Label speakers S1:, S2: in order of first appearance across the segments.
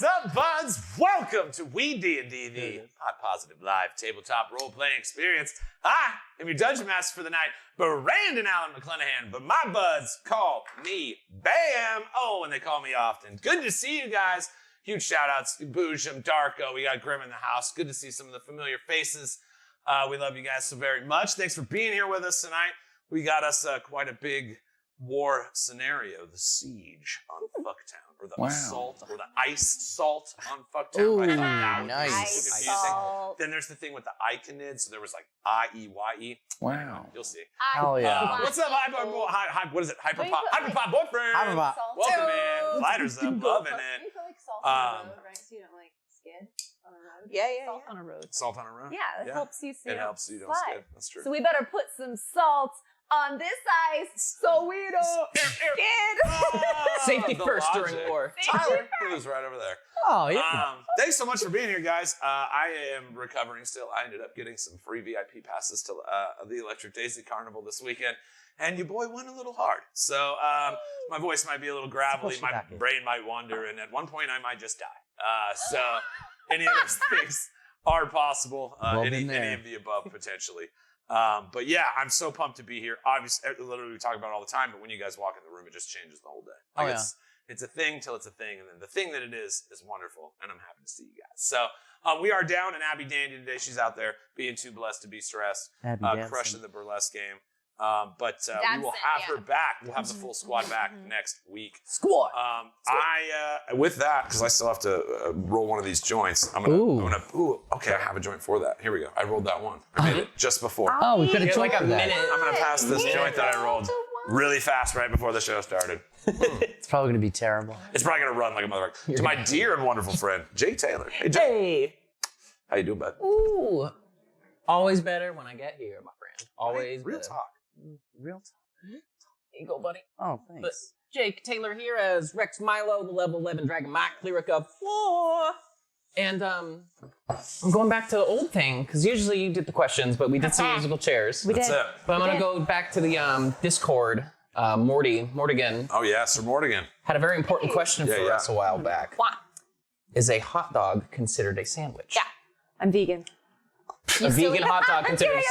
S1: What's up, buds? Welcome to WeeD&D, the hot positive live tabletop role-playing experience. I am your dungeon master for the night, Brandon Allen McClanahan, but my buds call me Bam. Oh, and they call me often. Good to see you guys. Huge shout-outs to Boojum, Darko. We got Grim in the house. Good to see some of the familiar faces. We love you guys so very much. Thanks for being here with us tonight. We got us quite a big war scenario, the siege on Fucktown, or the assault, or the ice salt on Fucktown.
S2: Ooh,
S1: nice.
S2: Salt.
S1: Then there's the thing with the Iconids, so there was like I-E-Y-E.
S2: Wow.
S1: You'll see.
S2: Hell yeah.
S1: What's up, what is it? Hyperpop boyfriend.
S2: Hyperpop.
S1: Welcome in. Lighters up, loving
S3: You
S1: it.
S3: feel like salt on the road, right? So you don't like skid on a road.
S4: Yeah.
S3: Salt on a road.
S1: Salt on a road?
S3: Yeah, it helps you see.
S1: It helps you don't
S3: slide.
S1: skid. That's true.
S3: So we better put some salt on this ice so we don't skid.
S4: Safety
S1: The
S4: first
S1: logic.
S4: during war.
S1: Tyler, he was right over there.
S2: Oh, yeah.
S1: Thanks so much for being here, guys. I am recovering still. I ended up getting some free VIP passes to the Electric Daisy Carnival this weekend, and your boy went a little hard. So my voice might be a little gravelly, my brain might wander, and at one point I might just die. So any of those things are possible. Any of the above, potentially. But yeah, I'm so pumped to be here. Obviously, literally we talk about it all the time, but when you guys walk in the room, it just changes the whole day. Like it's a thing till it's a thing, and then the thing that it is wonderful, and I'm happy to see you guys. So we are down in Abby Dandy today. She's out there being too blessed to be stressed, crushing the burlesque game. But we will have her back. We'll have the full squad back next week.
S2: Squad.
S1: With that, because I still have to roll one of these joints. Okay, I have a joint for that. Here we go. I rolled that one. I made it just before.
S2: Oh, we could have
S4: like a minute.
S1: I'm gonna pass this joint that I rolled really fast right before the show started.
S2: It's probably going to be terrible.
S1: It's probably gonna run like a motherfucker. To my dear and wonderful friend, Jay Taylor. Hey, Jay.
S4: Hey.
S1: How you doing, bud?
S4: Ooh. Always better when I get here, my friend. Always
S1: Real
S4: better.
S1: talk.
S2: Real talk.
S4: Here you go, buddy.
S2: Oh, thanks.
S4: But Jake Taylor here as Reks Milo, the level 11 Dragon Mach Cleric of 4. And I'm going back to the old thing, because usually you did the questions, but we did some musical chairs.
S3: We did.
S1: That's it.
S4: But I'm going to go back to the Discord. Mortigan.
S1: Oh yeah, Sir Mortigan.
S4: Had a very important question for us a while back.
S3: What?
S4: Is a hot dog considered a sandwich?
S3: Yeah. I'm vegan.
S4: A vegan hot dog considered a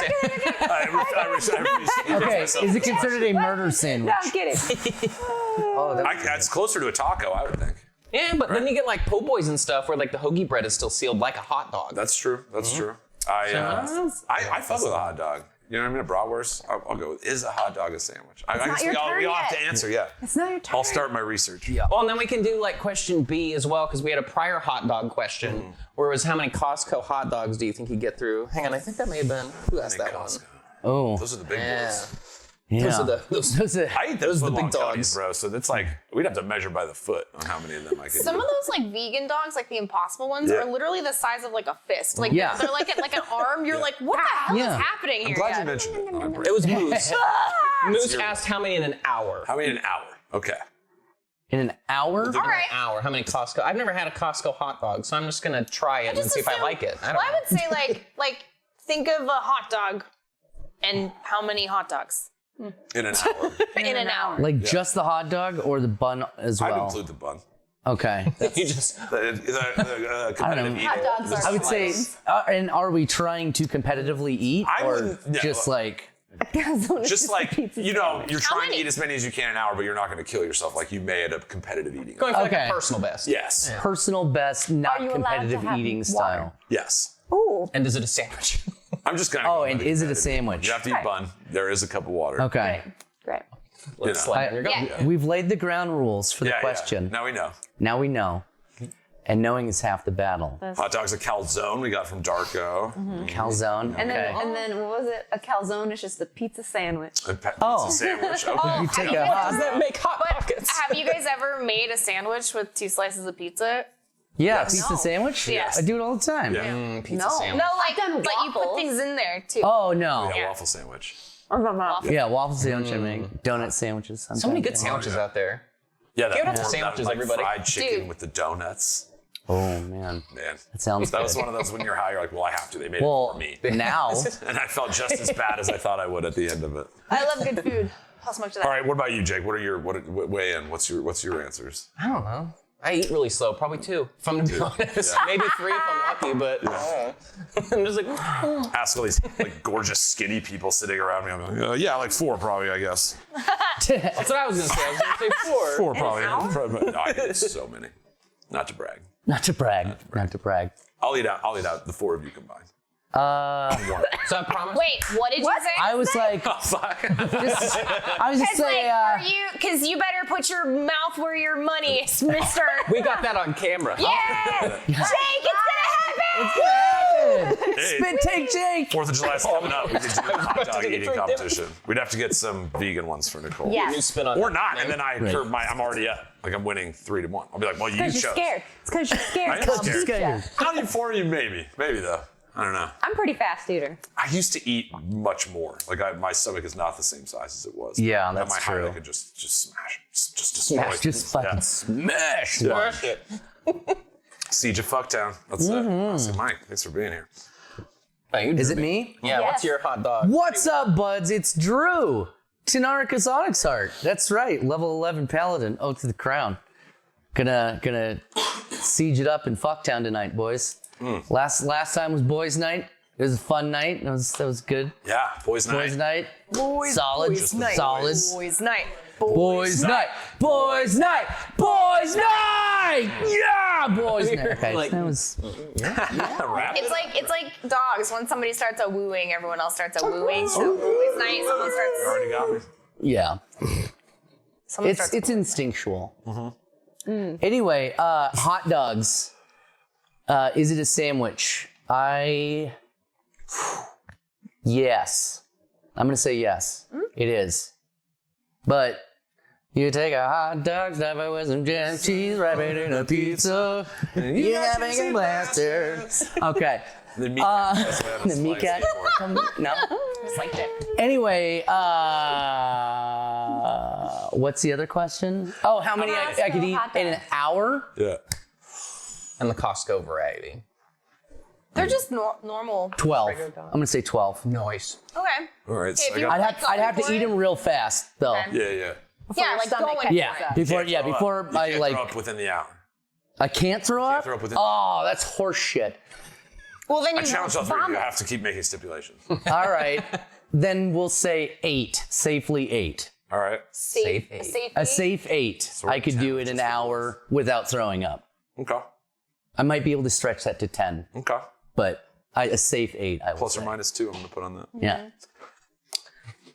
S4: sandwich?
S2: Okay, is it considered a murder sandwich?
S3: No, I'm kidding.
S1: That's closer to a taco, I would think.
S4: Yeah, but then you get like po' boys and stuff where like the hoagie bread is still sealed like a hot dog.
S1: That's true. That's true. I fuck with a hot dog. You know what I mean? A bratwurst. I'll go with. Is a hot dog a sandwich? I guess we all have to answer. Yeah.
S3: It's not your turn.
S1: I'll start my research.
S2: Yeah.
S4: Well, and then we can do like question B as well, because we had a prior hot dog question where it was how many Costco hot dogs do you think you get through? Hang on, I think that may have been, who asked that one?
S2: Oh.
S1: Those are the big boys.
S2: Yeah.
S4: Those are
S1: I eat those
S4: the
S1: the
S4: big
S1: big
S4: dogs.
S1: dogs, bro. So that's like we'd have to measure by the foot on how many of them I could.
S5: Some of those like vegan dogs, like the Impossible ones, are literally the size of like a fist. Like they're like an arm. You're like, what the hell is happening here?
S1: I'm glad you mentioned it.
S4: It was Moose. Moose asked how many in an hour.
S1: How many in an hour? Okay.
S2: In an hour?
S5: All right.
S4: An hour. How many Costco? I've never had a Costco hot dog, so I'm just gonna try it and see if I like it. I don't know.
S5: I would say like think of a hot dog, and how many hot dogs
S1: In an hour.
S5: in an hour?
S2: Like just the hot dog or the bun as well?
S1: I'd include the bun.
S2: Okay.
S4: You just
S1: The competitive eating.
S3: Hot dogs are
S2: I would say, and are we trying to competitively eat?
S1: I
S2: or
S1: wouldn't- no.
S2: just like...
S1: Just like, you're trying to
S5: many?
S1: eat as many as you can in an hour, but you're not going to kill yourself like you may at a competitive eating.
S4: going for like
S2: Okay.
S4: a personal best.
S1: Yes.
S2: Personal best, not
S3: Are you allowed to
S2: competitive
S3: have
S2: eating
S3: water?
S2: style.
S1: Yes.
S3: Ooh.
S4: And is it a sandwich?
S1: I'm just going to
S2: Oh, and is it a sandwich?
S1: You have to eat bun. There is a cup of water.
S2: Okay.
S3: Great.
S4: Let's slide on your gum.
S5: Yeah.
S2: We've laid the ground rules for the question.
S1: Now we know.
S2: Now we know. And knowing is half the battle.
S1: Hot dog's a calzone we got from Darko.
S2: Calzone.
S3: And
S2: Okay.
S3: then what was it? A calzone is just a pizza sandwich.
S1: A pizza
S2: Oh.
S1: sandwich. Okay.
S2: You take
S5: you
S2: a
S5: guys-
S4: Does that make hot pockets?
S5: Have you guys ever made a sandwich with 2 slices of pizza?
S2: Yeah, pizza sandwich?
S5: Yes.
S2: I do it all the time.
S1: Yeah.
S4: Pizza
S3: No.
S4: sandwich.
S5: No, like
S3: done
S5: you put
S3: waffles.
S5: things in there too.
S2: Oh, no.
S1: Yeah, waffle sandwich.
S2: Yeah, waffle sandwich I make. Donut sandwiches sometimes.
S4: So many good
S2: yeah.
S4: sandwiches out there.
S1: Yeah, that
S4: Give it up to
S1: that,
S4: sandwiches,
S1: like,
S4: everybody.
S1: fried chicken
S5: Dude.
S1: with the donuts.
S2: Oh, man.
S1: Man.
S2: That sounds
S1: That
S2: good.
S1: was one of those when you're high, you're like, well, I have to. They made it
S2: Well,
S1: for me.
S2: now...
S1: And I felt just as bad as I thought I would at the end of it.
S5: I love good food. I'll smoke to that.
S1: All right, what about you, Jake? What are your weigh in? What's your answers?
S4: I don't know. I eat really slow, probably 2, if I'm to be honest. Maybe 3 if I'm lucky, but I'm just like,
S1: Ask all these like gorgeous skinny people sitting around me. I'm like, yeah, like 4 probably, I guess.
S4: that's what I was gonna say. I was gonna say 4.
S1: 4 probably. No, I eat so many. Not to brag.
S2: Not to brag.
S1: I'll eat out the 4 of you combined.
S4: So I promise.
S5: Wait, what did you say?
S2: I was like,
S1: Oh, fuck.
S2: I was just saying,
S5: Because you better put your mouth where your money is, mister.
S4: We got that on camera.
S5: Yeah! Jake, it's gonna happen!
S1: Hey,
S2: spit take Jake.
S1: 4th of July's coming up. We could do a hot dog eating competition. We'd have to get some vegan ones for Nicole.
S5: Yes.
S4: New spin on
S1: Or
S4: that.
S1: not, and then I'm already up. Like I'm winning 3-1. I'll be like, well, you
S3: Because
S1: chose.
S3: you're scared. It's because you're scared.
S1: I am
S3: Tom.
S1: scared. I'll eat 4 of you, maybe though. I don't know.
S3: I'm pretty fast eater.
S1: I used to eat much more. Like my stomach is not the same size as it was.
S2: Yeah,
S1: At
S2: that's
S1: my height,
S2: true.
S1: I could just smash, just destroy.
S2: Just fucking smash.
S4: Smash it.
S1: Siege of Fucktown. That's awesome, Mike. Thanks for being here.
S2: Is it me?
S4: Yeah, what's your hot dog?
S2: What's up, buds? It's Drew. Tynaricus Onyxheart. That's right. Level 11 Paladin. Oath to the Crown. Gonna siege it up in Fucktown tonight, boys. Last time was boys' night. It was a fun night. That was good.
S1: Yeah, boys' night.
S2: Boys' night.
S5: Boys,
S2: Solid.
S5: boys night.
S2: Solid.
S5: Boys night.
S2: Boys' night. Boys' night. Boys' night. Yeah, boys' night. Okay,
S4: Like-
S2: that was.
S1: Rap it.
S5: It's like dogs. When somebody starts a wooing, everyone else starts a wooing. So boys night, someone starts.
S1: Already got me.
S2: Yeah.
S5: Someone starts.
S2: It's instinctual. Anyway, hot dogs. Is it a sandwich? Yes. I'm gonna say yes. It is. But you take a hot dog, stuff it with some jam, cheese, wrap it in a pizza. You got bacon blaster. Okay.
S1: The meat.
S2: The meat cat. No.
S5: Just liked it.
S2: Anyway, what's the other question? Oh, how many I could eat in an hour?
S1: Yeah.
S4: And the Costco variety.
S5: They're just normal.
S2: 12. I'm gonna say 12.
S4: Nice.
S5: Okay.
S1: All right.
S5: If
S1: So I
S5: you-
S1: got,
S2: I'd have to eat them real fast though.
S5: Okay.
S1: yeah.
S5: Yeah, like
S3: stomach
S5: going.
S2: Yeah, before
S1: You
S2: I
S1: can't
S2: like
S1: throw up within the hour.
S2: I can't throw up.
S1: throw up within-
S2: Oh, that's horse shit.
S5: Well, then
S1: I
S5: you
S1: challenge all 3 of you.
S5: vomit.
S1: I have to keep making stipulations.
S2: All right, then we'll say 8. Safely 8.
S1: All right.
S5: Safe.
S4: eight.
S5: Safe.
S2: A safe 8. I could do it an hour without throwing up.
S1: Okay.
S2: I might be able to stretch that to 10,
S1: Okay.
S2: but a safe 8. I would
S1: Plus or
S2: say.
S1: minus 2. I'm gonna put on that.
S2: Yeah.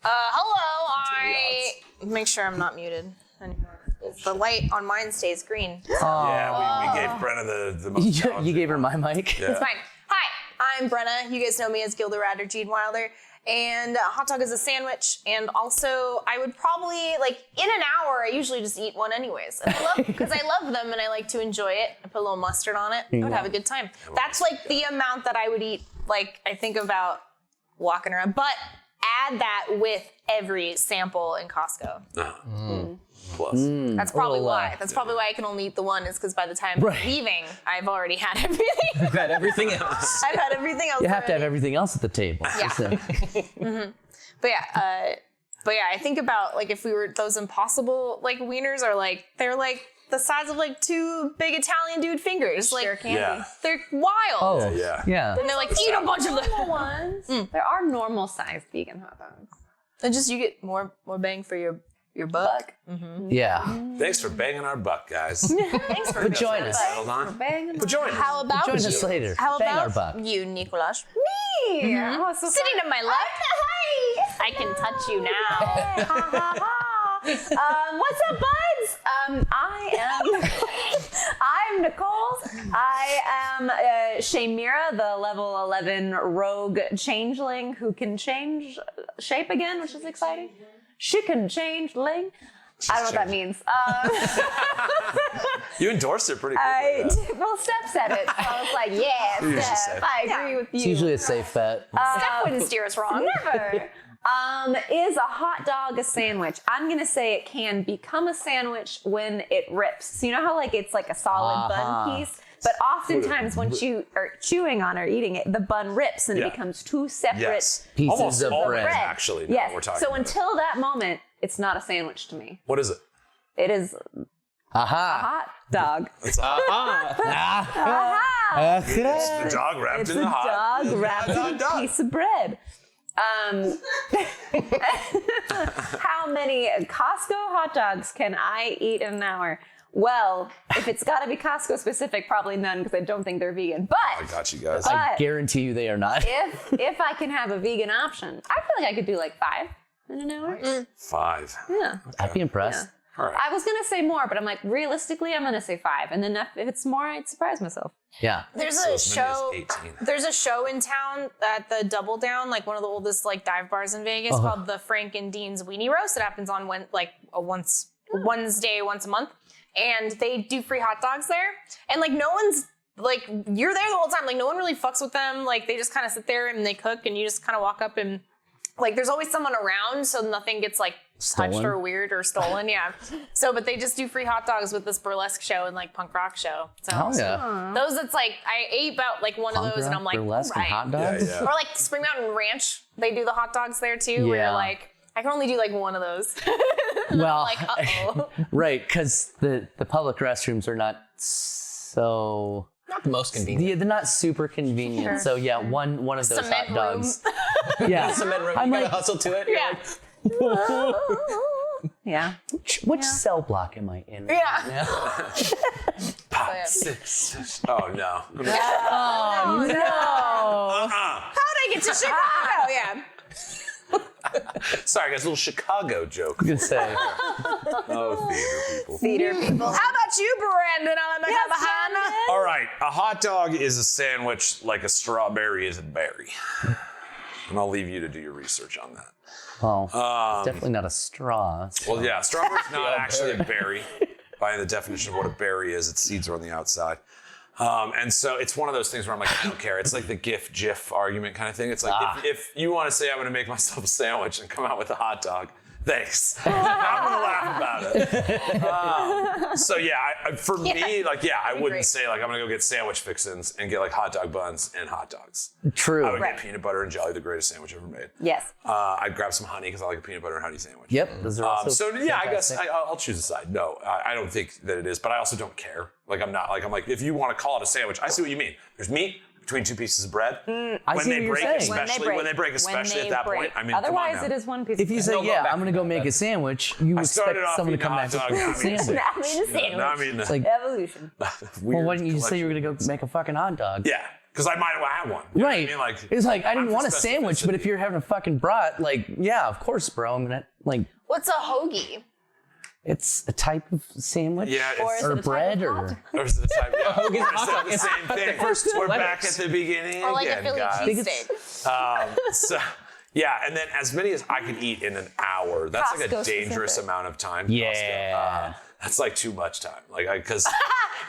S5: Hello. I make sure I'm not muted anymore. The light on mine stays green.
S1: Yeah, we gave Brenna the most
S2: You
S1: challenging
S2: gave her
S1: one.
S2: my mic.
S1: Yeah.
S5: It's fine. Hi, I'm Brenna. You guys know me as Gildaradner, Genewilder. And hot dog is a sandwich. And also, I would probably, like, in an hour, I usually just eat one anyways. Because I love them and I like to enjoy it. I put a little mustard on it. I would have a good time. That's, like, the amount that I would eat, like, I think about walking around. But add that with every sample in Costco.
S1: Plus.
S5: That's probably
S2: Well,
S5: why. That's probably why I can only eat the one, is because by the time
S2: Right.
S5: I'm leaving, I've already had everything.
S4: I've had everything else.
S5: I've had everything else.
S2: You have to have
S5: already.
S2: everything else at the table.
S5: Yeah.
S2: So-
S5: But yeah, I think about, like, if we were, those Impossible, like, wieners are like, they're like the size of like 2 big Italian dude fingers. Like,
S3: Sure can
S1: Yeah.
S5: they're wild.
S2: Oh,
S1: Yeah.
S2: yeah.
S5: And they're like, eat a bunch of them.
S3: Normal ones. There are normal sized vegan hot dogs.
S5: And just, you get more bang for your buck.
S2: Yeah.
S1: Thanks for banging our buck, guys.
S5: Thanks for
S2: But join us.
S1: Settled on.
S3: Bang.
S1: But join us.
S5: How about
S2: Join
S5: you?
S2: us later.
S5: How
S2: Bang our
S5: about
S2: buck.
S5: you, Nicolas?
S3: Me. Oh, so
S5: Sitting to my left.
S3: Hi.
S5: I can touch you now.
S3: Ha, ha, ha. What's up, buds? I'm Nicole. I am Shayemira, the level 11 rogue changeling who can change shape again, which is exciting. She can change ling. I don't know what that means.
S1: You endorsed it pretty quickly.
S3: Well, Steph said it, so I was like, yeah,
S1: Usually
S3: Steph,
S1: safe.
S3: I agree with you.
S2: It's usually a safe bet.
S5: Steph wouldn't steer us wrong.
S3: Never. Is a hot dog a sandwich? I'm gonna say it can become a sandwich when it rips. So you know how like it's like a solid bun piece, but oftentimes once you are chewing on or eating it, the bun rips and
S1: Yeah.
S3: it becomes 2 separate
S1: Yes.
S2: Pieces
S1: Almost
S2: of
S1: always,
S2: bread.
S1: actually. Now
S3: Yes.
S1: we're talking
S3: So
S1: about it.
S3: until that moment, it's not a sandwich to me.
S1: What is it?
S3: It is
S2: Aha.
S3: Hot dog.
S1: It's a the dog wrapped
S3: It's
S1: in
S3: a
S1: the hot.
S3: dog wrapped in a
S1: dog.
S3: piece of bread. How many Costco hot dogs can I eat in an hour? Well, if it's got to be Costco specific, probably none because I don't think they're vegan.
S1: I
S3: But
S1: got you guys.
S2: I
S3: But-
S2: guarantee you they are not.
S3: if I can have a vegan option, I feel like I could do like 5 in an hour.
S1: 5.
S3: Yeah.
S2: I'd be impressed.
S1: All right.
S3: I was gonna say more, but I'm like, realistically, I'm gonna say 5, and then if it's more, I'd surprise myself.
S2: Yeah.
S5: There's
S1: So
S5: a
S1: as many as
S5: show.
S1: 18.
S5: There's a show in town at the Double Down, like one of the oldest like dive bars in Vegas, called the Frank and Dean's Weenie Roast. It happens on Wednesday once a month, and they do free hot dogs there. And like no one's like you're there the whole time. Like no one really fucks with them. Like they just kind of sit there and they cook, and you just kind of walk up and like there's always someone around, so nothing gets like touched
S2: Stolen?
S5: or weird or stolen. Yeah. So, but they just do free hot dogs with this burlesque show and like punk rock show. So
S2: Oh yeah.
S5: those, it's like I ate about like one
S2: Punk
S5: of those, and
S2: rock,
S5: I'm like,
S2: burlesque and
S5: right.
S2: hot dogs.
S1: Yeah.
S5: Or like Spring Mountain Ranch, they do the hot dogs there too. Where
S2: Yeah.
S5: you're like, I can only do like one of those.
S2: Well,
S5: Like, uh-oh.
S2: right, because the public restrooms are not so.
S4: Not the most convenient.
S2: Yeah, they're not super convenient.
S5: Sure.
S2: So yeah, one of those
S5: Cement
S2: hot dogs. Yeah.
S4: Cement room,
S2: I'm
S4: you gotta
S2: like,
S4: hustle to it. You're
S5: Yeah.
S4: like,
S3: Yeah.
S2: which cell block am I in?
S5: Yeah.
S1: Pop,
S5: yeah.
S1: 6. Oh no.
S2: Oh no!
S5: How'd I get to Chicago? Yeah.
S1: Sorry, guys. A little Chicago joke.
S2: Good say.
S1: Oh, theater people.
S3: Theater people.
S5: How about you, Brandon?
S1: All right. A hot dog is a sandwich like a strawberry is a berry. And I'll leave you to do your research on that.
S2: Well, it's definitely not a straw.
S1: Well, yeah, strawberry's not actually a berry. By the definition of what a berry is, its seeds are on the outside. And so it's one of those things where I'm like, I don't care. It's like the GIF argument kind of thing. It's like, if you want to say I'm going to make myself a sandwich and come out with a hot dog, thanks. I'm going to laugh about it. So yeah, for me, like, yeah, I wouldn't
S5: agree.
S1: say like, I'm going to go get sandwich fixins and get like hot dog buns and hot dogs.
S2: True.
S1: I would get peanut butter and jelly, the greatest sandwich ever made.
S3: Yes.
S1: I'd grab some honey because I like a peanut butter and honey sandwich.
S2: Yep. Those are also
S1: So yeah, I guess
S2: fantastic.
S1: I'll choose a side. No, I don't think that it is, but I also don't care. Like I'm like, if you want to call it a sandwich, I see what you mean. There's meat between 2 pieces of bread.
S2: I see what you're saying.
S1: When they break, especially at that point. I mean,
S3: Otherwise,
S1: come on
S3: it
S1: now.
S3: is one piece.
S2: If you
S3: of
S2: say,
S4: No, go
S2: yeah,
S4: back
S2: I'm gonna
S4: to
S2: go
S4: that.
S2: make a sandwich, you
S1: I
S2: expect
S1: started off
S2: someone to
S1: eating
S2: come
S1: a
S2: back
S1: hot
S2: with
S1: dog,
S2: a
S1: now I'm eating a
S2: sandwich.
S3: I mean, a sandwich.
S1: Now I'm eating
S2: Like,
S3: Evolution.
S2: well, why didn't you just say you were gonna go make a fucking hot dog?
S1: Yeah, because I might have one. You know what I
S2: Right.
S1: mean? Like,
S2: It's like I didn't
S1: I'm
S2: want a
S1: for
S2: sandwich, but if you're having a fucking brat, like, yeah, of course, bro. I'm gonna like.
S5: What's a hoagie?
S2: It's a type of sandwich.
S1: Yeah,
S3: Or
S1: it's,
S3: is it
S2: Or
S3: a type
S2: bread,
S3: of
S2: or
S1: or is it the type? Yeah.
S4: hoagie's
S1: Or is
S4: hot
S1: that
S4: dog.
S1: the
S4: It's
S1: same thing?
S4: the first two
S1: We're
S4: letters.
S1: back at the beginning
S5: Or like a
S1: again,
S5: Philly
S1: guys.
S5: cheesesteak.
S1: So yeah, and then as many as I could eat in an hour. That's like a
S3: Costco
S1: dangerous
S3: specific.
S1: amount of time.
S2: Yeah.
S1: That's like too much time. Like because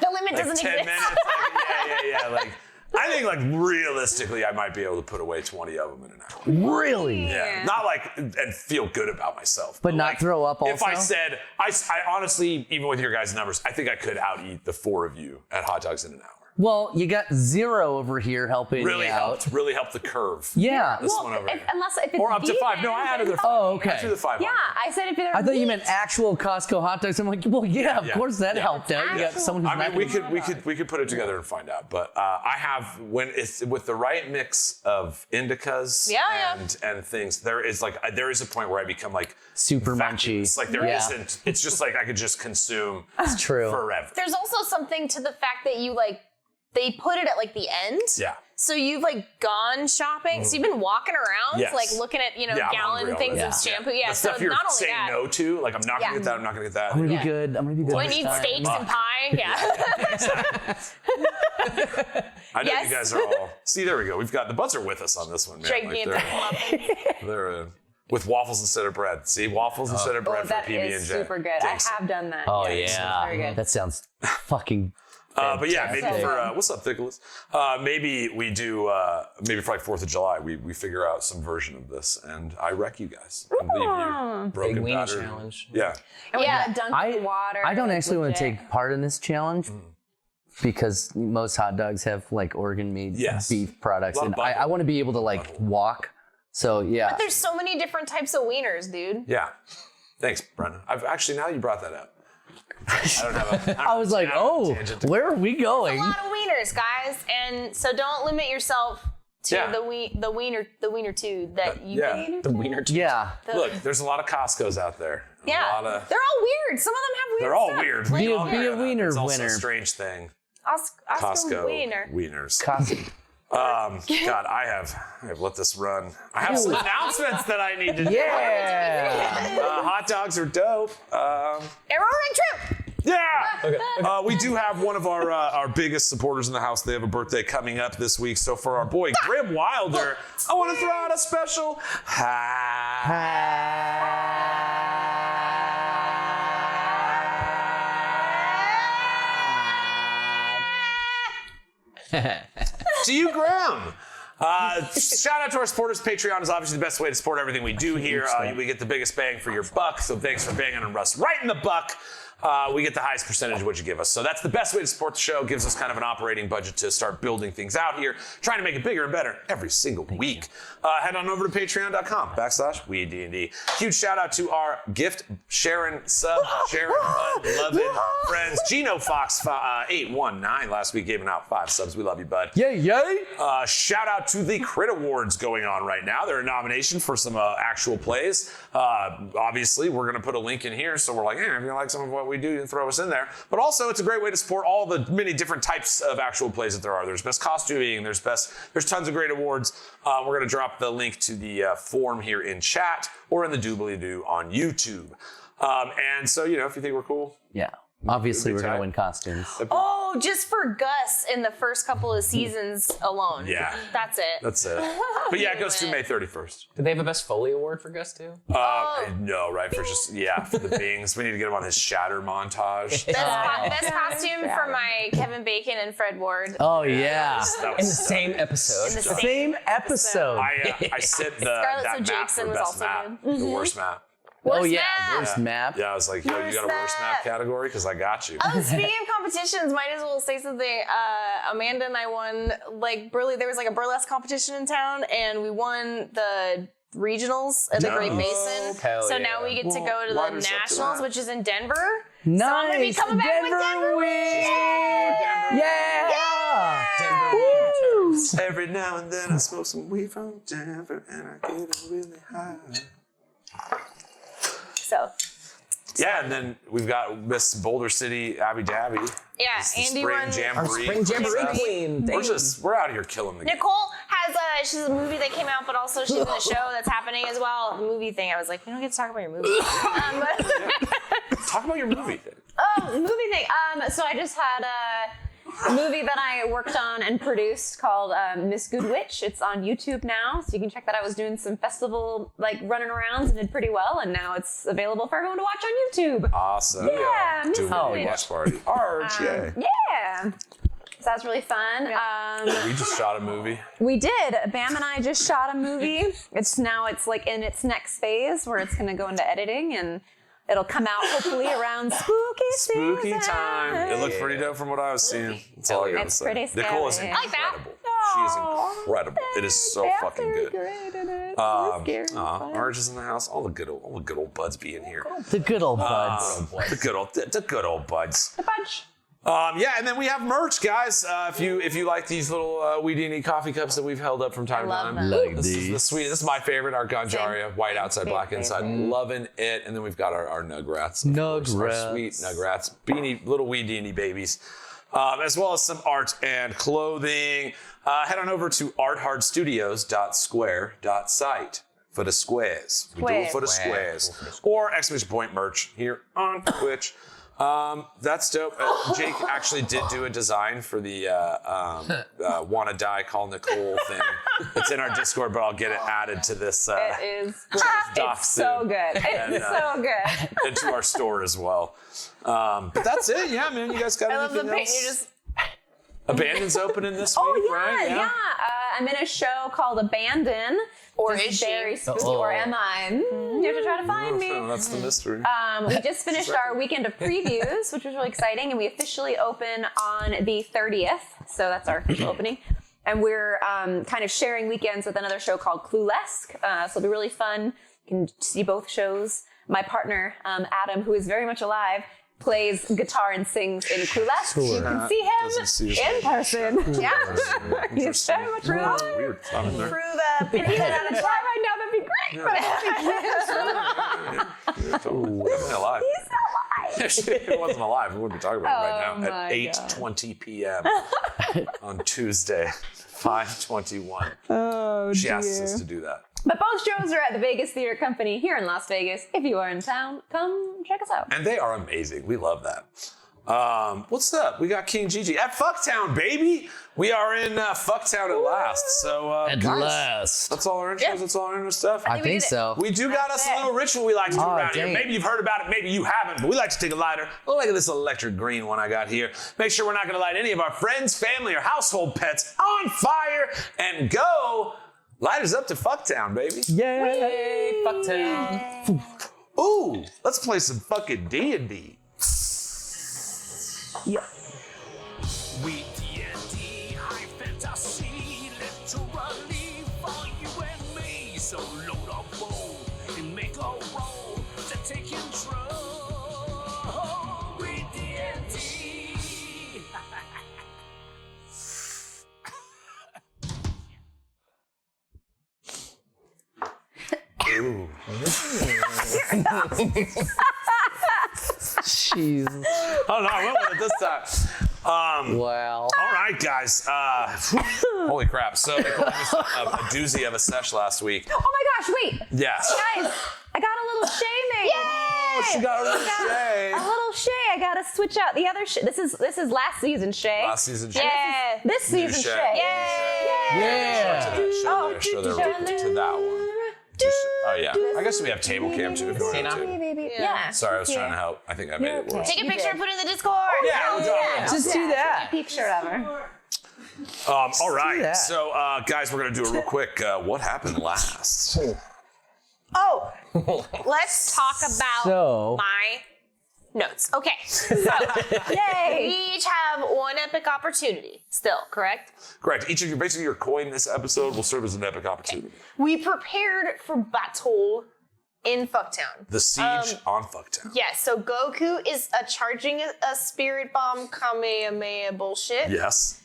S5: The limit
S1: like
S5: doesn't
S1: 10
S5: exist.
S1: minutes. Like, yeah. Like I think like realistically, I might be able to put away 20 of them in an hour.
S2: really?
S1: Yeah, not like and feel good about myself,
S2: But not
S1: like,
S2: throw up
S1: If I
S2: also?
S1: said, I honestly, even with your guys' numbers, I think I could out eat the 4 of you at hot dogs in an hour.
S2: Well, you got Zero over here helping
S1: Really
S2: you out.
S1: helped the curve.
S2: Yeah.
S1: This
S3: Well,
S1: one over here.
S3: unless if it's
S1: Or up to 5.
S3: vegan,
S1: No, I added the 5.
S2: Oh, okay.
S1: I threw the 5
S3: Yeah, I said if they're
S2: I thought you
S3: meat.
S2: meant actual Costco hot dogs. I'm like, well, yeah, of
S1: Yeah.
S2: course that
S1: Yeah.
S2: helped out. You got
S3: Actual-
S2: someone who's
S1: I mean,
S2: not
S1: we
S2: gonna-
S1: could put it together and find out. But I have when it's with the right mix of indicas
S5: Yeah,
S1: and things. There is a point where I become like
S2: super
S1: vacuous.
S2: munchy.
S1: Like there
S2: Yeah.
S1: not It's just like I could just consume
S2: It's true.
S1: forever.
S5: There's also something to the fact that you like, they put it at like the end.
S1: Yeah.
S5: So you've like gone shopping. So you've been walking around,
S1: Yes.
S5: like looking at,
S1: Yeah, I'm
S5: gallon
S1: hungry
S5: things
S1: already.
S5: of shampoo. Yeah.
S1: The
S5: So
S1: stuff you're
S5: not only
S1: saying
S5: that.
S1: no to, like I'm not gonna
S5: Yeah.
S1: get that. I'm not gonna get that.
S2: I'm gonna
S5: Yeah.
S2: be good. I'm gonna be good.
S5: Do I
S2: this
S5: need
S2: time.
S5: steaks and pie? Yeah.
S1: I know
S5: Yes.
S1: you guys are all. See, there we go. We've got the butts are with us on this one, man.
S5: Gigantic muffins.
S1: They're with waffles instead of bread. See, waffles instead of bread
S3: Oh, that
S1: for PB&J.
S3: is super good.
S1: Thanks.
S3: I have done that.
S2: Oh
S3: It's
S2: yeah,
S3: very good.
S2: that sounds fucking.
S1: But yeah, maybe
S3: fantastic.
S1: for what's up, Nicholas? Maybe we do. Maybe for like 4th of July, we figure out some version of this, and I wreck you guys and leave you broken,
S4: Big weenie
S1: battered.
S4: challenge.
S1: Yeah.
S3: And we
S5: Yeah.
S3: gotta dunk the water.
S2: I don't
S3: like,
S2: actually want to
S3: legit.
S2: take part in this challenge because most hot dogs have like organ-made
S1: Yes.
S2: beef products,
S1: A lot of
S2: and
S1: butter.
S2: I want to be able to like walk. So yeah,
S5: There's so many different types of wieners, dude.
S1: Yeah. Thanks, Brenna. I've actually now you brought that up. I don't have a.
S2: I was like, oh, where are we going?
S5: A lot of wieners, guys, and so don't limit yourself to the wiener two that you can.
S4: The wiener.
S2: Yeah.
S1: Look, there's a lot of Costco's out there.
S5: Yeah, they're all weird. Some of them have weird
S1: They're all
S5: stuff.
S1: weird.
S2: Be a wiener
S1: It's also a
S2: winner.
S1: strange thing.
S5: Costco wiener.
S1: Wieners.
S2: Costco.
S1: God, I have let this run. I have some announcements that I need to do.
S2: Yeah.
S1: Hot dogs are dope.
S5: Aerobic trip.
S1: Yeah. We do have one of our biggest supporters in the house. They have a birthday coming up this week. So for our boy Grim Wilder, I want to throw out a special to you, Graham. Shout out to our supporters. Patreon is obviously the best way to support everything we do here. We get the biggest bang for your buck. So thanks for banging on Russ right in the buck. We get the highest percentage of what you give us. So that's the best way to support the show. Gives us kind of an operating budget to start building things out here, trying to make it bigger and better every single week. Head on over to patreon.com/WeeDnD. Huge shout out to our gift Sharon sub, Sharon Bud, love it, friends. Gino Fox 819 last week giving out 5 subs. We love you, bud.
S2: Yay.
S1: Shout out to the Crit Awards going on right now. They're a nomination for some actual plays. Obviously, we're going to put a link in here. So we're like, if you like some of what we do, you can throw us in there. But also, it's a great way to support all the many different types of actual plays that there are. There's best costuming. There's tons of great awards. We're going to drop the link to the form here in chat or in the doobly-doo on YouTube. And so, if you think we're cool.
S2: Yeah. Obviously, we're going to win costumes.
S5: Oh, just for Gus in the first couple of seasons alone.
S1: Yeah.
S5: That's it.
S1: That's it. But yeah, it goes through May 31st.
S4: Did they have a best Foley award for Gus too?
S1: No, right, for the Bings. We need to get him on his Shatter montage.
S5: Best costume for my Kevin Bacon and Fred Ward.
S2: Oh, yeah.
S4: In the same episode.
S5: In the
S2: Same episode.
S1: I sent
S5: Scarlett
S1: that map
S5: Jackson
S1: for
S5: was
S1: best
S5: also
S1: map,
S5: good.
S1: the worst map.
S2: Oh,
S5: Worst
S2: yeah.
S5: map.
S2: Worst map.
S1: Yeah, I was like, yo, you got a worst map category? Because I got you.
S5: Oh, speaking of competitions, might as well say something. Amanda and I won, there was a burlesque competition in town, and we won the regionals at the Great Basin.
S4: Hell
S5: so
S4: yeah.
S5: now we get to go to
S1: why
S5: the
S1: does that do
S5: nationals,
S1: that?
S5: which is in Denver.
S2: Nice.
S5: So I'm going to be coming back with Denver Weed.
S2: Yeah.
S4: Denver.
S1: Every now and then I smoke some weed from Denver and I get really high.
S5: So,
S1: Yeah, and then we've got Miss Boulder City Abby Dabby.
S5: yeah,
S1: It's the
S5: Andy
S1: spring
S5: won.
S1: jamboree.
S4: Spring Jamboree Queen.
S1: We're out here killing the game.
S5: Nicole has she's a movie that came out, but also she's in a show that's happening as well. The movie thing. I was like, you don't get to talk about your movie.
S1: Talk about your movie thing.
S3: Movie thing. So I just had a movie that I worked on and produced called Miss Good Witch. It's on YouTube now, so you can check that out. I was doing some festival running arounds and did pretty well, and now it's available for everyone to watch on YouTube.
S1: Awesome.
S3: Yeah, Miss
S1: Doing
S3: Good
S1: a
S3: Witch.
S1: watch party. Arch, yay.
S3: Yeah. So that's really fun.
S1: We just shot a movie.
S3: We did. Bam and I just shot a movie. It's in its next phase where it's going to go into editing and it'll come out hopefully around spooky season.
S1: Time. It looked pretty dope from what I was seeing. That's all I gotta
S3: It's
S1: say.
S3: pretty
S1: Nicole is
S3: scary.
S5: I like that.
S1: incredible. She is incredible. It is so fucking good. Arch is in the house. All the good old buds be in here.
S2: The good old buds.
S1: The good old buds.
S3: A bunch.
S1: Yeah, and then we have merch, guys. If you like these little Weed&d coffee cups that we've held up from time to
S5: love
S1: time,
S5: them.
S2: Like
S1: this is the
S2: these.
S1: sweet. This is my favorite, our Ganjaria, white outside, black inside. Loving it. And then we've got our Nugrats. of course, our sweet Nugrats, little Weed&d babies, as well as some art and clothing. Head on over to arthardstudios.square.site for the squares. We do it for the squares. Or exclamation point merch here on Twitch. That's dope. Jake actually did do a design for the Wanna Die Call Nicole thing. It's in our Discord, but I'll get it added to this.
S3: It is.
S1: doc
S3: It's so
S1: soon.
S3: good. It's so good.
S1: Into our store as well. But that's it. Yeah, man. You guys got
S5: I love the
S1: anything
S5: paint.
S1: else?
S5: You just
S1: Abandon's opening this week,
S3: Oh
S1: right?
S3: yeah. I'm in a show called Abandon.
S5: Or
S3: It's
S5: is she?
S3: very spooky, or am I? You have to try to find me.
S1: Oh, that's the mystery.
S3: We just finished our weekend of previews, which was really exciting, and we officially open on the 30th. So that's our official opening. And we're kind of sharing weekends with another show called Cluelesque. So it'll be really fun. You can see both shows. My partner, Adam, who is very much alive, plays guitar and sings in Clueless. You can see
S1: Doesn't see
S3: him in person.
S5: Yeah.
S3: He's very much alive.
S1: Weird. I don't know.
S5: Prove up.
S3: If he was on a chat right now, that'd be great. But
S1: He's alive.
S3: he's not alive.
S1: If he wasn't alive, we wouldn't be talking about it right now
S3: my
S1: at 8:20 p.m. on Tuesday, 5:21.
S3: Oh,
S1: She asked us to do that.
S3: But both shows are at the Vegas Theater Company here in Las Vegas. If you are in town, come check us out.
S1: And they are amazing. We love that. What's up? We got King Gigi at Fucktown, baby. We are in Fucktown at last. So
S2: At
S1: guys,
S2: last.
S1: that's all our intros. That's all our intro stuff.
S2: I think so.
S1: We do got us a little ritual we like to do around here.
S2: dang.
S1: Maybe you've heard about it, maybe you haven't, but we like to take a lighter. Look at this electric green one I got here. Make sure we're not going to light any of our friends, family, or household pets on fire and go. Lighters up to Fucktown, baby.
S2: Yay!
S4: Fucktown.
S1: Ooh, let's play some fucking D&D.
S6: WeeDnD, high fantasy, literally for you and me. So load up bowl and make a roll to take control. WeeDnD.
S1: Ooh.
S2: Jeez.
S1: Oh no, I went with it this time.
S2: Wow.
S1: All right, guys. Holy crap. So Nicole gave me a doozy of a sesh last week.
S3: Oh my gosh, wait.
S1: Yes.
S3: Guys, I got a little Shay made.
S1: Oh, she got a little Shay.
S3: A little Shay. I gotta switch out the other Shay. This is last season Shay.
S1: Last season Shay.
S3: Yeah. This season
S1: Shay.
S3: Shay.
S2: Yeah.
S1: Show there to that one. Oh yeah. I guess we have table cam too if you want to.
S3: Yeah.
S1: Sorry, I was trying to help. I think I made it worse.
S5: Take a picture and put it in the Discord.
S1: Yeah, we'll drop it.
S2: Just do that.
S3: Picture of her.
S1: All right.
S2: that.
S1: So guys, we're gonna do it real quick. What happened last?
S5: Oh, let's talk about
S2: So-
S5: my notes. Okay, so
S3: Yay.
S5: we each have one epic opportunity still, correct?
S1: Correct. Each of you, basically your coin this episode will serve as an epic opportunity.
S5: We prepared for battle in Fucktown.
S1: The siege on Fucktown.
S5: Yes, so Goku is charging a spirit bomb Kamehameha bullshit.
S1: Yes.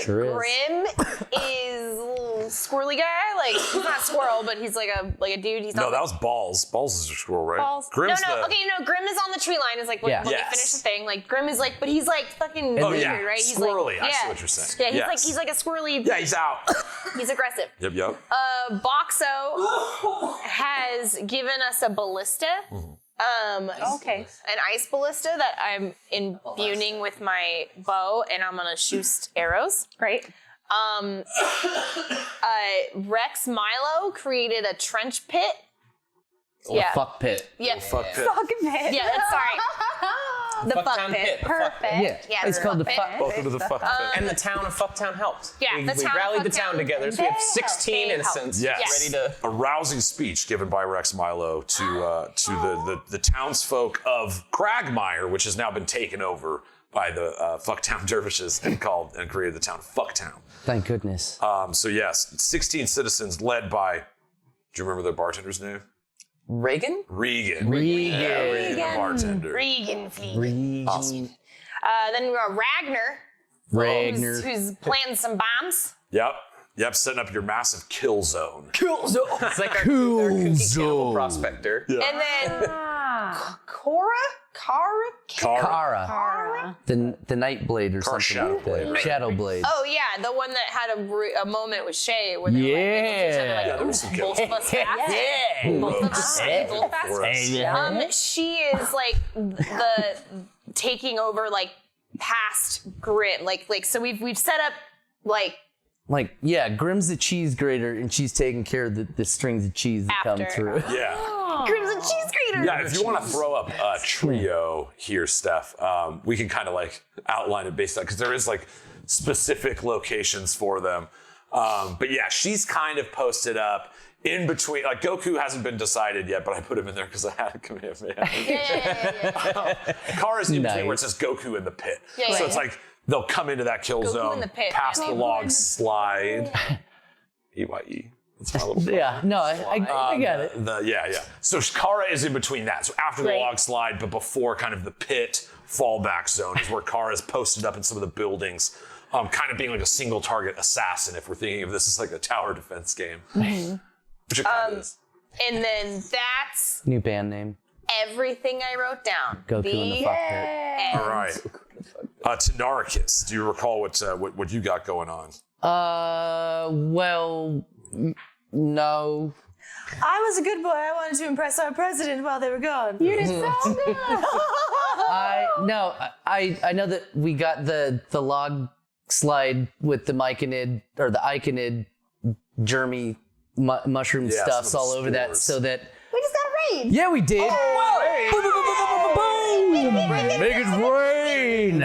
S2: Sure is.
S5: Grim is a little squirrely guy. Like, he's not a squirrel, but he's like a dude. He's
S1: No,
S5: not
S1: that was Balls. Balls is a squirrel, right?
S5: balls.
S1: Grim's
S5: no,
S1: the...
S5: okay, no, Grim is on the tree line. Is like when,
S2: Yeah.
S5: when
S1: Yes.
S5: they finish the thing. Like Grim is like, but he's like fucking
S1: Oh,
S5: weird,
S1: yeah.
S5: right? He's
S1: Squirrely.
S5: Like,
S1: I see what you're saying.
S5: Yeah,
S1: Yes.
S5: he's like a squirrely.
S1: Yeah, he's out.
S5: He's aggressive.
S1: Yep.
S5: Boxo has given us a ballista.
S3: Okay.
S5: An ice ballista that I'm imbuing with my bow, and I'm gonna shoot arrows.
S3: Great.
S5: Reks Milo created a trench pit.
S2: Yeah. Fuck pit.
S5: Yeah.
S1: Fuck pit.
S3: Fucking pit.
S5: Yeah, that's sorry. The fuck
S4: Fucktown
S5: pit.
S4: pit. The fuck pit.
S2: Yeah.
S5: Yeah,
S2: It's called the
S5: fuck
S2: fuck.
S5: pit.
S1: Welcome to the fuck pit.
S4: And the town of Fucktown helped.
S5: Yeah,
S4: we,
S5: the
S4: we
S5: town of
S4: rallied the
S5: Fucktown.
S4: town together, so we have 16
S5: They helped.
S4: innocents
S1: Yes.
S4: ready to.
S1: A rousing speech given by Reks Milo to the townsfolk of Cragmire, which has now been taken over by the Fucktown dervishes and created the town of Fucktown.
S2: Thank goodness.
S1: So yes, 16 citizens led by. Do you remember the bartender's name?
S4: Reagan?
S1: Regan.
S2: Regan.
S1: Yeah, Regan, the bartender.
S5: Regan Fleet.
S2: Regan.
S1: Awesome.
S5: Then we got Ragnar,
S2: Ragnar.
S5: who's planting some bombs.
S1: Yep, ssetting up your massive kill zone.
S4: It's like our kooky cannibal prospector.
S1: Yeah.
S5: And then Kara?
S2: Kara. The Nightblade or
S1: Kara
S2: something like that.
S1: Shadowblade.
S2: Shadowblade.
S5: Oh yeah, the one that had a moment with Shay where they were like, they looked at each other like,
S1: Yeah, there was some kills.
S5: both of us fast. Both of us both fast.
S1: For us.
S5: She is like the taking over like past Grim. Like so we've set up like
S2: Grim's the cheese grater, and she's taking care of the strings of cheese that come
S5: After.
S2: through.
S1: Yeah.
S5: Grim's a cheese grater.
S1: Yeah, if you want to throw up a trio here, Steph, we can kind of like outline it based on, because there is like specific locations for them. But yeah, she's kind of posted up in between. Like Goku hasn't been decided yet, but I put him in there because I had a commitment.
S5: Yeah.
S1: Kara's in between
S2: Nice.
S1: where it says Goku in the pit.
S5: Yeah,
S1: So
S5: yeah,
S1: it's
S5: yeah.
S1: like they'll come into that kill
S5: Goku
S1: zone,
S5: in the pit.
S1: past
S5: Yeah.
S1: the log slide. EYE. That's my little
S2: Yeah, no, I got it.
S1: Yeah. So Kara is in between that. So after the
S3: Great.
S1: log slide, but before kind of the pit fallback zone is where Kara is posted up in some of the buildings, kind of being like a single target assassin if we're thinking of this as like a tower defense game. Which it kind of is.
S5: And then that's
S2: New band name.
S5: everything I wrote down.
S2: Goku in the fuck pit.
S5: end.
S1: All right. Tynaricus, do you recall what you got going on?
S2: Well, no.
S5: I was a good boy. I wanted to impress our president while they were gone.
S3: You did so good.
S2: I know that we got the log slide with the myconid or the iconid germy mushroom
S1: Yeah,
S2: stuffs
S1: some
S2: all over that,
S1: spores.
S2: so that
S3: We just got raid.
S2: yeah, we did. Boom! Make it rain.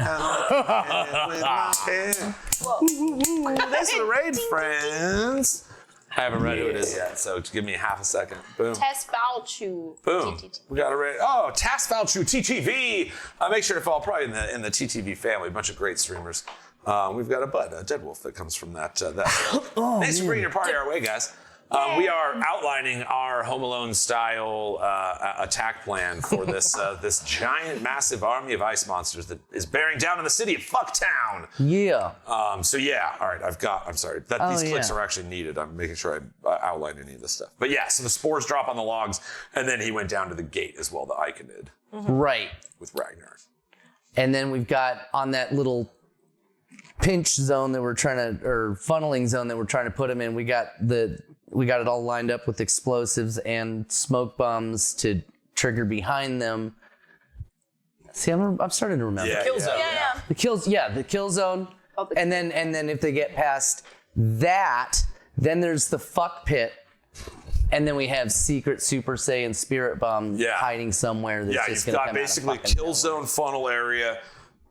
S1: Thanks for the raid, friends. I haven't read who it is yet, so give me half a second. Boom.
S5: Test Valchu.
S1: Boom. We got a raid. Oh, Tasvalchu TTV. Make sure to follow probably in the TTV family. A bunch of great streamers. We've got a Deadwolf that comes from that. Thanks for bringing your party our way, guys. We are outlining our Home Alone style attack plan for this this giant, massive army of ice monsters that is bearing down on the city of Fucktown.
S2: Yeah.
S1: So yeah, all right. I'm sorry. These clicks are actually needed. I'm making sure I outline any of this stuff. But yeah, so the spores drop on the logs, and then he went down to the gate as well. The Iconid
S2: Right.
S1: with Ragnar.
S2: And then we've got on that little pinch zone that we're trying to, or funneling zone that we're trying to put him in, we got it all lined up with explosives and smoke bombs to trigger behind them. See, I'm starting to remember.
S1: Yeah,
S4: Kill zone.
S5: Yeah.
S2: The kill zone. And then if they get past that, then there's the fuck pit. And then we have secret Super Saiyan spirit bomb hiding somewhere that's
S1: Yeah,
S2: just
S1: you've
S2: gonna
S1: got
S2: come out of
S1: basically
S2: fucking
S1: kill zone funnel area.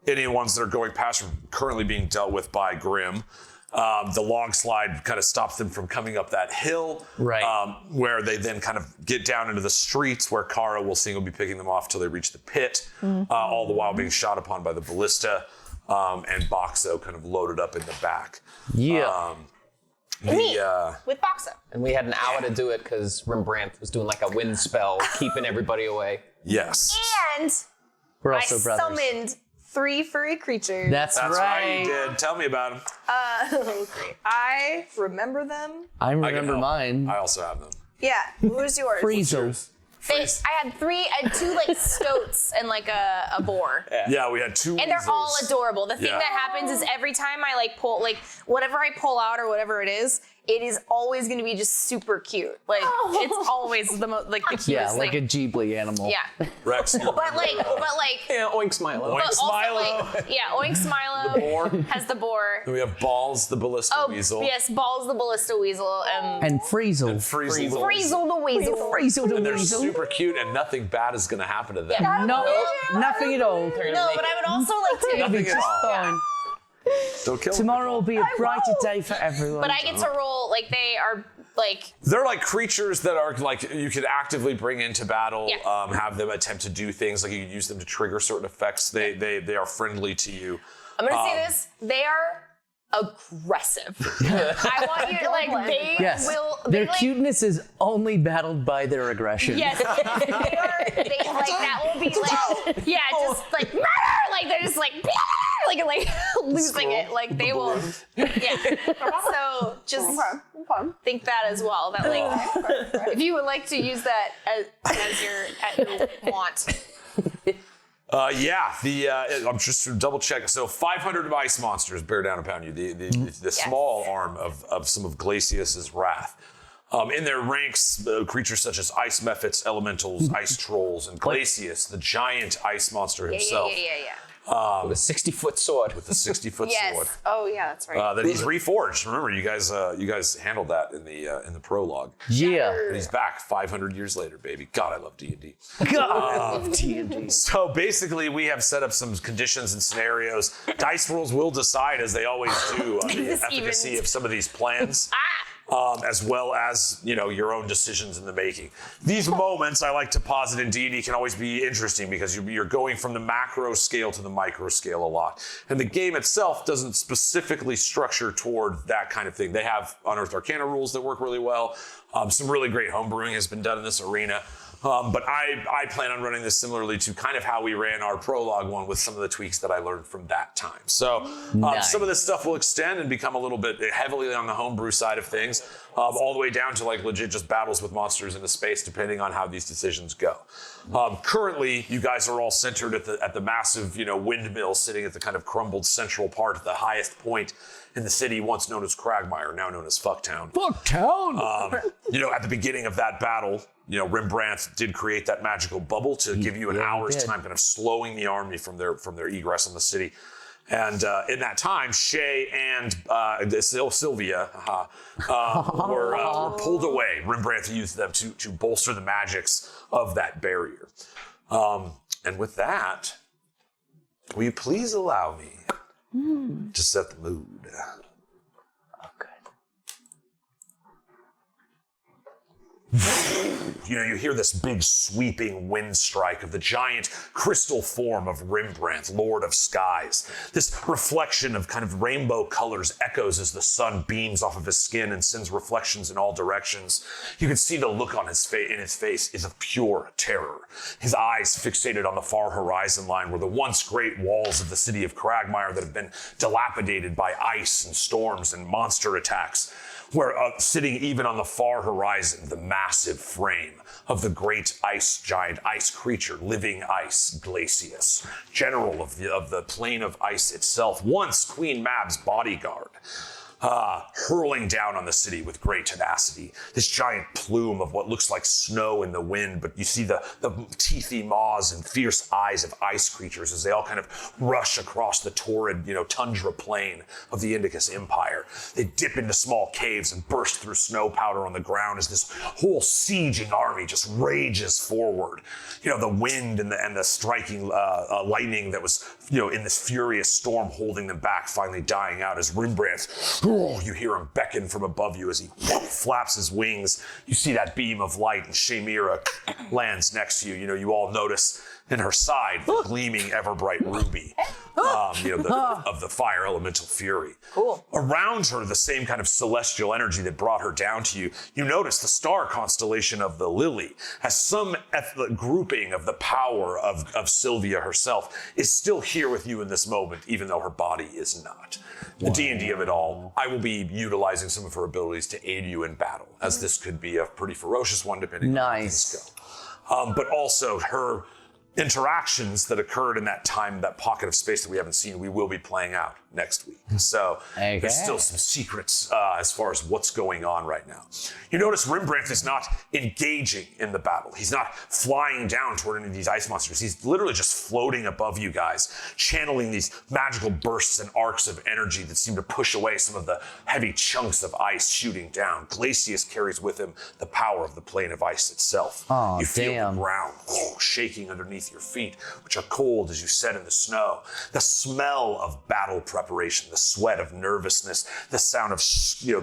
S1: Any ones that are going past are currently being dealt with by Grim. The log slide kind of stops them from coming up that hill,
S2: Right.
S1: where they then kind of get down into the streets where Kara will be picking them off till they reach the pit, all the while being shot upon by the ballista, and Boxo kind of loaded up in the back.
S2: Yeah.
S5: With Boxo.
S4: And we had an hour to do it because Rembrandt was doing like a wind spell, keeping everybody away.
S1: Yes.
S5: And
S2: We're
S5: I
S2: also brothers.
S5: summoned 3 furry creatures.
S2: That's
S1: That's right, you
S2: right.
S1: did. Tell me about them.
S5: Great. I remember them.
S2: I
S1: I can
S2: remember
S1: help.
S2: mine.
S1: I also have them.
S5: Yeah. What was yours?
S2: Friezels.
S5: I had 2 like stoats and like a boar.
S1: Yeah, we had 2
S5: And they're all
S1: weasels.
S5: adorable. The thing
S1: Yeah.
S5: that happens is every time I like pull, like whatever I pull out or whatever it is always going to be just super cute. Like it's always the most like the cutest
S2: Yeah, like
S5: thing.
S2: a Ghibli animal.
S5: Yeah.
S1: Rex.
S5: But like
S4: Yeah, oinks Milo.
S1: Oinks
S5: but also
S1: Milo.
S5: like Oinks Milo
S1: boar.
S5: has the boar.
S1: Then we have Balls, the ballista
S5: Oh
S1: weasel.
S5: yes, Balls the ballista weasel and
S2: And Friezl.
S1: Friezl.
S5: Friezl the weasel.
S2: Friezl the
S1: And they're
S2: weasel.
S1: super cute, and nothing bad is going to happen to them.
S2: No, nothing at all.
S5: No, but I would also like to.
S1: Nothing at
S2: Just
S1: all.
S2: fine.
S1: Don't kill them.
S2: Tomorrow will be a brighter day for everyone.
S5: But I get to roll like they are like
S1: They're like creatures that are like you could actively bring into battle,
S5: Yeah.
S1: have them attempt to do things, like you could use them to trigger certain effects. They are friendly to you.
S5: I'm gonna say this. They are aggressive. I want you to like they
S2: Yes.
S5: will.
S2: Their
S5: they, like,
S2: cuteness is only battled by their aggression.
S5: Yes, they like that will be like just like like they're just like losing it. Like they will. Yeah. So just think that as well. That like if you would like to use that as your want.
S1: I'm just to double check. So 500 of ice monsters bear down upon you. The small arm of some of Glacius's wrath. In their ranks, creatures such as ice mephits, elementals, ice trolls, and Glacius, the giant ice monster himself,
S5: Yeah.
S4: With a 60-foot sword.
S1: with the 60-foot
S5: Yes.
S1: sword.
S5: Oh yeah, that's right.
S1: That he's reforged. Remember, you guys handled that in the prologue.
S2: Yeah.
S1: And he's back 500 years later, baby. God, I love D&D.
S2: God, I love D&D.
S1: So basically, we have set up some conditions and scenarios. Dice rolls will decide, as they always do, the efficacy of some of these plans. as well as, your own decisions in the making. These moments, I like to posit in D&D, can always be interesting because you're going from the macro scale to the micro scale a lot. And the game itself doesn't specifically structure toward that kind of thing. They have Unearthed Arcana rules that work really well. Some really great homebrewing has been done in this arena. But I plan on running this similarly to kind of how we ran our prologue one with some of the tweaks that I learned from that time. So some of this stuff will extend and become a little bit heavily on the homebrew side of things, all the way down to like legit just battles with monsters in the space, depending on how these decisions go. Currently, you guys are all centered at the massive, windmill sitting at the kind of crumbled central part at the highest point in the city, once known as Cragmire, now known as Fucktown.
S2: Fucktown!
S1: At the beginning of that battle, Rembrandt did create that magical bubble to give you an hour's time, kind of slowing the army from their egress on the city. And in that time, Shay and Sylvia were pulled away. Rembrandt used them to bolster the magics of that barrier. And with that, will you please allow me to set the mood? You hear this big sweeping wind strike of the giant crystal form of Rembrandt, Lord of Skies. This reflection of kind of rainbow colors echoes as the sun beams off of his skin and sends reflections in all directions. You can see the look on his face is of pure terror. His eyes fixated on the far horizon line where the once great walls of the city of Cragmire that have been dilapidated by ice and storms and monster attacks, where sitting even on the far horizon, the massive frame of the great giant ice creature, living ice, Glacious, general of the plane of ice itself, once Queen Mab's bodyguard, hurling down on the city with great tenacity. This giant plume of what looks like snow in the wind, but you see the teethy maws and fierce eyes of ice creatures as they all kind of rush across the torrid, tundra plain of the Indicus Empire. They dip into small caves and burst through snow powder on the ground as this whole sieging army just rages forward. The wind and the striking lightning that was, in this furious storm holding them back, finally dying out as Rembrandt, you hear him beckon from above you as he flaps his wings. You see that beam of light, and Shayemira lands next to you. You all notice in her side the gleaming ever-bright ruby of the fire elemental fury.
S5: Cool.
S1: Around her, the same kind of celestial energy that brought her down to you. You notice the star constellation of the Lily has some grouping of the power of Sylvia herself is still here with you in this moment, even though her body is not. The D&D of it all, I will be utilizing some of her abilities to aid you in battle, as this could be a pretty ferocious one depending on how things go. But also her interactions that occurred in that time, that pocket of space that we haven't seen, we will be playing out next week. So there's still some secrets as far as what's going on right now. You notice Rembrandt is not engaging in the battle. He's not flying down toward any of these ice monsters. He's literally just floating above you guys, channeling these magical bursts and arcs of energy that seem to push away some of the heavy chunks of ice shooting down. Glacious carries with him the power of the plane of ice itself.
S2: Oh,
S1: you feel the ground shaking underneath your feet, which are cold as you set in the snow. The smell of battle preparation, the sweat of nervousness, the sound of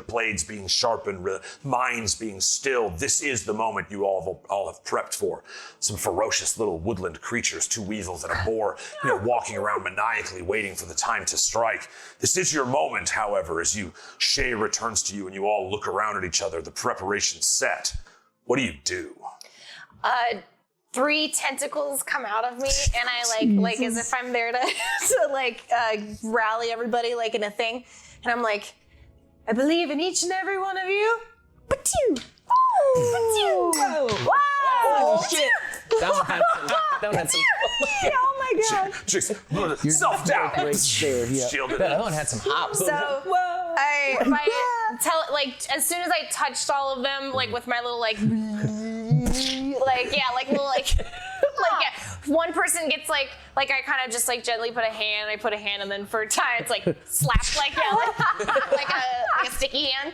S1: blades being sharpened, minds being still. This is the moment you all have prepped for. Some ferocious little woodland creatures, 2 weasels and a boar, walking around maniacally waiting for the time to strike. This is your moment, however, as Shay returns to you and you all look around at each other, the preparation set. What do you do?
S5: 3 tentacles come out of me, and I like as if I'm there to rally everybody like in a thing, and I'm like, I believe in each and every one of you. But-you! Oh! But-you! Wow!
S4: Oh, shit! That one had some.
S5: Oh my god!
S1: Just self-doubt.
S2: Right there, yeah.
S1: Shielded.
S4: That one had some hops.
S5: So I tell as soon as I touched all of them, with my little one person gets I kind of just gently put a hand, and then for a time it's slapped like a sticky hand.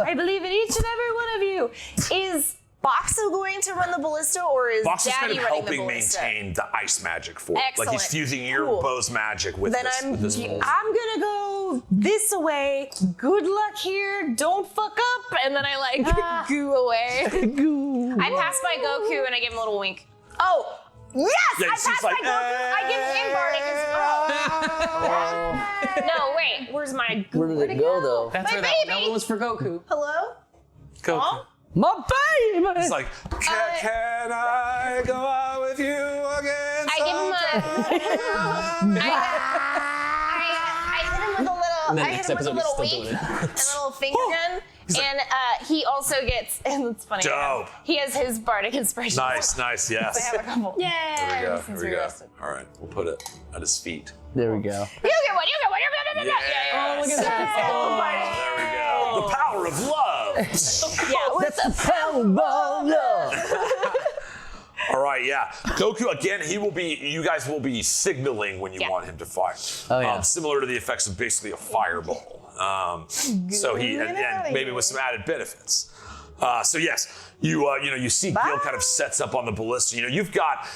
S5: I believe in each and every one of you. Is Boxo going to run the ballista, or is
S1: Box is
S5: Daddy
S1: kind of
S5: running the
S1: helping
S5: ballista?
S1: maintain the ice magic for it. Like he's
S5: Excellent.
S1: fusing your
S5: Cool.
S1: bow's magic with
S5: Then
S1: this.
S5: I'm
S1: with this mold.
S5: gonna go this away. Good luck here. Don't fuck up. And then I like goo away. I pass by Goku and I give him a little wink. Oh. Yes,
S1: Yeah,
S5: I
S1: she's
S5: passed by
S1: like,
S5: Goku. I give him Bardic as well. No, wait. Where's my goo?
S2: Where did it go though?
S4: That's
S5: My
S4: where that
S5: baby.
S4: one was for Goku.
S5: Hello?
S1: Go.
S5: Mom?
S2: My baby.
S1: It's like, can I go out with you again?
S5: I give him a. I hit him with a little.
S4: And then
S5: I hit
S4: next
S5: him with a
S4: episode,
S5: little
S4: he's still
S5: wink
S4: doing
S5: and a little finger gun. And he also gets, and it's funny.
S1: Dope.
S5: He has his bardic inspiration.
S1: Nice, nice, yes.
S5: I have a couple. Yay!
S1: Here
S5: Since
S1: we go.
S5: rested.
S1: All right, we'll put it at his feet.
S2: There we go.
S5: You get one. You get one.
S1: Yeah.
S4: Oh, look at that.
S1: There we go. The power of love.
S5: Yeah. With the
S2: Power of love.
S1: All right, yeah. Goku again. He will be. You guys will be signaling when you want him to fire.
S2: Oh, yeah.
S1: Similar to the effects of basically a fireball. So he and maybe with some added benefits. So yes, you see Gil kind of sets up on the ballista. You've got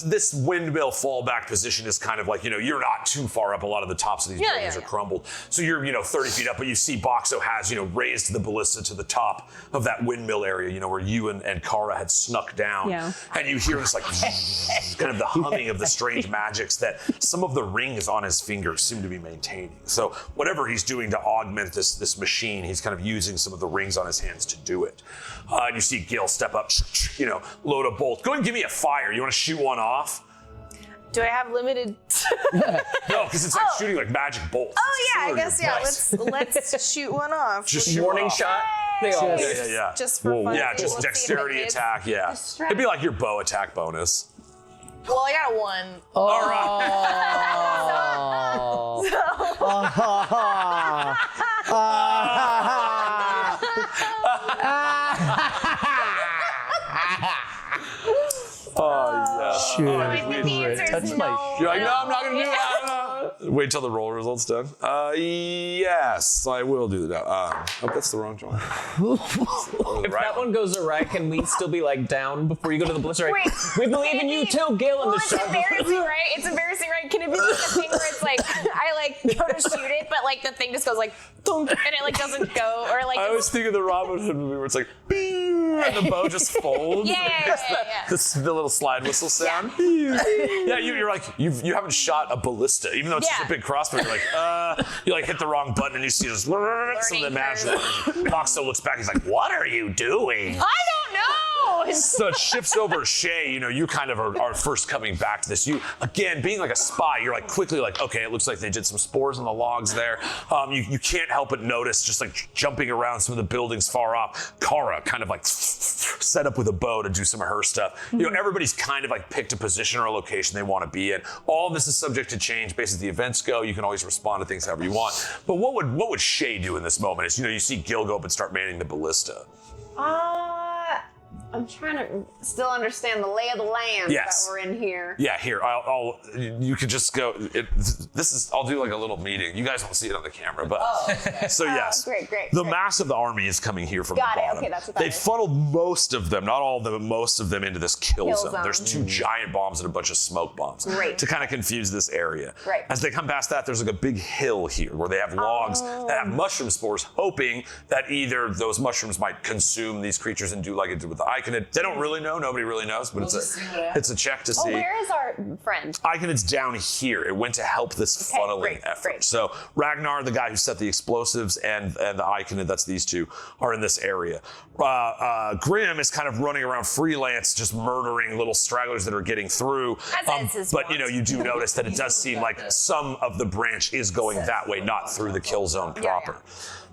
S1: this windmill fallback position is kind of like, you're not too far up. A lot of the tops of these buildings are crumbled. So you're, 30 feet up, but you see Boxo has, raised the ballista to the top of that windmill area, where you and Kara had snuck down.
S3: Yeah.
S1: And you hear this like kind of the humming of the strange magics that some of the rings on his fingers seem to be maintaining. So whatever he's doing to augment this machine, he's kind of using some of the rings on his hands to do it. And you see Gil step up, load a bolt. Go and give me a fire. You want to shoot one off?
S5: Do I have limited?
S1: No, because it's like shooting like magic bolts.
S5: Oh yeah, I
S1: Sure,
S5: guess
S1: you're
S5: yeah.
S1: blessed.
S5: Let's shoot one off.
S1: Just shoot
S4: Warning
S1: off.
S4: shot. They all
S1: Yeah.
S5: Just for fun.
S1: Yeah, just
S5: Let's see if it
S1: dexterity
S5: hits.
S1: attack. Yeah,
S3: Distract.
S1: it'd be like your bow attack bonus.
S5: Well, I got a 1.
S1: All right. Oh yeah.
S5: I think the answer
S2: Touch
S5: is
S2: my
S5: no.
S1: You're like, no, I'm not gonna do that. Wait till the roll results done. Yes, I will do that. Oh, that's the wrong one.
S4: If that one goes awry, can we still be like down before you go to the ballista? Right?
S5: Wait,
S4: We believe in you too, Gil.
S5: Well,
S4: And
S5: it's
S4: the shot.
S5: embarrassing, right? It's embarrassing, right? Can it be like a thing where it's like I like go to shoot it, but like the thing just goes like thunk, and it like doesn't go, or like
S1: I always think of the Robin Hood movie where it's like, "Bing," and the bow just folds.
S5: Yeah.
S1: The little slide whistle sound. Yeah, you're like, you haven't shot a ballista, even though it's just
S5: Yeah.
S1: a big crossbow. You're like, you like hit the wrong button and you see this some of the magic. Boxo looks back, he's like, what are you doing?
S5: I don't know.
S1: So it shifts over to Shay. You kind of are first coming back to this. You, again, being like a spy, you're like quickly like, okay, it looks like they did some spores on the logs there. You can't help but notice just like jumping around some of the buildings far off. Kara kind of like set up with a bow to do some of her stuff. Everybody's kind of like picked a position or a location they want to be in. All of this is subject to change based as the events go. You can always respond to things however you want. But what would Shay do in this moment? Is you see Gil go up and start manning the ballista.
S3: I'm trying to still understand the lay of the land
S1: Yes.
S3: that we're in here.
S1: Yeah, here, you could just go, I'll do like a little meeting. You guys won't see it on the camera, but, so yes.
S3: Great.
S1: The mass of the army is coming here from
S3: Got
S1: the
S3: it,
S1: bottom.
S3: okay, that's what that
S1: They
S3: is.
S1: funneled most of them, not all of them, but most of them into this kill
S3: Kill
S1: zone.
S3: zone.
S1: There's 2 giant bombs and a bunch of smoke bombs
S3: Great.
S1: to kind of confuse this area.
S3: Right.
S1: As they come past that, there's like a big hill here where they have logs that have mushroom spores, hoping that either those mushrooms might consume these creatures and do like it did with the Iconid. They don't really know. Nobody really knows, but it's a check to see.
S3: Where is our friend?
S1: Iconid's down here. It went to help this funneling
S3: great,
S1: effort.
S3: great.
S1: So Ragnar, the guy who set the explosives, and the Iconid, that's these 2, are in this area. Grim is kind of running around freelance, just murdering little stragglers that are getting through.
S5: As is his
S1: But
S5: wont.
S1: you do notice that it does seem like some of the branch is going that way, not through the kill zone proper.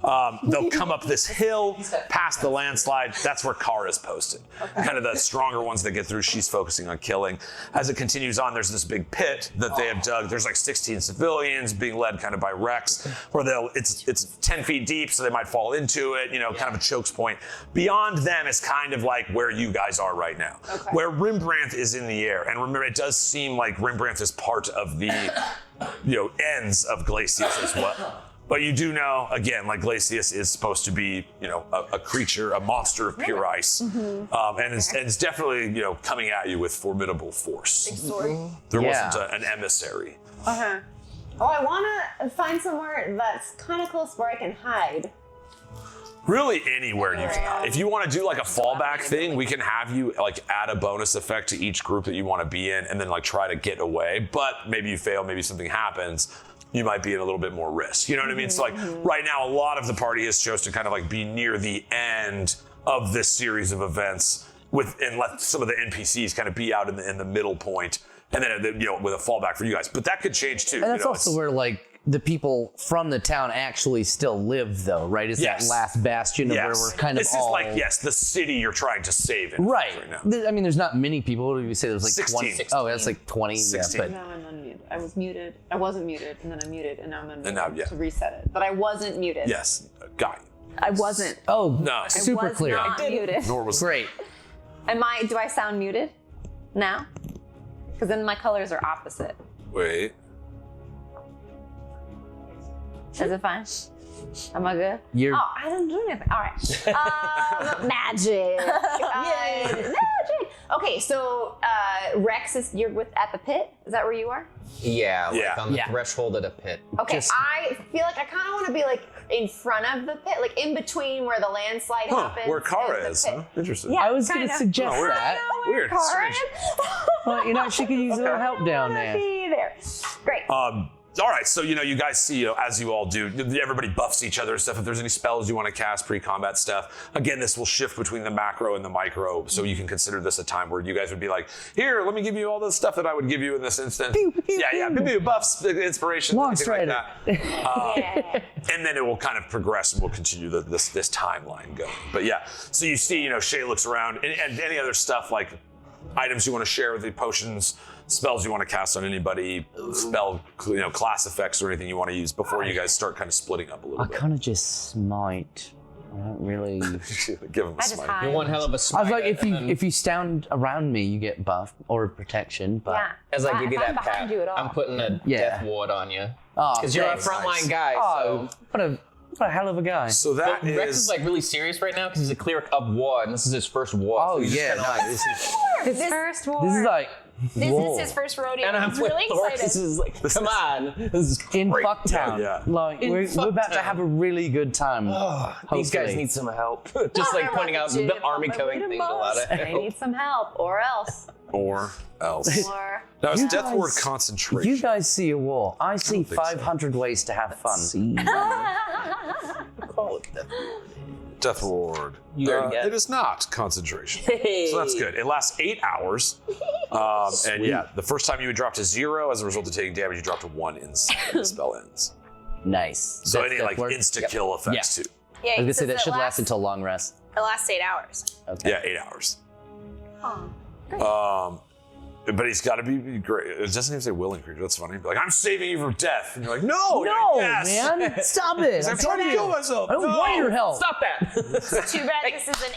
S1: They'll come up this hill, past the landslide. That's where Kara's posted. Kind of the stronger ones that get through, she's focusing on killing. As it continues on, there's this big pit that they have dug. There's like 16 civilians being led kind of by Reks, where it's 10 feet deep, so they might fall into it, kind of a chokes point. Beyond them is kind of like where you guys are right now. Where Rembrandt is in the air. And remember, it does seem like Rembrandt is part of the ends of Glacious as well. But you do know, again, like Glacious is supposed to be, a creature, a monster of pure ice. And it's definitely, coming at you with formidable force.
S5: Big sword.
S1: There wasn't an emissary.
S3: Oh, I want to find somewhere that's kind of close where I can hide.
S1: Really anywhere you can. If you want to do like a fallback thing, we can have you like add a bonus effect to each group that you want to be in and then like try to get away. But maybe you fail, maybe something happens. You might be in a little bit more risk. You know what I mean? So like right now, a lot of the party has chose to kind of like be near the end of this series of events and let some of the NPCs kind of be out in the middle point. And then, with a fallback for you guys. But that could change too.
S2: And that's also where like the people from the town actually still live, though, right? It's that last bastion of where we're kind of
S1: this is like, the city you're trying to save in
S2: right
S1: now.
S2: I mean, there's not many people. What did you say? There's like
S1: 16.
S2: 20. Oh, that's like 20.
S1: 16.
S2: Yeah, but
S3: Now I'm unmuted. I was muted. I wasn't muted, and then I'm muted, and now I'm unmuted
S1: And now,
S3: to reset it. But I wasn't muted.
S1: Yes, guy.
S3: I wasn't.
S2: oh,
S1: No.
S2: super
S3: I was
S2: clear.
S3: not muted.
S1: Nor was
S2: Great.
S3: Do I sound muted now? Because then my colors are opposite.
S1: Wait.
S3: Is it fine? Am I good?
S2: You're
S3: Oh, I didn't do anything. All right. Magic. Magic. Okay, so Reks you're at the pit. Is that where you are?
S4: Yeah, like
S1: Yeah.
S4: on the
S2: Yeah.
S4: threshold of the pit.
S3: Okay,
S2: Just-
S3: I feel like I kind of want to be like in front of the pit, like in between where the landslide happens.
S1: Where Kara
S3: and the
S1: is,
S3: pit.
S1: huh? Interesting.
S3: Yeah,
S2: I was going to
S3: kinda.
S2: suggest
S1: Oh, weird.
S2: that.
S1: Weird.
S3: Kara
S1: Strange.
S3: is.
S2: Well, she could use a little help down
S3: I
S2: there.
S3: wanna be there. Great.
S1: All right, so you guys see, as you all do, everybody buffs each other and stuff. If there's any spells you want to cast, pre-combat stuff, again, this will shift between the macro and the micro, so you can consider this a time where you guys would be like, here, let me give you all the stuff that I would give you in this instance.
S2: Pew, pew,
S1: Pew, buffs, inspiration,
S2: Long
S1: anything like
S2: strider.
S1: that.
S3: Yeah.
S1: And then it will kind of progress and we'll continue this timeline going. But yeah, so you see, Shay looks around and any other stuff like items you want to share with the potions, spells you want to cast on anybody, spell, class effects or anything you want to use before you guys start kind of splitting up a little
S2: I
S1: bit.
S2: kind of just smite. I don't really.
S1: Give him a
S3: I just
S1: smite.
S3: hide.
S4: You're one hell of a
S2: I
S4: smite.
S2: was like,
S4: and then
S2: if you stand around me, you get buff or protection. But
S3: Yeah.
S4: as I give you
S3: If I'm
S4: that
S3: behind
S4: pat,
S3: you at all.
S4: I'm putting a
S2: Yeah.
S4: death ward on you.
S2: oh,
S4: Because you're a
S2: thanks.
S4: frontline guy.
S2: Oh,
S4: So.
S2: what a hell of a guy.
S1: So that
S4: But Rex
S1: is
S4: is like really serious right now because he's a cleric of war, and this is his first war.
S2: Oh
S4: so he's
S2: yeah,
S4: kinda
S2: no,
S4: like-
S2: this is
S3: His first war.
S2: this is like
S5: This
S2: whoa.
S5: is his first rodeo.
S4: And I'm
S5: He's
S4: with
S5: really
S4: Thor.
S5: excited.
S4: This is like, come on, this is
S2: in
S4: great.
S2: Fucktown.
S1: Yeah.
S2: Like
S4: In
S2: we're about to
S4: Fucktown.
S2: have a really good time.
S4: Oh, these guys
S2: hopefully.
S4: need some help. Just like pointing out the army coming thing a lot of
S3: They
S4: help.
S3: need some help, or else.
S1: or else.
S3: Or
S1: Now is
S2: You
S1: death ward
S2: guys-
S1: concentration.
S2: You guys see a war. I see
S1: think so.
S2: 500 ways to have fun.
S4: Call it death.
S1: Death ward.
S4: You already got it.
S1: It is not concentration.
S4: Hey.
S1: So that's good. It lasts 8 hours. And yeah, the first time you would drop to 0 as a result of taking damage, you drop to 1 inside the spell ends.
S2: Nice.
S1: So
S2: That's
S1: any
S2: death
S1: like
S2: ward?
S1: insta kill effects too.
S5: Yeah,
S2: I was gonna say
S5: because
S2: that should
S5: it
S2: last until long rest.
S5: It lasts 8 hours.
S2: Okay.
S1: Yeah, 8 hours.
S3: Oh,
S1: But he's got to be great. It doesn't even say willing creature. That's funny. Be like, I'm saving you from death, and you're like, no,
S2: No,
S1: yes.
S2: man, stop it!
S1: I'm trying to kill myself.
S2: I don't
S1: no.
S2: want your help.
S4: Stop that!
S5: Too bad this is an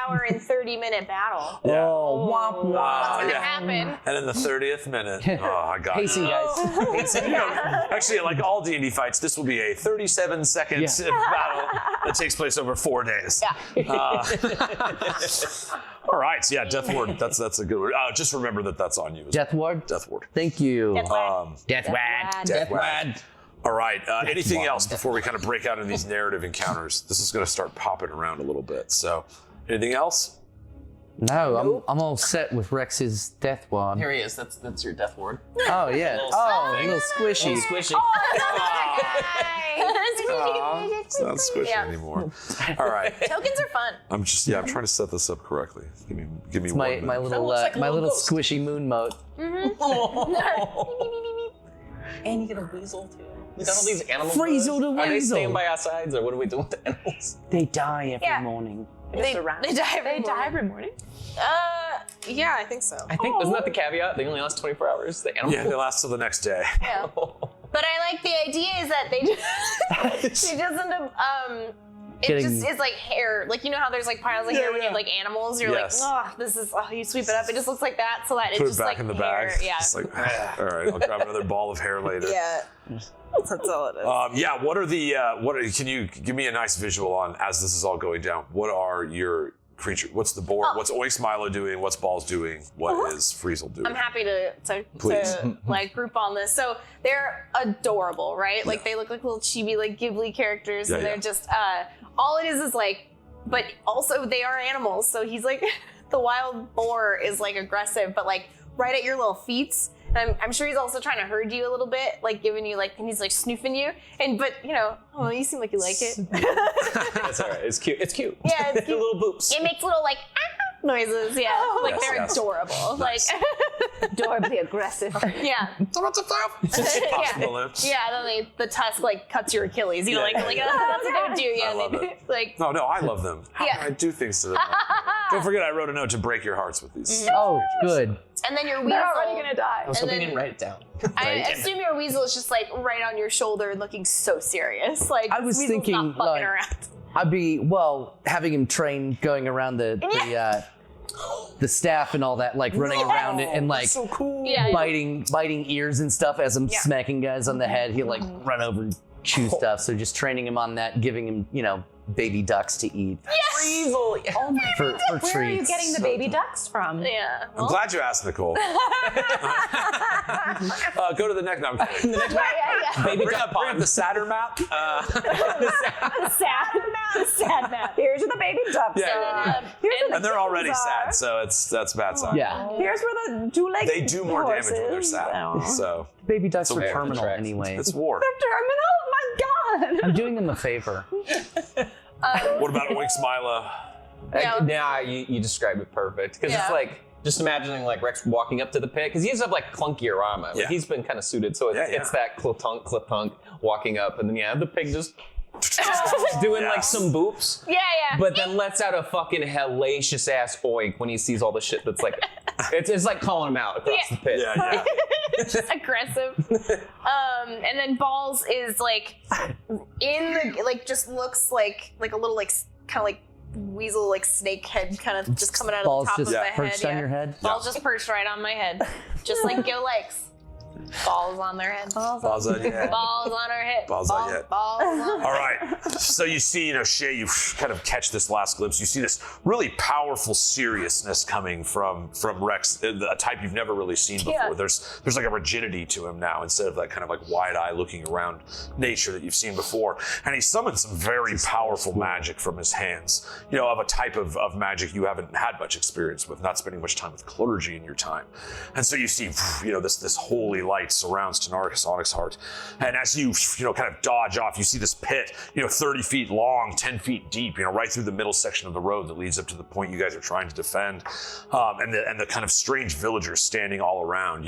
S5: 8-hour and 30-minute battle.
S1: Yeah.
S2: Oh, womp womp.
S1: Wow,
S5: What's gonna
S1: yeah.
S5: happen?
S1: And in the 30th minute, oh, I got it.
S2: Pacing, guys. Pacing.
S1: Actually, like all D&D fights, this will be a 37-second
S2: Yeah.
S1: battle that takes place over 4 days. All right, so yeah, Death Ward, that's a good word. Just remember that's on you. as
S2: Death ward.
S1: well. Death Ward.
S2: Thank you.
S5: Death Ward.
S2: Death ward.
S1: Death Ward. All right, anything
S2: Ward.
S1: else before we kind of break out into these narrative encounters? This is going to start popping around a little bit. So, anything else?
S2: No, I'm all set with Rex's death ward.
S4: Here he is. That's your death ward.
S2: Oh yeah. Oh, a little squishy.
S4: Squishy.
S1: It's not squishy
S5: Yeah.
S1: anymore. All right,
S5: Tokens are fun.
S1: I'm trying to set this up correctly. Give me
S2: My
S1: 1 minute.
S2: my little
S4: looks like a
S2: my
S4: little
S2: little
S4: ghost.
S2: squishy moon mote.
S4: And you get a weasel too. Look at all these animals.
S2: Frizzle the
S4: Are they
S2: weasel.
S4: staying by our sides, or what are we doing with the animals?
S2: They die every
S5: Yeah.
S2: morning.
S5: They die every
S3: morning.
S5: Yeah, I think so.
S4: I think isn't that the caveat? They only last 24 hours. The animals.
S1: Yeah, they last till the next day.
S5: Yeah. But I like the idea is that they just end up It just is like hair. Like, you know how there's like piles of hair when you have like animals? You're
S1: Yes.
S5: like, you sweep it up. It just looks like that. So that it's
S1: Put it
S5: just
S1: back
S5: like
S1: in the
S5: hair.
S1: bag.
S5: Yeah.
S1: It's like, all right, I'll grab another ball of hair later.
S5: Yeah. That's all it is.
S1: Yeah, what are the, can you give me a nice visual on, as this is all going down, what are your creature? What's the board? What's Oinks Milo doing? What's Balls doing? What is Friesel doing?
S5: I'm happy to like group on this. So they're adorable, right? Like they look like little chibi, like Ghibli characters, and they're just all it is like, but also they are animals. So he's like the wild boar is like aggressive, but like right at your little feet. And I'm sure he's also trying to herd you a little bit, like giving you like, and he's like snoofing you. And but you know, oh, you seem like you like it.
S4: That's all right. It's cute. It's cute.
S5: Yeah, it's cute.
S4: Little boops.
S5: It makes little like noises. Yeah, like they're adorable.
S1: Nice.
S5: Like
S3: Adorably aggressive.
S5: yeah.
S1: Pops in the lip.
S5: Yeah, then the tusk like cuts your Achilles. You know,
S1: Yeah,
S5: like
S1: yeah.
S5: that's what they would do. Yeah,
S1: I love
S5: they-
S1: it.
S5: like
S1: No, I love them. How
S5: Yeah.
S1: can I do things to them? Don't forget, I wrote a note to break your hearts with these.
S2: Oh, good.
S5: and then your weasel.
S3: They're already gonna die.
S4: I was
S5: And
S4: hoping
S5: then-
S4: you didn't write it down.
S5: I assume your weasel is just like right on your shoulder, looking so serious. Like
S2: I was
S5: weasel's
S2: thinking,
S5: not fucking
S2: like,
S5: around.
S2: I'd be having him train, going around the staff and all that, like running around it and like
S1: So cool.
S5: Yeah,
S2: biting ears and stuff as I'm
S5: Yeah.
S2: smacking guys on the head. He'll like run over and chew stuff. So just training him on that, giving him, baby ducks to eat
S4: Friesel.
S3: Oh my
S2: for
S3: Where
S2: treats.
S3: are you getting the baby ducks from?
S5: Yeah.
S1: I'm glad you asked, Nicole. Go to the next. No, I'm kidding.
S4: Baby
S1: Bring
S4: duck
S1: up
S4: pond.
S1: the Saturn map.
S3: Sad map. Here's where the baby ducks are. Here's where the
S1: And they're already
S3: kittens are.
S1: sad, so that's a bad sign.
S2: Yeah,
S3: Here's where the two-legged
S1: They do more damage when they're
S3: horses-
S1: sad.
S3: Oh.
S1: So
S2: baby ducks are
S1: okay.
S2: terminal
S4: Tracks.
S2: anyway.
S1: it's war.
S3: Terminal? My God.
S2: I'm doing them a favor.
S1: What about Oinks Milo?
S5: Yeah.
S4: Nah, you described it perfect. Because
S5: Yeah.
S4: it's like, just imagining like Rex walking up to the pit, because he has up like clunkier armor. Like,
S1: Yeah.
S4: he's been kind of suited, so it's that clip-tunk walking up, and then the pig just doing like some boops.
S5: Yeah.
S4: But then lets out a fucking hellacious ass oink when he sees all the shit that's like, it's like calling him out across the pit.
S1: Yeah.
S5: Just aggressive. And then Balls is like in the like just looks like a little like kind of like weasel like snake head kind of just coming out of
S2: Balls
S5: the top
S2: just
S5: of the
S2: perched
S5: head.
S2: on your head.
S5: Balls just perched right on my head, just like Gil likes. Balls on their head.
S1: Balls on your head.
S5: Balls on her head.
S1: Balls on your head.
S5: Balls on
S1: All right. So you see, Shay, you kind of catch this last glimpse. You see this really powerful seriousness coming from Rex, a type you've never really seen before.
S5: Yeah.
S1: There's like a rigidity to him now instead of that kind of like wide eye looking around nature that you've seen before. And he summons some very powerful magic from his hands, of a type of magic you haven't had much experience with, not spending much time with clergy in your time. And so you see, this holy light surrounds Tynaricus, Onyxheart. And as you, kind of dodge off, you see this pit, 30 feet long, 10 feet deep, right through the middle section of the road that leads up to the point you guys are trying to defend. And the kind of strange villagers standing all around,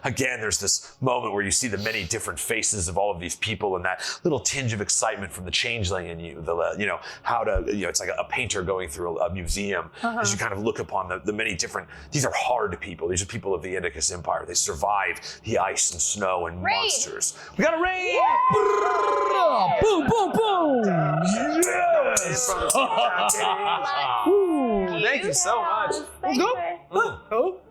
S1: Again, there's this moment where you see the many different faces of all of these people and that little tinge of excitement from the changeling in you, how to, it's like a painter going through a museum as you kind of look upon the many different, these are hard people. These are people of the Indicus Empire. They survived the ice and snow and monsters. We got a raid!
S2: Boom, boom, boom!
S1: Yes! Thank you so much.
S5: Let's go.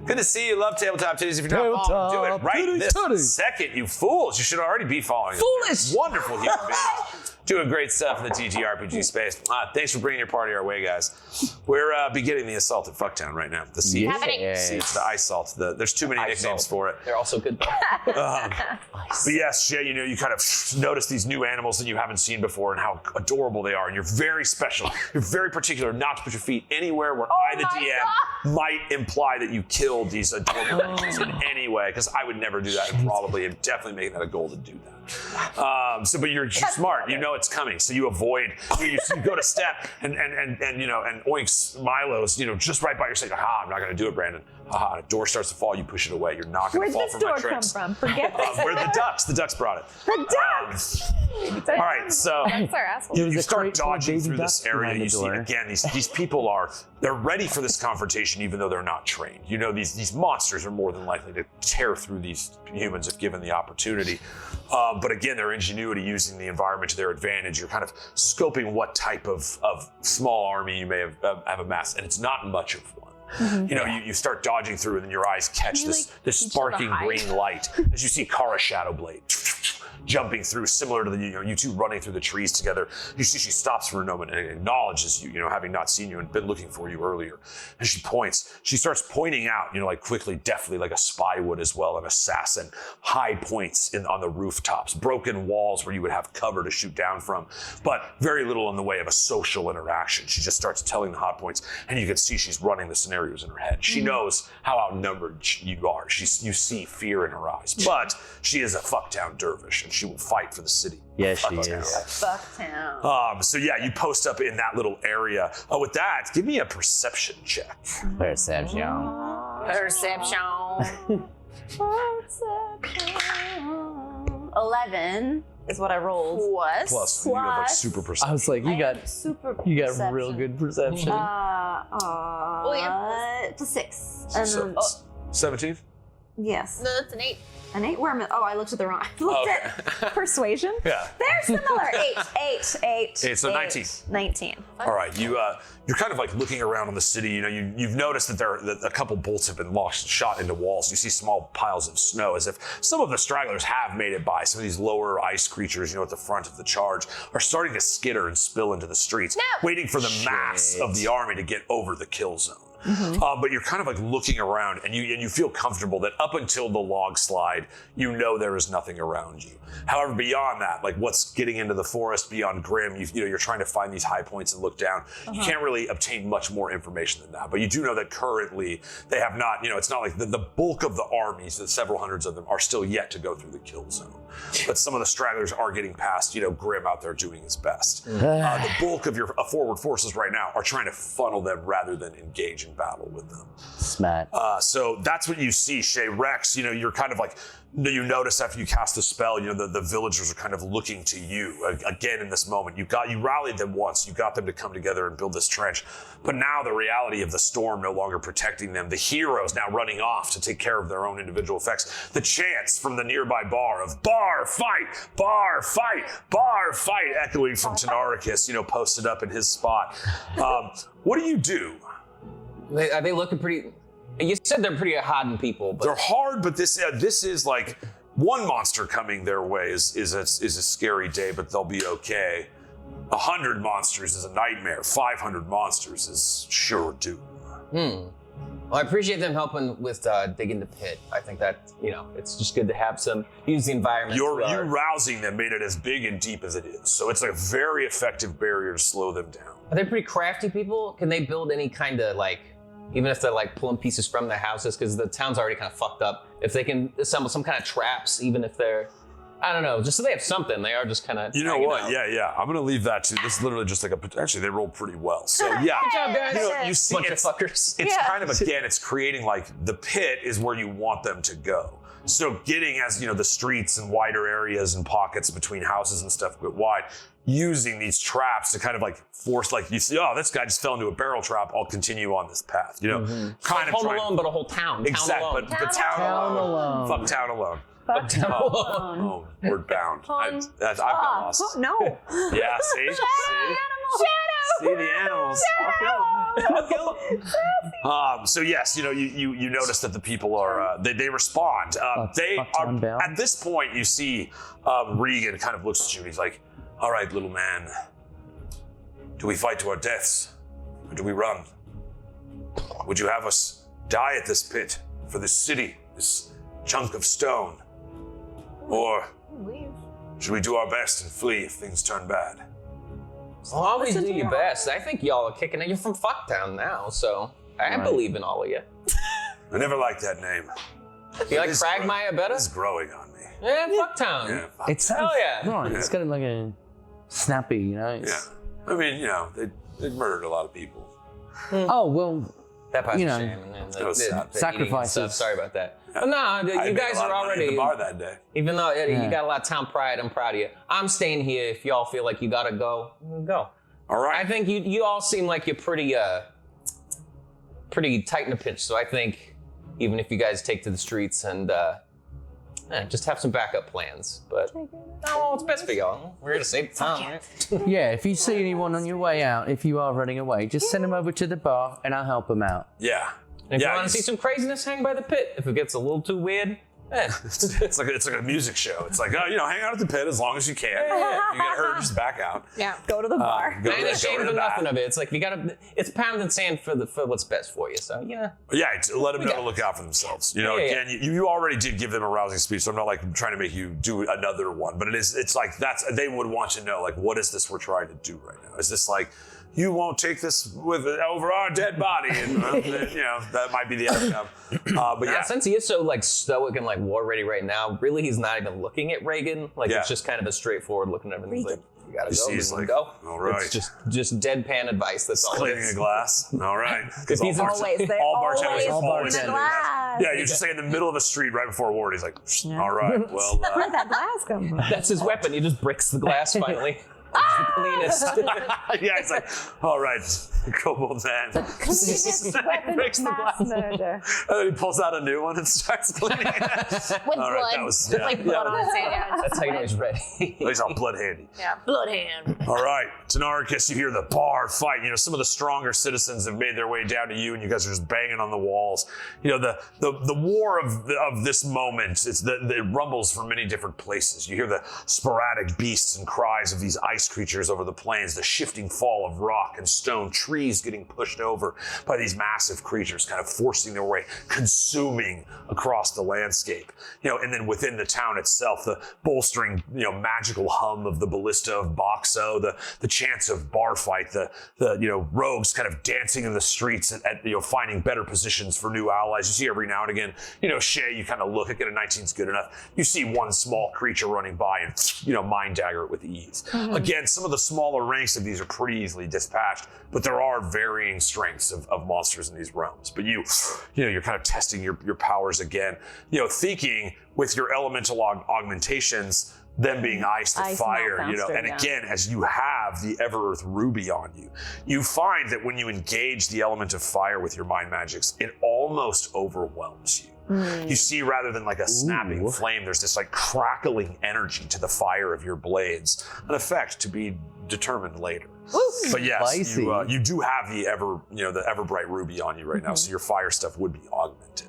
S1: Good to see you. Love Tabletop Titties. If you're not following, do it right this second, you fools. You should already be following.
S2: Foolish!
S1: Wonderful human beings. Doing great stuff in the TTRPG space. Thanks for bringing your party our way, guys. We're beginning the assault at Fucktown right now. The siege. It's the ice salt. There's too many nicknames for it.
S4: They're also good though.
S1: But yes, Shay, you kind of notice these new animals that you haven't seen before and how adorable they are. And you're very special. You're very particular not to put your feet anywhere where I, the DM, might imply that you killed these adorable animals in any way, because I would never do that and probably am definitely making that a goal to do that. But you're smart. You know it's coming, so you avoid. You go to step and Oinks Milo's just right by your side. I'm not going to do it, Brandon. A door starts to fall, you push it away. You're not going to
S3: Where'd
S1: fall
S3: this
S1: for my
S3: door come
S1: tricks.
S3: from? Forget this.
S1: Where the ducks brought it.
S3: The ducks!
S1: All right, so
S3: That's our asshole.
S1: you
S2: There's a
S1: start
S2: crate full of
S1: dodging
S2: baby
S1: through this
S2: ducks
S1: area.
S2: behind the
S1: You see,
S2: door.
S1: again, these people they're ready for this confrontation, even though they're not trained. You know, these monsters are more than likely to tear through these humans if given the opportunity. But again, their ingenuity, using the environment to their advantage, you're kind of scoping what type of small army you may have amassed, and it's not much of one. You know, you start dodging through, and then your eyes catch this sparking green light as you see Kara Shadowblade jumping through, similar to you two running through the trees together. You see she stops for a moment and acknowledges you, having not seen you and been looking for you earlier. And she starts pointing out, like quickly, deftly, like a spy would as well, an assassin, high points on the rooftops, broken walls where you would have cover to shoot down from, but very little in the way of a social interaction. She just starts telling the hot points, and you can see she's running the scenarios in her head. She knows how outnumbered you are. You see fear in her eyes, but she is a fucktown dervish, and she will fight for the city.
S2: Yes, she is.
S3: Fucktown.
S1: So yeah, you post up in that little area. With that, give me a perception check.
S2: Perception.
S3: 11 is what I rolled.
S1: Plus, you have like super
S2: I
S1: perception.
S2: was like, you got
S3: Super
S2: real good perception.
S3: Plus 6. And then,
S1: 17?
S3: yes.
S5: No, that's an 8.
S3: An 8? Where am I? Oh, I looked at the wrong. I looked at persuasion.
S1: Yeah.
S3: They're similar. 8.
S1: So 19.
S3: 19.
S1: All right, you're kind of like looking around on the city. You've noticed that a couple bolts have been shot into walls. You see small piles of snow, as if some of the stragglers have made it by. Some of these lower ice creatures, at the front of the charge, are starting to skitter and spill into the streets, waiting for the mass of the army to get over the kill zone. But you're kind of like looking around, and you feel comfortable that up until the log slide, there is nothing around you. However, beyond that, like what's getting into the forest beyond Grim, you're trying to find these high points and look down. You can't really obtain much more information than that. But you do know that currently they have not, it's not like the bulk of the armies, the several hundreds of them, are still yet to go through the kill zone. But some of the stragglers are getting past, Grim out there doing his best. The bulk of your forward forces right now are trying to funnel them rather than engage in battle with them.
S2: Smart.
S1: So that's what you see, Shay. Reks, you're kind of like, you notice after you cast the spell, the villagers are kind of looking to you again in this moment. You rallied them once, you got them to come together and build this trench, but now the reality of the storm no longer protecting them, the heroes now running off to take care of their own individual effects, the chants from the nearby bar of bar fight, bar fight, bar fight, echoing from Tynaricus, posted up in his spot. What do you do?
S4: Are they looking pretty? You said they're pretty hardened people, but
S1: They're hard, but this is like one monster coming their way is a scary day, but they'll be okay. 100 monsters is a nightmare. 500 monsters is sure doom.
S4: Well, I appreciate them helping with digging the pit. I think that, it's just good to have use the environment.
S1: You rousing them made it as big and deep as it is. So it's a very effective barrier to slow them down.
S4: Are they pretty crafty people? Can they build any kind of even if they're pulling pieces from their houses, because the town's already kind of fucked up, if they can assemble some kind of traps, even if they're, I don't know, just so they have something, they are just kind of.
S1: You know what? Out. Yeah. I'm gonna leave that to this. Is literally just actually they rolled pretty well. So yeah,
S4: good job, guys.
S1: You see,
S4: bunch of fuckers.
S1: It's kind of it's creating the pit is where you want them to go. So getting as the streets and wider areas and pockets between houses and stuff get wide. Using these traps to kind of force, you see, oh, this guy just fell into a barrel trap. I'll continue on this path. Kind of
S4: Home alone, but a whole town.
S1: Exactly, but town alone. Fuck town alone.
S3: Fuck town alone.
S1: Oh, word bound. I've got lost.
S3: Oh, no.
S1: Yeah, see? See the animals. So yes, you notice that the people are they respond. They are at this point. You see Regan kind of looks at you and he's like, "All right, little man. Do we fight to our deaths, or do we run? Would you have us die at this pit for this city, this chunk of stone, or should we do our best and flee if things turn bad?"
S4: Well, always do your best. I think y'all are kicking it. You're from Fucktown now, so I believe in all of you.
S1: I never liked that name.
S4: You like Cragmire better?
S1: It's growing on me.
S4: Yeah, Fucktown.
S1: Yeah,
S2: It's
S4: Hell yeah.
S2: Come on, it's got a snappy,
S1: yeah. I mean, they murdered a lot of people.
S2: Oh well,
S4: That part's
S2: You
S4: a
S2: know,
S4: shame. And then
S1: that was sad.
S4: the eating and
S2: Sacrifices.
S4: stuff. Sorry about that. But no,
S1: I
S4: you
S1: made
S4: guys
S1: a lot
S4: are
S1: of money at
S4: already.
S1: the bar that day.
S4: Even though
S2: Yeah.
S4: you got a lot of town pride, I'm proud of you. I'm staying here. If y'all feel like you gotta go, go.
S1: All right.
S4: I think you all seem like you're pretty tight in the pinch. So I think even if you guys take to the streets and just have some backup plans. But no, it's best for y'all. We're here to save the town, right?
S2: Yeah, if you see anyone on your way out, if you are running away, just send them over to the bar and I'll help them out.
S1: Yeah.
S4: And if
S1: Yeah,
S4: you want to see some craziness, hang by the pit. If it gets a little too weird,
S1: It's like a music show. It's like, hang out at the pit as long as you can. You get hurt, just back out.
S3: Yeah. Go to the bar.
S1: Go
S4: I ain't
S1: to
S4: ashamed
S1: the
S4: of
S1: back.
S4: nothing of it. It's like it's pound and sand for what's best for you. So yeah.
S1: Yeah, let them know to look out for themselves. You know,
S4: Yeah,
S1: again, you already did give them a rousing speech, so I'm not like trying to make you do another one. But it's like they would want to know, like, what is this we're trying to do right now? Is this like, you won't take this over our dead body, and that might be the outcome. But yeah,
S4: Since he is so like stoic and like war ready right now, really he's not even looking at Reagan. Like
S1: Yeah.
S4: it's just kind of a straightforward looking at everything. He's like, you gotta
S1: You
S4: go.
S1: see,
S4: You
S1: he's
S4: wanna
S1: like,
S4: go.
S1: all right.
S4: It's just deadpan advice. That's all it
S1: cleaning a
S4: is.
S1: glass. All right.
S4: If he's
S3: Always. They
S1: all bartenders are
S3: always
S1: always
S3: in
S1: cleaning
S3: the
S1: a glass.
S3: glass.
S1: Yeah, you're just like in the middle of a street right before war. He's like, all right, well.
S3: Where'd that glass come from?
S4: That's his weapon. He just bricks the glass finally. It's the cleanest.
S1: Yeah, it's like, all right, kobold man.
S3: Cleanest weapon
S1: Breaks
S3: of
S1: the
S3: mass
S1: glass.
S3: murder.
S1: And then he pulls out a new one and starts cleaning it.
S5: With
S1: All
S5: blood.
S1: right, that was, yeah.
S5: Like blood on his hand.
S4: That's how you know he's ready.
S1: He's all blood handy.
S5: Yeah. Blood hand.
S1: All right, Tynaricus, you hear the bar fight. Some of the stronger citizens have made their way down to you, and you guys are just banging on the walls. The war of this moment, it rumbles from many different places. You hear the sporadic beasts and cries of these ice creatures over the plains, the shifting fall of rock and stone, trees getting pushed over by these massive creatures, kind of forcing their way, consuming across the landscape. And then within the town itself, the bolstering, magical hum of the ballista of Boxo, the chants of bar fight, the rogues kind of dancing in the streets at finding better positions for new allies. You see every now and again, Shay, you kind of look, again, a 19's good enough. You see one small creature running by and, mind dagger it with ease.
S3: Mm-hmm.
S1: Again, some of the smaller ranks of these are pretty easily dispatched, but there are varying strengths of monsters in these realms. But you're kind of testing your powers again. Thinking with your elemental augmentations, them being ice to
S3: Ice
S1: fire,
S3: melt faster,
S1: and
S3: yeah.
S1: again, as you have the Ever-Earth Ruby on you, you find that when you engage the element of fire with your mind magics, it almost overwhelms you. You see, rather than like a snapping flame, there's this like crackling energy to the fire of your blades, an effect to be determined later. But yes,
S2: Spicy.
S1: you do have the Everbright Ruby on you right now, so your fire stuff would be augmented.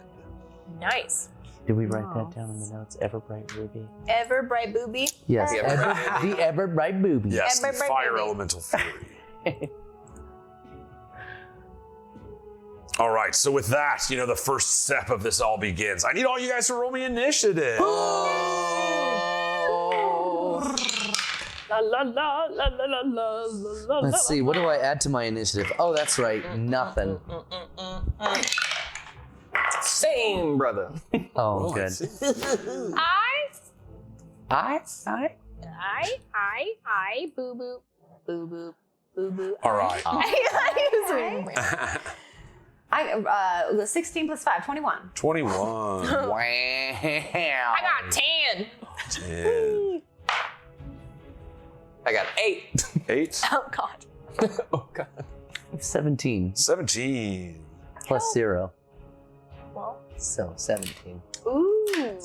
S5: Nice.
S2: Did we write that down in the notes? Everbright Ruby.
S5: Ever bright booby.
S2: Yes,
S4: The
S2: the Everbright Booby.
S1: Yes, the
S5: Everbright
S1: fire
S5: Ruby.
S1: elemental fury. All right, so with that, the first step of this all begins. I need all you guys to roll me initiative.
S2: Let's see, what do I add to my initiative? Oh, that's right, nothing.
S4: Same, brother.
S2: Oh, good.
S5: I,
S2: I?
S5: boo boo, boo boo, boo boo.
S1: All right.
S3: I 16 plus 5, 21.
S1: 21.
S2: Wow.
S5: I got 10.
S1: 10.
S4: I got 8.
S1: 8.
S5: Oh God.
S4: Oh god.
S2: 17
S1: 17.
S2: plus 0.
S5: Well.
S2: So 17.
S5: Ooh.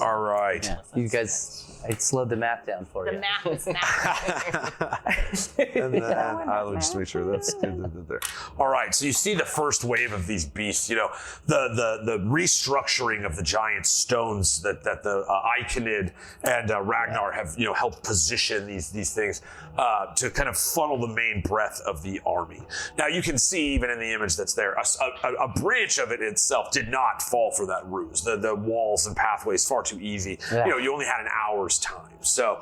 S1: All right.
S2: Yeah, you guys, I slowed the map down for
S5: The
S2: you.
S5: math is math.
S1: And then I'll just make sure that's good there. All right, so you see the first wave of these beasts. The restructuring of the giant stones that the Iconid and Ragnar have helped position these things to kind of funnel the main breath of the army. Now you can see even in the image that's there, a branch of it itself did not fall for that ruse. The walls and pathways far too easy.
S2: Yeah.
S1: You only had an hour's time. So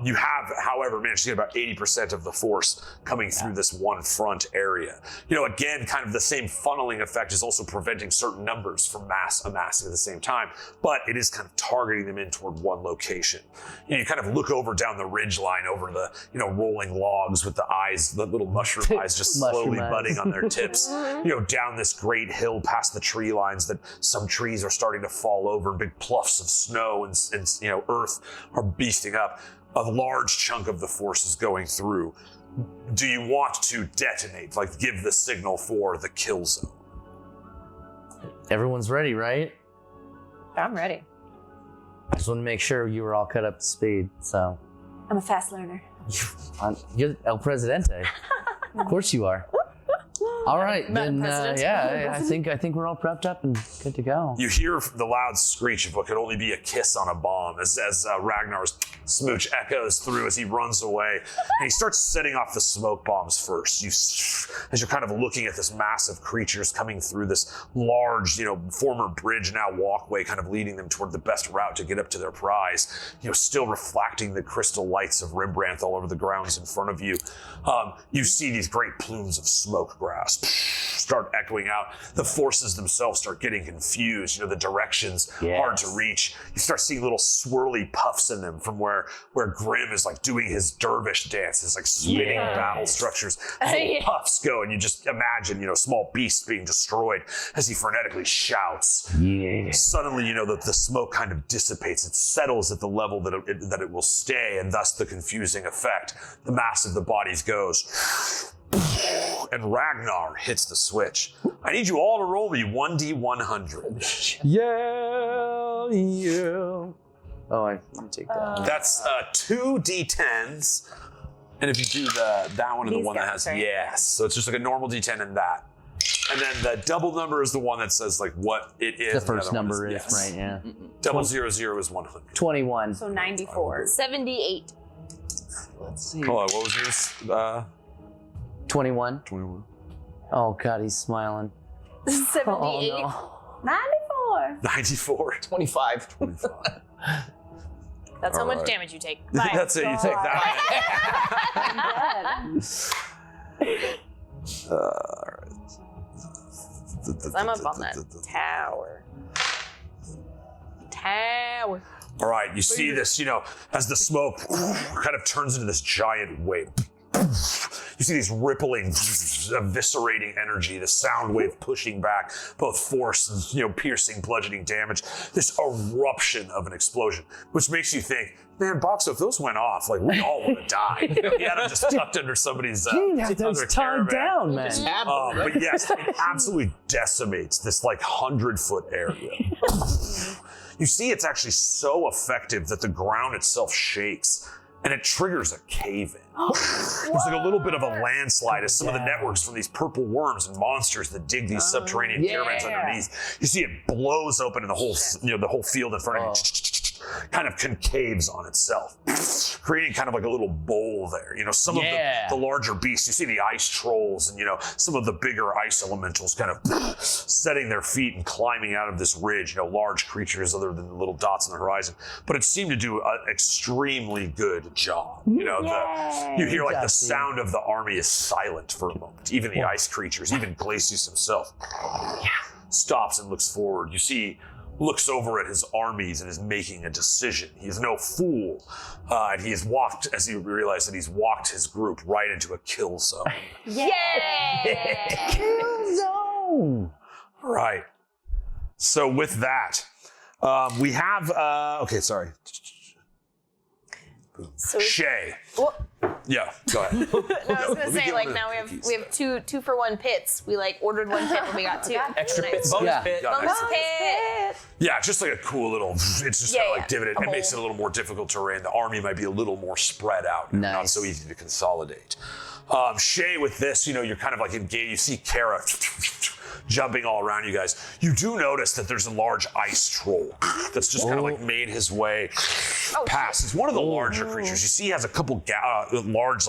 S1: you have, however, managed to get about 80% of the force coming through this one front area. Again, kind of the same funneling effect is also preventing certain numbers from amassing at the same time, but it is kind of targeting them in toward one location. You kind of look over down the ridge line over the, rolling logs with the eyes, the little mushroom eyes just slowly budding on their tips, down this great hill past the tree lines that some trees are starting to fall over and big pluffs of snow and earth are beasting up. A large chunk of the force is going through. Do you want to detonate, like give the signal for the kill zone?
S2: Everyone's ready, right?
S3: I'm ready.
S2: I just want to make sure you were all cut up to speed. So
S3: I'm a fast learner.
S2: you're El Presidente. Of course you are. All right, then. I think we're all prepped up and good to go.
S1: You hear the loud screech of what could only be a kiss on a bomb as Ragnar's smooch echoes through as he runs away, and he starts setting off the smoke bombs first. As you're kind of looking at this massive creatures coming through this large, former bridge, now walkway, kind of leading them toward the best route to get up to their prize. Still reflecting the crystal lights of Rembrandt all over the grounds in front of you. You see these great plumes of smoke grass start echoing out. The forces themselves start getting confused. The directions hard to reach. You start seeing little swirly puffs in them from where Grim is like doing his dervish dances, like spinning battle structures. Little puffs go, and you just imagine, small beasts being destroyed as he frenetically shouts.
S2: Yeah.
S1: Suddenly, the smoke kind of dissipates. It settles at the level that it will stay, and thus the confusing effect. The mass of the bodies goes. And Ragnar hits the switch. I need you all to roll me 1d100.
S2: Yeah. Oh, I can take that.
S1: That's 2 d10s. And if you do that one and the one that has yes. So it's just like a normal d10 and that. And then the double number is the one that says like what it is.
S2: The first
S1: the
S2: number is,
S1: yes.
S2: right, yeah.
S1: 000 is 100.
S2: 21.
S3: So 94.
S5: 78.
S2: Let's see.
S1: Hold on, what was yours?
S2: 21.
S1: 21.
S2: Oh, God, he's smiling.
S5: 78.
S2: Oh, no.
S3: 94.
S1: 94.
S4: 25.
S1: 25.
S5: That's how
S1: All
S5: much
S1: right.
S5: damage you take. Bye.
S1: That's it, you take that. All right.
S5: I'm up on that tower.
S1: All right, you see this, as the smoke kind of turns into this giant wave. You see these rippling, eviscerating energy, the sound wave pushing back, both force and, piercing, bludgeoning damage. This eruption of an explosion, which makes you think, man, Boxo, if those went off, like, we all would have died. He had them just tucked under somebody's
S2: Those tied down, man.
S1: But yes, it absolutely decimates this, 100-foot area. You see it's actually so effective that the ground itself shakes. And it triggers a cave-in. There's like a little bit of a landslide as some of the networks from these purple worms and monsters that dig these subterranean caravans underneath. You see it blows open and the whole field in front of you kind of concaves on itself, creating kind of like a little bowl there. Some of the larger beasts, you see the ice trolls and, some of the bigger ice elementals kind of setting their feet and climbing out of this ridge, large creatures other than the little dots on the horizon. But it seemed to do an extremely good job. You hear the sound of the army is silent for a moment. Even the ice creatures, even Glacious himself stops and looks forward. You see, looks over at his armies and is making a decision. He is no fool. And he has walked, as he realized that he's walked his group right into a kill zone.
S2: Kill zone.
S1: Right. So with that, we have, okay, sorry.
S5: So
S1: Shay.
S5: Well,
S1: Yeah, go ahead.
S5: no, I was gonna say now we have two for one pits. We ordered one pit and we got two.
S4: Extra pit,
S5: Nice.
S4: bonus pit.
S5: Bonus pit.
S1: Yeah, just like a cool little, it's just kind of like dividend.
S5: A
S1: It makes it
S5: bowl.
S1: a little more difficult terrain. The army might be a little more spread out, not
S2: Nice.
S1: so easy to consolidate. Shay, with this, you're kind of like engaged. You see Kara jumping all around you guys. You do notice that there's a large ice troll that's just kind of like made his way past. It's one of the larger creatures. You see he has a couple large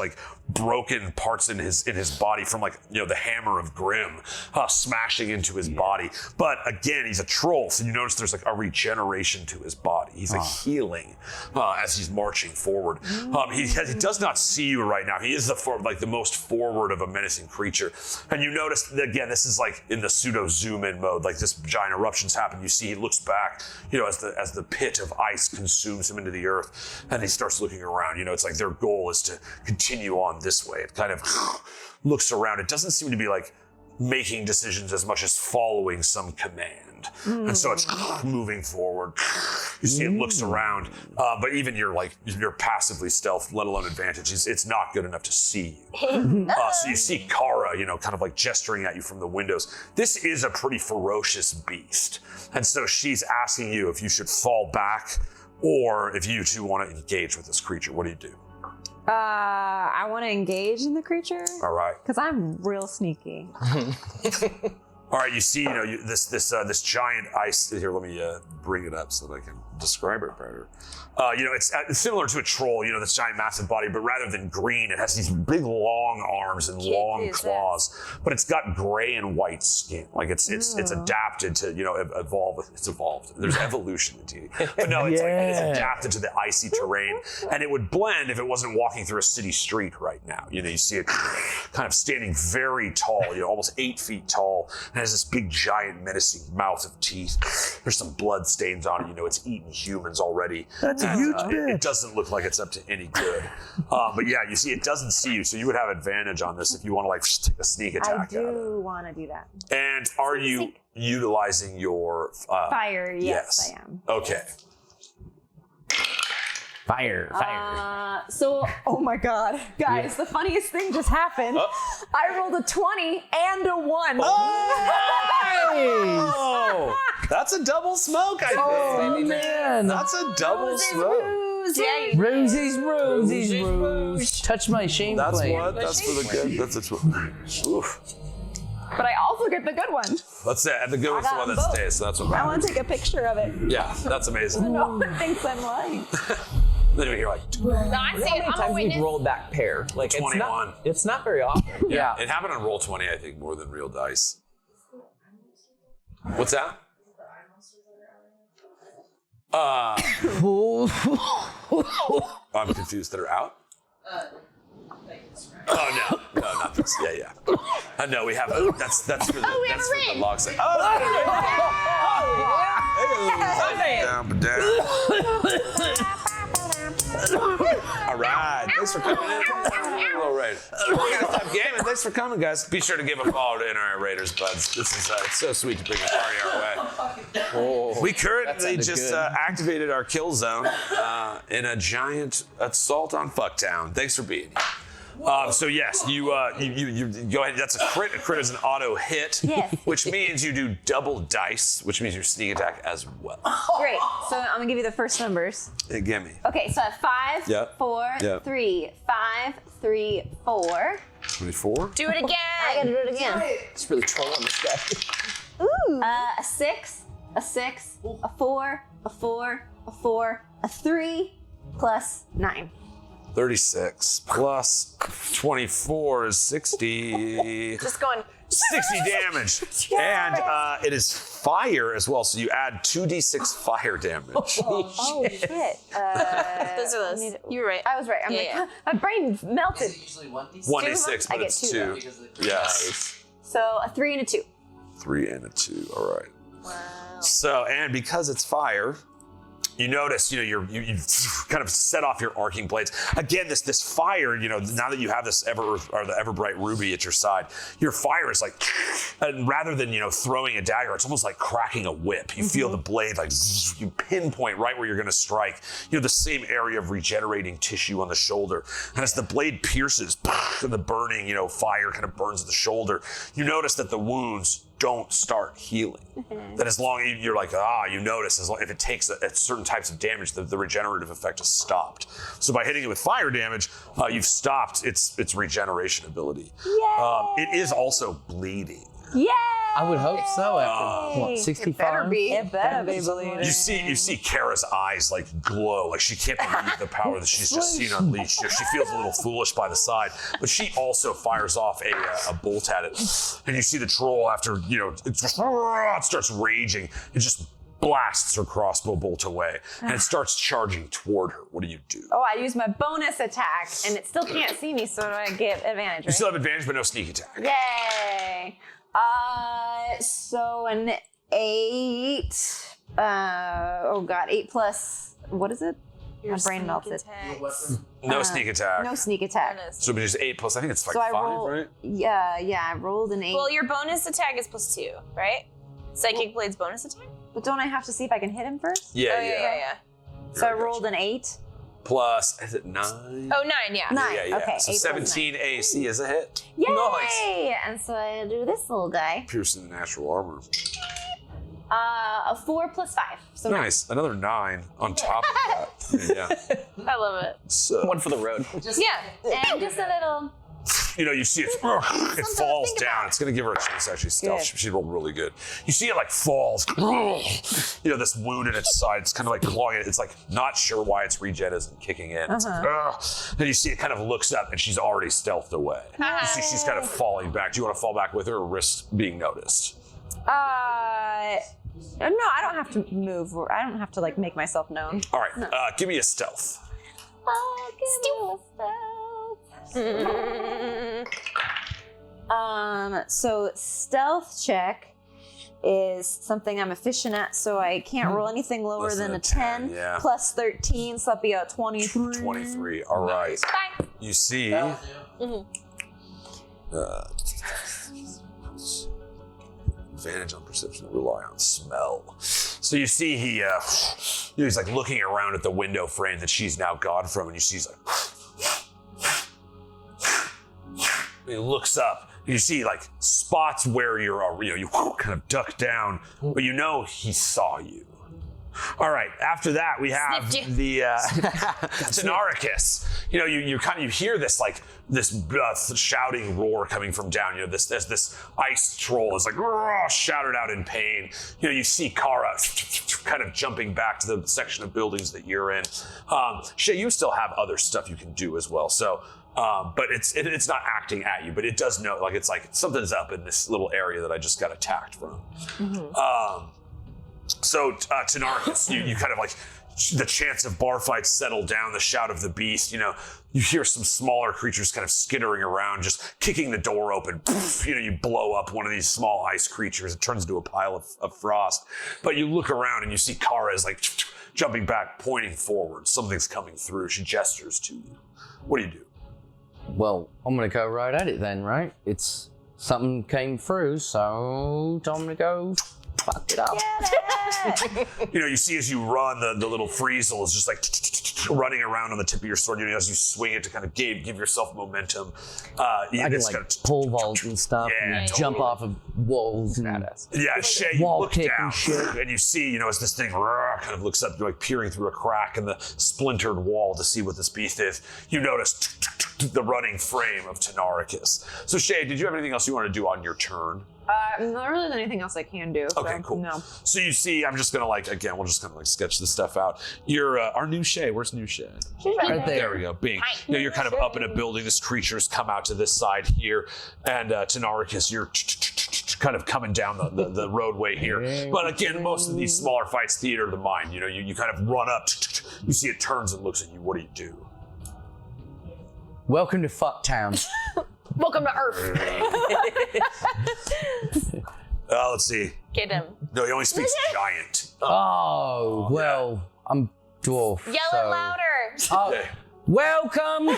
S1: broken parts in his body from the hammer of Grim smashing into his body. But again, he's a troll, so you notice there's a regeneration to his body. He's like healing as he's marching forward. He does not see you right now. He is the most forward of a menacing creature. And you notice, again, this is like in the pseudo zoom in mode, like this giant eruptions happen. You see he looks back, as the pit of ice consumes him into the earth, and he starts looking around. It's like their goal is to continue on this way. It kind of looks around. It doesn't seem to be like making decisions as much as following some command. And so it's moving forward. You see it looks around, but even you're passively stealth, let alone advantage, it's not good enough to see you. So you see Kara, kind of like gesturing at you from the windows. This is a pretty ferocious beast. And so she's asking you if you should fall back or if you two want to engage with this creature. What do you do?
S3: I want to engage in the creature.
S1: All right.
S3: Because I'm real sneaky.
S1: All right, you see, this giant ice. Here, let me bring it up so that I can describe it better. It's similar to a troll. This giant, massive body, but rather than green, it has these big, long arms and long claws. But it's got gray and white skin. Like it's adapted to evolve. It's evolved. There's evolution in D&D. But no, it's it's adapted to the icy terrain, and it would blend if it wasn't walking through a city street right now. You see it kind of standing very tall. Almost 8 feet tall. And has this big, giant, menacing mouth of teeth. There's some blood stains on it. It's eaten humans already.
S2: That's a huge bitch.
S1: It doesn't look like it's up to any good. But yeah, you see, it doesn't see you, so you would have advantage on this if you want to take a sneak attack.
S3: I do want to do that.
S1: And are you utilizing your
S3: fire? Yes, I am.
S1: Okay.
S2: Fire.
S3: Oh my God, guys, the funniest thing just happened. I rolled a 20 and a 1.
S1: Oh, that's a double smoke, I think.
S2: Oh, man.
S1: That's a double smoke.
S2: Roses. Touch my shame plate.
S1: That's for the good. That's oof.
S3: But I also get the good one.
S1: That's it. And the good one's the one that stays. So that's what
S3: I
S1: matters.
S3: want to take a picture of it.
S1: Yeah, that's amazing.
S3: No one thinks I'm lying.
S1: Then you hear like
S5: No, I'm saying I'm a
S4: Times we've
S5: witness.
S4: rolled that pair. Like
S1: 21.
S4: It's not very often.
S1: Yeah, it happened on roll 20, I think, more than real dice. What's that? I'm confused. That are out? Oh no, not this. Yeah. No, we have. That's for the.
S5: we have
S1: that's
S5: a
S1: for the
S5: ring.
S1: log side. All right. Thanks for coming in. All right. We're gonna stop gaming. Thanks for coming, guys. Be sure to give a follow to NRA Raiders, buds. This is it's so sweet to bring a party our way. We currently just activated our kill zone in a giant assault on Fucktown. Thanks for being here. So yes, you go ahead. That's a crit. A crit is an auto hit, which means you do double dice, which means your sneak attack as well.
S3: Great. So I'm gonna give you the first numbers.
S1: Give me.
S3: Okay, so I have 5,
S1: Yep.
S3: 4,
S1: Yep.
S3: 3, 5, 3, 4.
S1: 24.
S5: Do it again.
S3: I gotta do it again.
S4: It's really trolling this guy.
S3: Ooh. A 6, a 6, a 4, a 4, a 4, a 3, plus 9.
S1: 36 plus 24 is 60.
S5: Just going.
S1: 60 damage. And it is fire as well, so you add 2d6 fire damage.
S3: Oh shit.
S5: Those are those. You were right.
S3: I was right. I'm
S5: Yeah,
S3: my brain melted.
S2: Usually 1d6.
S1: 1d6,
S3: I
S1: but
S3: get
S1: it's
S3: 2
S1: 2. Yes.
S3: So a 3 and a 2.
S1: 3 and a 2. All right.
S5: Wow.
S1: So, and because it's fire, you notice, you kind of set off your arcing blades. Again, this fire, now that you have this the ever bright ruby at your side, your fire is like, and rather than throwing a dagger, it's almost like cracking a whip. You feel the blade like you pinpoint right where you're going to strike. The same area of regenerating tissue on the shoulder, and as the blade pierces, and the burning fire kind of burns the shoulder, you notice that the wounds don't start healing. That as long as you're like, you notice as long if it takes at certain types of damage, the regenerative effect is stopped. So by hitting it with fire damage, you've stopped its regeneration ability. It is also bleeding.
S3: Yay!
S2: I would hope so after, what, 65?
S3: It better be bleeding.
S1: You see Kara's eyes like glow, like she can't believe the power that she's just seen unleashed. She feels a little foolish by the side, but she also fires off a bolt at it. And you see the troll after, it starts raging. It just blasts her crossbow bolt away, and it starts charging toward her. What do you do?
S3: Oh, I use my bonus attack, and it still can't see me, so I get advantage,
S1: You
S3: right?
S1: still have advantage, but no sneak attack.
S3: Yay! So an 8. 8 plus. What is it? My brain melted.
S1: No sneak attack.
S3: No sneak attack.
S1: So it'd be just 8 plus, I think it's like
S3: So I
S1: 5,
S3: roll.
S1: right?
S3: Yeah, I rolled an 8.
S5: Well, your bonus attack is +2, right? Psychic Blade's bonus attack?
S3: But don't I have to see if I can hit him first?
S1: Yeah,
S5: Oh, yeah.
S3: So I rolled an 8.
S1: Plus, is it 9?
S5: Oh, 9, yeah.
S3: 9.
S1: Yeah.
S3: Okay.
S1: So
S3: 8 plus
S1: 17 AC is a hit.
S3: 9. Yay!
S1: Nice.
S3: And so I do this little guy.
S1: Piercing the natural armor.
S3: A 4 plus 5. So
S1: Nice. Another 9 on top of that. Yeah.
S5: I love it.
S1: So,
S4: One for the road.
S5: Yeah.
S3: And just a little.
S1: you see it falls down. It's going to give her a chance to actually stealth.
S3: Good.
S1: She rolled really good. You see it like falls. This wound in its side. It's kind of like clawing it. It's like not sure why its regen isn't kicking in. It's like, and you see it kind of looks up and she's already stealthed away. You see she's kind of falling back. Do you want to fall back with her or risk being noticed?
S3: No, I don't have to move. Or I don't have to like make myself known.
S1: All right. Give me a stealth.
S3: So stealth check is something I'm efficient at, so I can't roll anything lower
S1: Less
S3: than
S1: than
S3: a
S1: a
S3: 10,
S1: 10, yeah.
S3: plus 13, so that'd be a 23.
S1: 23. All right.
S5: Bye.
S1: You see. Advantage on perception, rely on smell. So you see he's like looking around at the window frame that she's now gone from, and you see he's like. He looks up. You see like spots where you kind of duck down, but he saw you. All right. After that, we have
S5: Sniffed
S1: the Tynaricus. You hear this like this shouting roar coming from down. this ice troll is like shouted out in pain. You see Kara kind of jumping back to the section of buildings that you're in. Shay, you still have other stuff you can do as well. So. But it's not acting at you, but it does know, like, it's like something's up in this little area that I just got attacked from. So Tynaricus, you kind of like, the chance of bar fights settle down, the shout of the beast, you hear some smaller creatures kind of skittering around, just kicking the door open. You blow up one of these small ice creatures. It turns into a pile of frost. But you look around and you see Kara is like jumping back, pointing forward. Something's coming through. She gestures to you. What do you do?
S2: Well, I'm gonna go right at it then, right? It's something came through, so I'm gonna go fuck it up.
S1: You see as you run, the little Friesel is just like running around on the tip of your sword. As you swing it to kind of give yourself momentum.
S2: I can like pole vault and stuff and jump off of walls.
S1: Yeah, Shay, you
S2: wall
S1: look
S2: kick
S1: down
S2: and shit.
S1: and you see, as this thing kind of looks up, like peering through a crack in the splintered wall to see what this beast is. You notice the running frame of Tynaricus. So Shay, did you have anything else you want to do on your turn?
S3: Not really anything else I can do.
S1: Okay,
S3: so,
S1: cool.
S3: No.
S1: So you see, I'm just gonna we're just gonna sketch this stuff out. You're our new Shay. Where's new Shay?
S3: She's
S2: Right
S1: There we go. Bing. You're kind of up in a building. This creature's come out to this side here, and Tynaricus, you're kind of coming down the roadway here. But again, most of these smaller fights, theater of the mind. You kind of run up. You see it turns and looks at you. What do you do?
S2: Welcome to Fucktown.
S5: Welcome to Earth.
S1: Let's see.
S5: Get him.
S1: No, he only speaks giant.
S2: Oh, well, I'm dwarf.
S5: Yell
S2: so.
S5: it louder.
S2: Oh,
S1: Okay.
S2: welcome to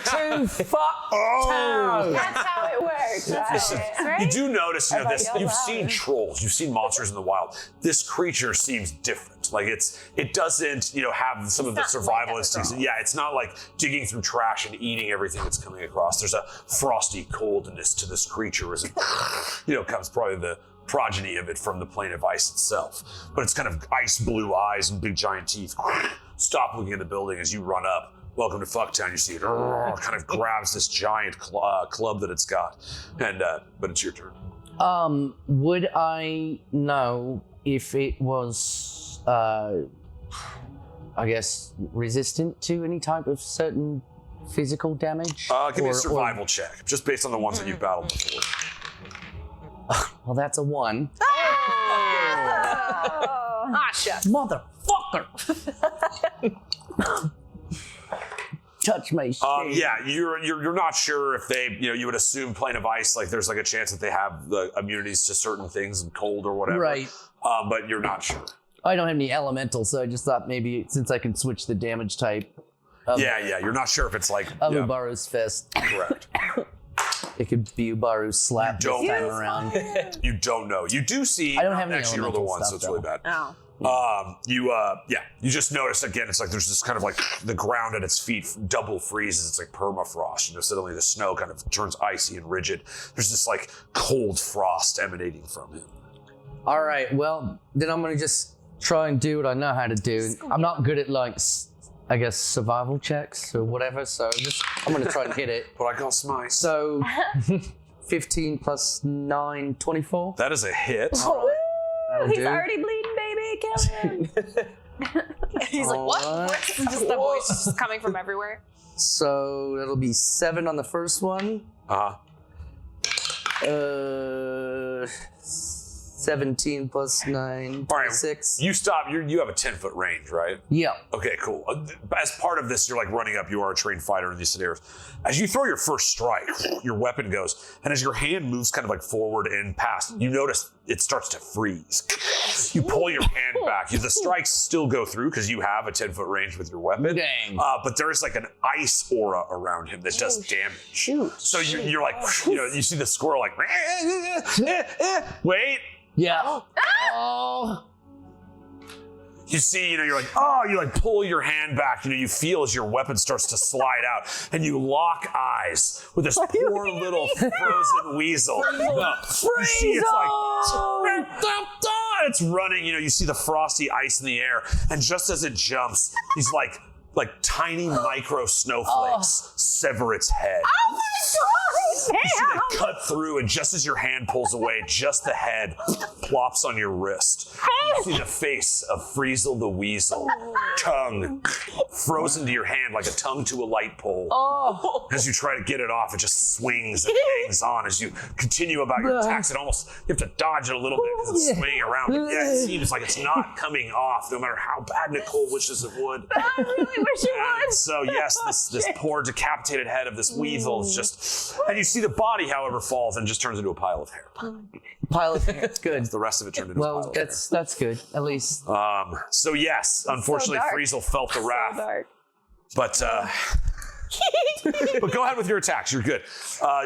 S2: Fucktown.
S3: That's how it works.
S1: Listen,
S3: Right?
S1: you do notice,
S3: I thought
S1: this.
S3: you
S1: You've
S3: allowed
S1: seen
S3: it.
S1: trolls, you've seen monsters in the wild. This creature seems different. Like it doesn't, have some of the
S5: not
S1: survival
S5: like a
S1: instincts.
S5: troll.
S1: Yeah, it's not like digging through trash and eating everything that's coming across. There's a frosty coldness to this creature as it, comes probably the progeny of it from the plane of ice itself. But it's kind of ice blue eyes and big giant teeth. Stop looking at the building as you run up. Welcome to Fucktown. You see it kind of grabs this giant club that it's got, and but it's your turn.
S2: Would I know if it was, I guess, resistant to any type of certain physical damage?
S1: Give me a survival check, just based on the ones that you've battled before.
S2: Well, that's a 1.
S5: Ah, shucks.
S2: Motherfucker! Touch my shit.
S1: Yeah, you're not sure if they, you would assume plane of ice, like there's like a chance that they have the immunities to certain things and cold or whatever.
S2: Right.
S1: But you're not sure.
S2: I don't have any elemental, so I just thought maybe since I can switch the damage type.
S1: Yeah, you're not sure if it's like
S2: Ubaru's fist.
S1: correct.
S2: It could be Ubaru's slap this
S1: don't-
S2: time around.
S1: You don't know. You do see.
S2: I don't have any
S1: actually. You rolled a
S2: elemental
S1: 1, so
S2: stuff,
S1: it's really
S2: though.
S1: bad.
S3: Oh.
S1: You just notice again. It's like there's this kind of like the ground at its feet double freezes. It's like permafrost. Suddenly the snow kind of turns icy and rigid. There's this like cold frost emanating from him.
S2: All right, well, then I'm gonna just try and do what I know how to do. I'm not good at like, I guess, survival checks or whatever, so I'm gonna try and hit it.
S1: What I call smice.
S2: So, 15 plus 9, 24.
S1: That is a hit.
S2: That'll
S3: He's
S2: do.
S3: already bleeding, baby. Kill him.
S5: He's like, what?
S2: Alright.
S5: What? Just the voice is just coming from everywhere.
S2: So that'll be 7 on the first one. 17 plus 9,
S1: All right,
S2: 6.
S1: You stop. You have a 10-foot range, right?
S2: Yeah.
S1: Okay, cool. As part of this, you're like running up. You are a trained fighter in these scenarios. As you throw your first strike, your weapon goes, and as your hand moves kind of like forward and past, you notice it starts to freeze. You pull your hand back. The strikes still go through because you have a 10-foot range with your weapon.
S2: Dang.
S1: But there's like an ice aura around him that does damage.
S3: Shoot.
S1: So you're like, you see the squirrel like, wait.
S2: Yeah. Oh.
S1: You see, you're like, you like pull your hand back, you feel as your weapon starts to slide out, and you lock eyes with this poor little frozen weasel. You see it's like, it's running, you see the frosty ice in the air, and just as it jumps, these like tiny micro snowflakes sever its head.
S3: Oh my
S1: You see
S3: God!
S1: they cut through, and just as your hand pulls away, just the head plops on your wrist. You see the face of Friesel the Weasel, tongue frozen to your hand like a tongue to a light pole.
S2: Oh.
S1: As you try to get it off, it just swings and hangs on. As you continue about your attacks, you have to dodge it a little bit because it's swinging around. But yeah, it seems like it's not coming off, no matter how bad Nicole wishes it would.
S3: I really wish you
S1: And
S3: would.
S1: so yes, this poor decapitated head of this weasel is just, and you see the body, however, falls and just turns into a pile of hair.
S2: Pile of hair. Good.
S1: The rest of it turned into a pile
S2: Well,
S1: of
S2: that's good. At least.
S1: hair. So yes, unfortunately,
S3: dark.
S1: Friesel felt the wrath,
S3: Dark.
S1: but but go ahead with your attacks. You're good.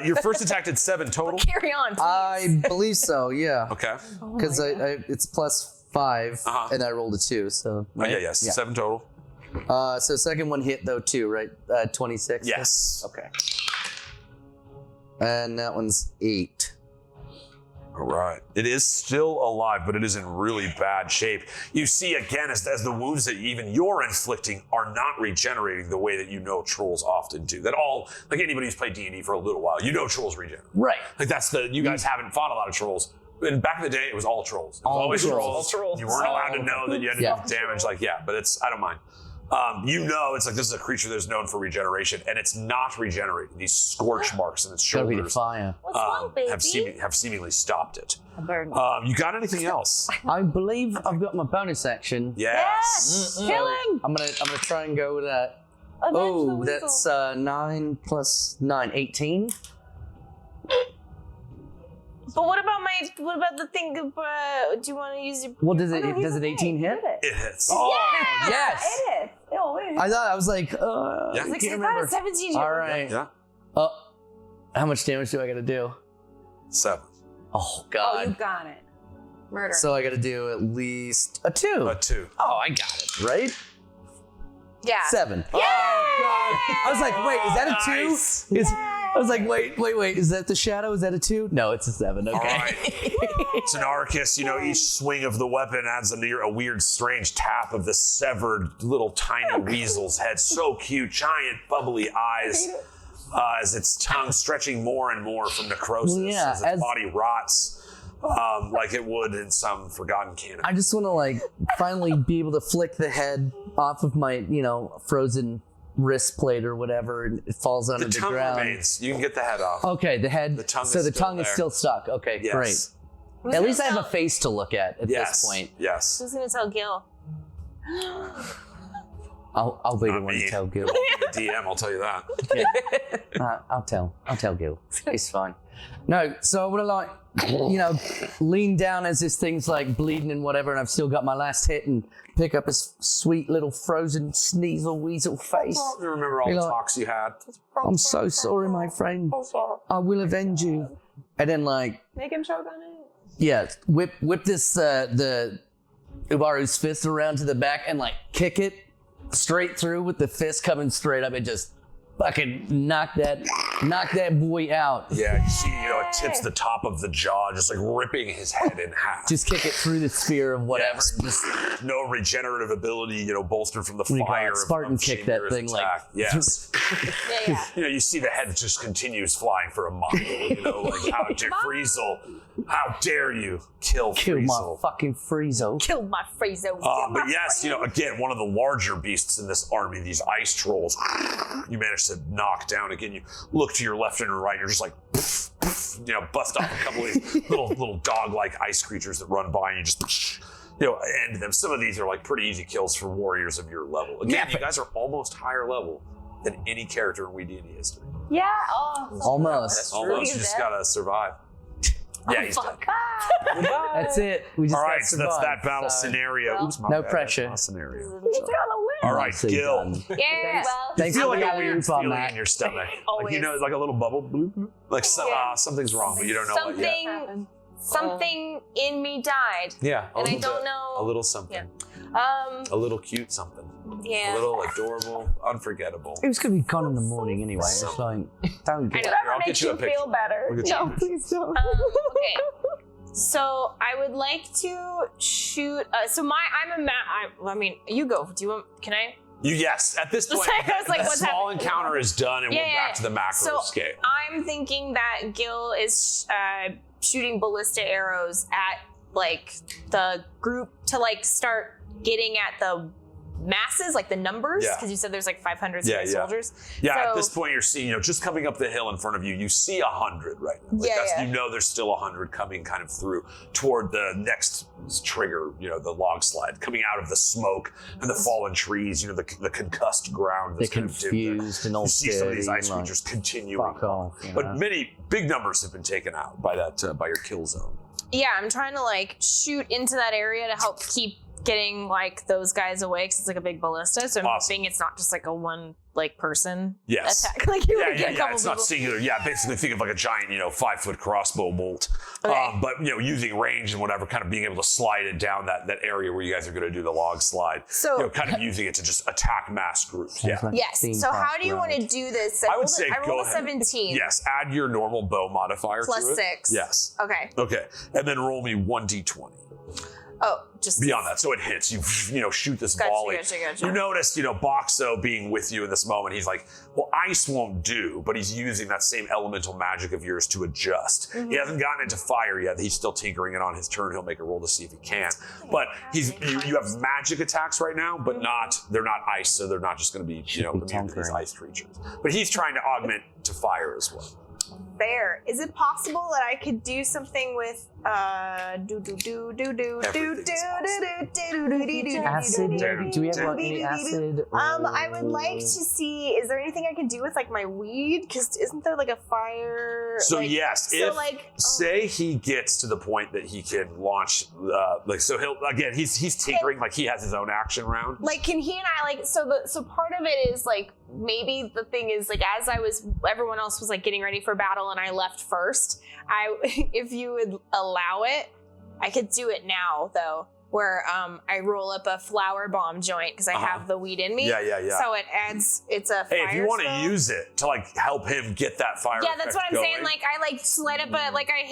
S1: Your first attack did 7 total.
S5: Carry on, please.
S2: I believe so. Yeah.
S1: Okay.
S2: Because it's plus 5, and I rolled a 2. So.
S1: Yeah. 7 total.
S2: So second one hit though too, right? 26.
S1: Yes.
S2: Okay. And that one's 8.
S1: All right. It is still alive, but it is in really bad shape. You see again as the wounds that even you're inflicting are not regenerating the way that trolls often do. That like anybody who's played D&D for a little while, trolls regenerate.
S2: Right.
S1: Like you guys haven't fought a lot of trolls. And back in the day, it was all trolls. It was
S2: All
S1: always
S2: trolls.
S1: trolls. You weren't allowed to know that you had to do damage. But I don't mind. It's like this is a creature that is known for regeneration, and it's not regenerating. These scorch marks in its
S2: Gotta be the
S1: shoulders
S2: fire.
S3: What's wrong, baby?
S1: have seemingly stopped it.
S3: A burn.
S1: You got anything else?
S2: I believe I've got my bonus action.
S1: Yes.
S3: Kill him.
S2: I'm gonna try and go with that.
S3: Avenge the
S2: Oh,
S3: weasel.
S2: that's 9 plus 9, 18.
S5: But what about the thing? Do you want to use your?
S2: Well, does
S3: Oh, no, he's
S2: it
S3: okay.
S2: 18 hit?
S1: It hits.
S2: Oh, yes.
S3: It is. Oh, it is.
S2: I was like,
S1: Yeah.
S2: I
S5: Like,
S2: can't
S5: I thought
S2: remember.
S5: it's 17.
S2: All right.
S1: Yeah.
S2: How much damage do I gotta do?
S1: 7.
S2: Oh
S3: Oh, you
S2: God.
S3: got it. Murder.
S2: So I gotta do at least a 2.
S1: A 2.
S2: Oh, I got it. Right?
S5: Yeah.
S2: 7.
S1: Oh, God.
S2: I was like, wait, is that a 2?
S1: Nice.
S2: I was like, wait, is that the shadow? Is that a 2? No, it's a 7. Okay.
S1: All right. Tynaricus, each swing of the weapon adds a weird, strange tap of the severed little tiny weasel's head. So cute, giant, bubbly eyes. As its tongue stretching more and more from necrosis
S2: Well, yeah,
S1: as its body rots like it would in some forgotten canon.
S2: I just want to finally be able to flick the head off of my, frozen wrist plate or whatever, and it falls onto
S1: The
S2: the
S1: tongue
S2: ground.
S1: remains. You can get the head off.
S2: Okay, the head.
S1: The tongue
S2: so
S1: is
S2: the
S1: still
S2: tongue is
S1: there.
S2: still stuck. Okay,
S1: Yes.
S2: great. At least I have a face to look at
S1: Yes.
S2: this point.
S1: Yes.
S5: Who's gonna tell Gil?
S2: I'll be the
S1: Not
S2: one
S1: me.
S2: to tell Gil.
S1: DM, I'll tell you that.
S2: I'll tell Gil. It's fine. No, so I would have like, lean down as this thing's like bleeding and whatever, and I've still got my last hit and pick up his sweet little frozen sneasel weasel face.
S1: You remember all
S2: Be
S1: the
S2: like,
S1: talks you had?
S2: I'm so sorry, my friend. I will avenge you. And then like,
S3: Make him choke on it.
S2: yeah, whip this the Ubaru's fist around to the back and like kick it straight through with the fist coming straight up and just fucking knock that boy out.
S1: Yeah, you see, it tips the top of the jaw, just like ripping his head in half.
S2: Just kick it through the sphere of whatever.
S1: Yes.
S2: Just
S1: No regenerative ability, bolstered from the
S2: do you call it?
S1: fire.
S2: Spartan
S1: of
S2: kick that
S1: Shayemira's
S2: thing, like-
S1: attack. Yes.
S5: Yeah.
S1: You see the head just continues flying for a mile. Like, how dare Friesel? How dare you kill
S2: kill my
S1: Friesel?
S2: fucking Friezo.
S5: Killed my Friezo.
S1: But yes, again, one of the larger beasts in this army, these ice trolls, you manage to knock down. Again, you look to your left and right, you're just like, poof, poof, bust off a couple of these little dog-like ice creatures that run by, and you just, end them. Some of these are like pretty easy kills for warriors of your level. Again, you guys are almost higher level than any character in WeeDnD history.
S3: Yeah. Oh.
S2: Almost.
S1: Almost, you
S3: He's
S1: just
S3: dead.
S1: gotta survive. Yeah, he's dead.
S2: That's it. We just
S1: All right,
S2: got
S1: so that's that
S2: survived,
S1: battle
S2: so-
S1: scenario. Oops, my
S2: No
S1: bad,
S2: pressure.
S1: that's not scenario.
S3: He's gonna win.
S1: All right,
S2: Nicely
S1: Gil.
S2: done.
S5: Yeah.
S3: Well,
S2: Thanks
S1: You feel
S2: for
S1: like
S2: the
S1: a weird
S2: alley-oop on
S1: feeling
S2: that.
S1: in your stomach. Like,
S5: Always.
S1: like a little bubble. Bloop, bloop. Like something's wrong, but you don't know what yet.
S5: Something in me died.
S1: Yeah,
S5: And I don't know.
S1: A little something.
S5: Yeah.
S1: A little cute something.
S5: Yeah.
S1: A little adorable, unforgettable.
S2: It was gonna be gone in the morning anyway. It's like, don't
S5: I
S2: get
S5: know.
S1: Here,
S3: Whatever
S1: I'll get
S3: makes
S1: you a
S3: you
S1: picture.
S3: feel better.
S1: We'll get you a
S3: No, please don't.
S5: Okay. So I would like to shoot. I mean, you go. Do you want? Can I?
S1: Yes, at this point,
S5: I was like,
S1: the
S5: what's
S1: small
S5: happening?
S1: encounter is done, and
S5: Yeah,
S1: we're
S5: yeah,
S1: back to the macro
S5: so
S1: scale.
S5: I'm thinking that Gil is shooting ballista arrows at like the group to like start getting at the masses, like the numbers,
S1: Yeah.
S5: because you said there's like 500
S1: Yeah, yeah.
S5: soldiers.
S1: Yeah, at
S5: So-
S1: this point you're seeing, just coming up the hill in front of you, you see 100 right now.
S5: Yeah, yeah.
S1: You know there's still 100 coming kind of through toward the next trigger, the log slide, coming out of the smoke and the fallen trees, the concussed ground
S2: they're
S1: that's kind of dim there.
S2: confused and all
S1: You see some of these
S2: dirty,
S1: ice
S2: like,
S1: creatures continuing.
S2: fuck off.
S1: But many big numbers have been taken out by by your kill zone.
S5: Yeah, I'm trying to like shoot into that area to help keep getting like those guys away because it's like a big ballista. So I'm
S1: Awesome.
S5: hoping it's not just like a one like person
S1: Yes.
S5: attack. Like you would get a
S1: Yeah.
S5: couple
S1: It's
S5: people.
S1: not singular. Yeah, basically think of like a giant, 5-foot crossbow bolt.
S5: Okay.
S1: But using range and whatever, kind of being able to slide it down that area where you guys are going to do the log slide.
S5: So
S1: kind of using it to just attack mass groups. Yeah.
S5: yes.
S2: Theme
S5: So how
S2: park
S5: do you want to
S2: ride.
S5: do this?
S1: I would say
S5: I
S1: go
S5: rolled a
S1: ahead.
S5: 17.
S1: Yes. Add your normal bow modifier
S5: Plus
S1: to it.
S5: 6.
S1: Yes.
S5: Okay.
S1: Okay. And then roll me 1d20.
S5: Oh, just
S1: Beyond that, so it hits. You shoot this
S5: Gotcha,
S1: volley.
S5: gotcha.
S1: You notice, Boxo being with you in this moment. He's like, well, ice won't do, but he's using that same elemental magic of yours to adjust. He hasn't gotten into fire yet. He's still tinkering it on his turn. He'll make a roll to see if he can. But you have magic attacks right now, but they're not ice, so they're not just going to be immune to these
S2: tinkering.
S1: ice creatures. But he's trying to augment to fire as well.
S5: Fair. Is it possible that I could do something with
S2: Acid? Do we have any acid?
S5: I would like to see, is there anything I can do with like my weed? Because isn't there like a fire?
S1: So
S5: like,
S1: yes,
S5: so
S1: if
S5: like
S1: say he gets to the point that he can launch, so he'll again he's tinkering, like he has his own action round.
S5: like can he and I like so part of it is like maybe the thing is like as everyone else was like getting ready for battle and I left first, if you would allow it, I could do it now though, where I roll up a flower bomb joint because I have the weed in me.
S1: Yeah.
S5: So it's a fire
S1: Hey, if you want to
S5: spell.
S1: use it to like help him get that fire,
S5: Yeah, that's what I'm
S1: effect
S5: saying.
S1: going.
S5: Like I like slide up a like I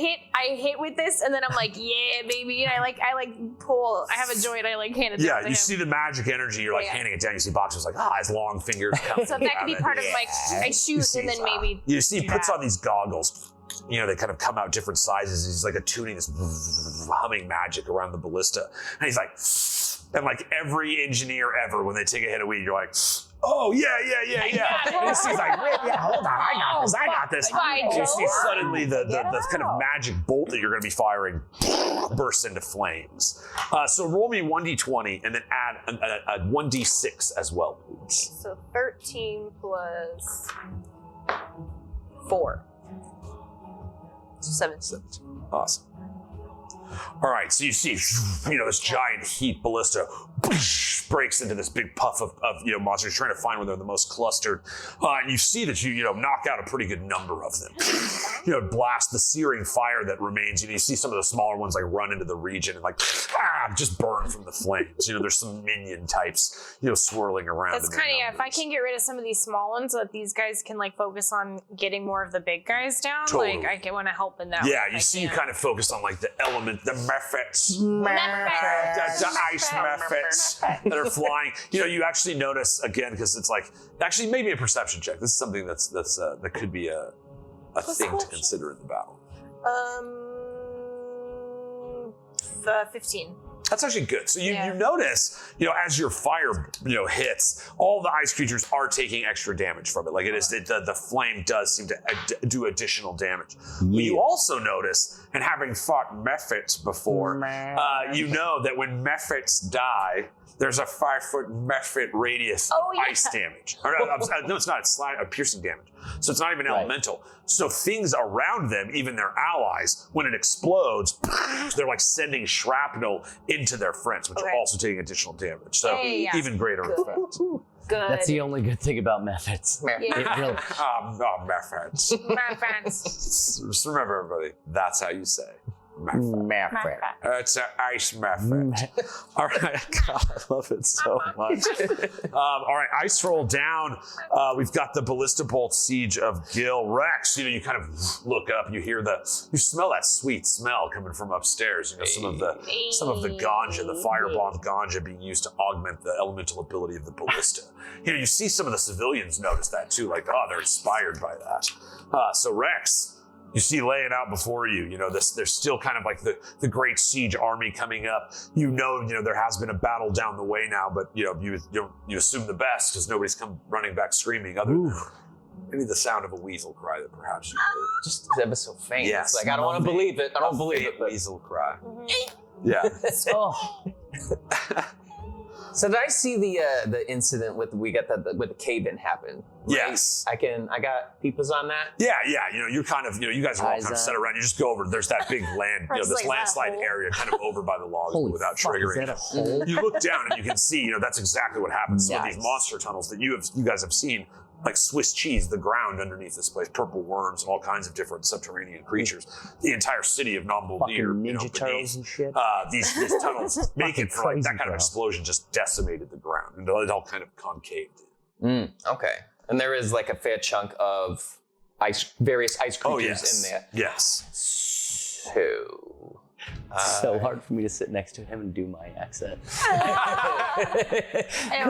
S5: hit with this and then I'm like, yeah, baby. And I like pull. I have a joint. I like hand it down
S1: Yeah,
S5: to
S1: you
S5: him.
S1: see the magic energy. You're like
S5: Yeah.
S1: handing it down. You see Boxer's like, his long fingers. Come
S5: So that could be part of like I shoot and then maybe
S1: You see, he
S5: do
S1: puts
S5: that.
S1: on these goggles. They kind of come out different sizes. He's like attuning this humming magic around the ballista, and he's like, and like every engineer ever, when they take a hit of weed, you're like, oh, yeah. And he's like, wait, yeah, hold on, I got this. You see suddenly the kind of magic bolt that you're going to be firing bursts into flames. So roll me 1d20 and then add a 1d6 as well, please.
S5: So 13 plus 4. So 17.
S1: Awesome. All right, so you see, this giant heat ballista breaks into this big puff of monsters trying to find where they're the most clustered. And you see that you knock out a pretty good number of them. Blast the searing fire that remains. You see some of the smaller ones like run into the region and just burn from the flames. There's some minion types, swirling around.
S5: That's kind of, if I can get rid of some of these small ones so that these guys can focus on getting more of the big guys down,
S1: totally.
S5: I want to help in that way.
S1: Yeah, you see you kind of focus on the element, the mephits. The ice mephits that are flying. You actually notice again, because it's actually maybe a perception check. This is something that could be a thing to consider in the battle.
S5: 15.
S1: That's actually good. So you notice, as your fire, hits, all the ice creatures are taking extra damage from it. Like the flame does seem to do additional damage. But you also notice, and having fought mephits before, you know that when mephits die, there's a 5-foot mephit radius of ice damage. No, it's not. It's a piercing damage. So it's not even elemental. So things around them, even their allies, when it explodes, they're sending shrapnel into their friends, which are also taking additional damage. So even greater effect.
S3: Good.
S2: That's the only good thing about methods. It really.
S1: Mephits. Just remember, everybody, that's how you say.
S2: Method.
S1: It's an ice method. All right. God, I love it so much. All right. Ice roll down. We've got the ballista bolt siege of Gil. Reks, you kind of look up, you smell that sweet smell coming from upstairs. Some of the ganja, the firebomb ganja being used to augment the elemental ability of the ballista. You see some of the civilians notice that too, they're inspired by that. So Reks, you see laying out before you, there's still kind of the great siege army coming up. There has been a battle down the way now, but you assume the best because nobody's come running back screaming other than maybe the sound of a weasel cry that perhaps you heard.
S4: Just ever so faint.
S1: Yes.
S4: It's I don't want to believe it. I don't believe it. But...
S1: Weasel cry. Yeah.
S4: So did I see the incident with the cave-in happen? Right?
S1: Yes.
S4: I got peepers on that?
S1: Yeah. You're kind of, you guys are all kind of set around. You just go over, there's that big this landslide area kind of over by the logs without triggering.
S2: Is that a hole?
S1: You look down and you can see, that's exactly what happens. Some of these monster tunnels that you guys have seen, like Swiss cheese, the ground underneath this place, purple worms and all kinds of different subterranean creatures. The entire city of Namboldir,
S2: Ninja Turtles and shit.
S1: These tunnels make it for that kind of explosion just decimated the ground and it all kind of concaved in.
S4: Okay. And there is a fair chunk of various ice creatures in there.
S1: Yes.
S2: So hard for me to sit next to him and do my accent.
S5: Because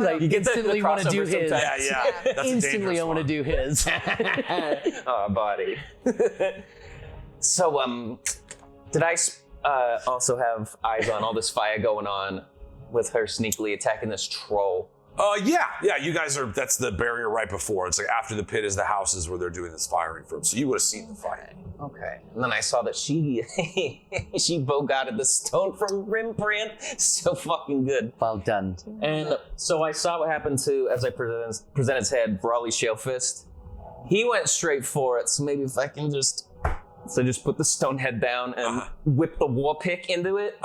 S2: I instantly want to do his.
S1: Yeah. That's
S2: instantly I want to do his.
S4: Oh, buddy. So, did I also have eyes on all this fire going on with her sneakily attacking this troll?
S1: Yeah, you guys that's the barrier right before. It's after the pit is the houses where they're doing this firing from. So you would have seen the fire.
S4: Okay. And then I saw that she bogarted the stone from Rimprint. So fucking good.
S2: Well done.
S4: And so I saw what happened to, as I present his head, Brawley Shalefist. He went straight for it, so maybe if I can just put the stone head down and whip the war pick into it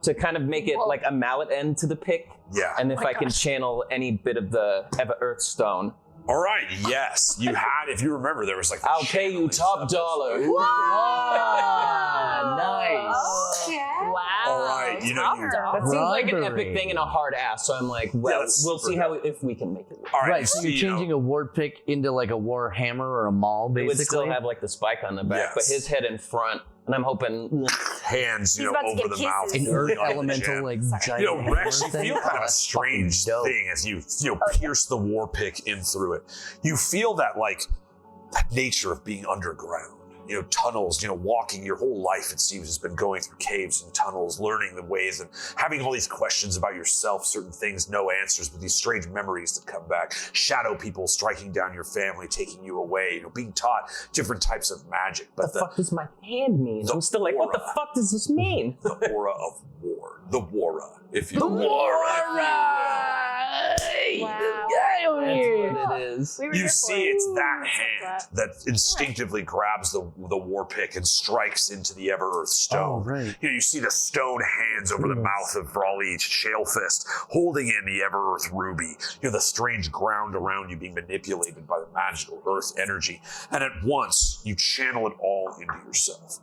S4: to kind of make it like a mallet end to the pick.
S1: Yeah.
S4: And if I can channel any bit of the Ever Earth stone.
S1: All right, yes. You had, if you remember, there was
S4: I'll pay you top dollar.
S2: Nice.
S3: Okay.
S5: Wow.
S1: All right,
S4: That seems like an epic thing and a hard ass, so I'm like, well, we'll see if we can make it work.
S1: All
S2: Right, so you're changing a ward pick into a war hammer or a maul, basically.
S4: It would still have the spike on the back, but his head in front, and I'm hoping
S1: hands,
S5: about to
S1: over
S5: get
S1: the mouth.
S2: An earth elemental, giant
S1: Reks, you
S2: hammer
S1: feel
S2: thing.
S1: kind of a strange thing as you pierce the war pick in through it. You feel that that nature of being underground.
S7: tunnels, walking your whole life, it seems, has been going through caves and tunnels, learning the ways and having all these questions about yourself, certain things, no answers, but these strange memories that come back, shadow people striking down your family, taking you away, being taught different types of magic. But
S4: the fuck does my hand mean? I'm still like, what the fuck does this mean?
S7: The aura of war. The Wara, if you will.
S3: Wow.
S4: That's what it is.
S7: You see it's that hand that instinctively grabs the war pick and strikes into the Ever-Earth stone.
S2: Oh, right.
S7: You see the stone hands over the mouth of Brawly Shalefist, holding in the Ever-Earth ruby. The strange ground around you being manipulated by the magical earth energy. And at once, you channel it all into yourself.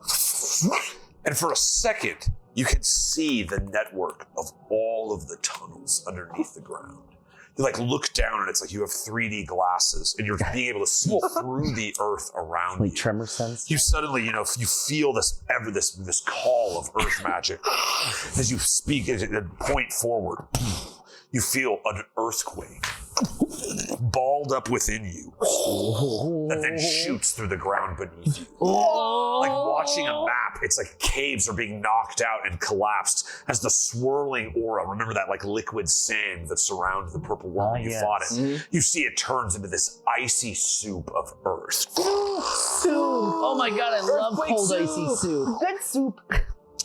S7: And for a second, you can see the network of all of the tunnels underneath the ground. You look down and it's like you have 3D glasses and you're being able to see through the earth around you.
S2: Tremor sense.
S7: You suddenly, you feel this call of earth magic as you speak and point forward. You feel an earthquake balled up within you that then shoots through the ground beneath you. Like watching a map, it's like caves are being knocked out and collapsed as the swirling aura, remember that liquid sand that surrounds the purple worm when you fought it?
S2: Mm-hmm.
S7: You see it turns into this icy soup of earth.
S2: Soup! Oh my god, I love cold icy soup.
S5: Good soup.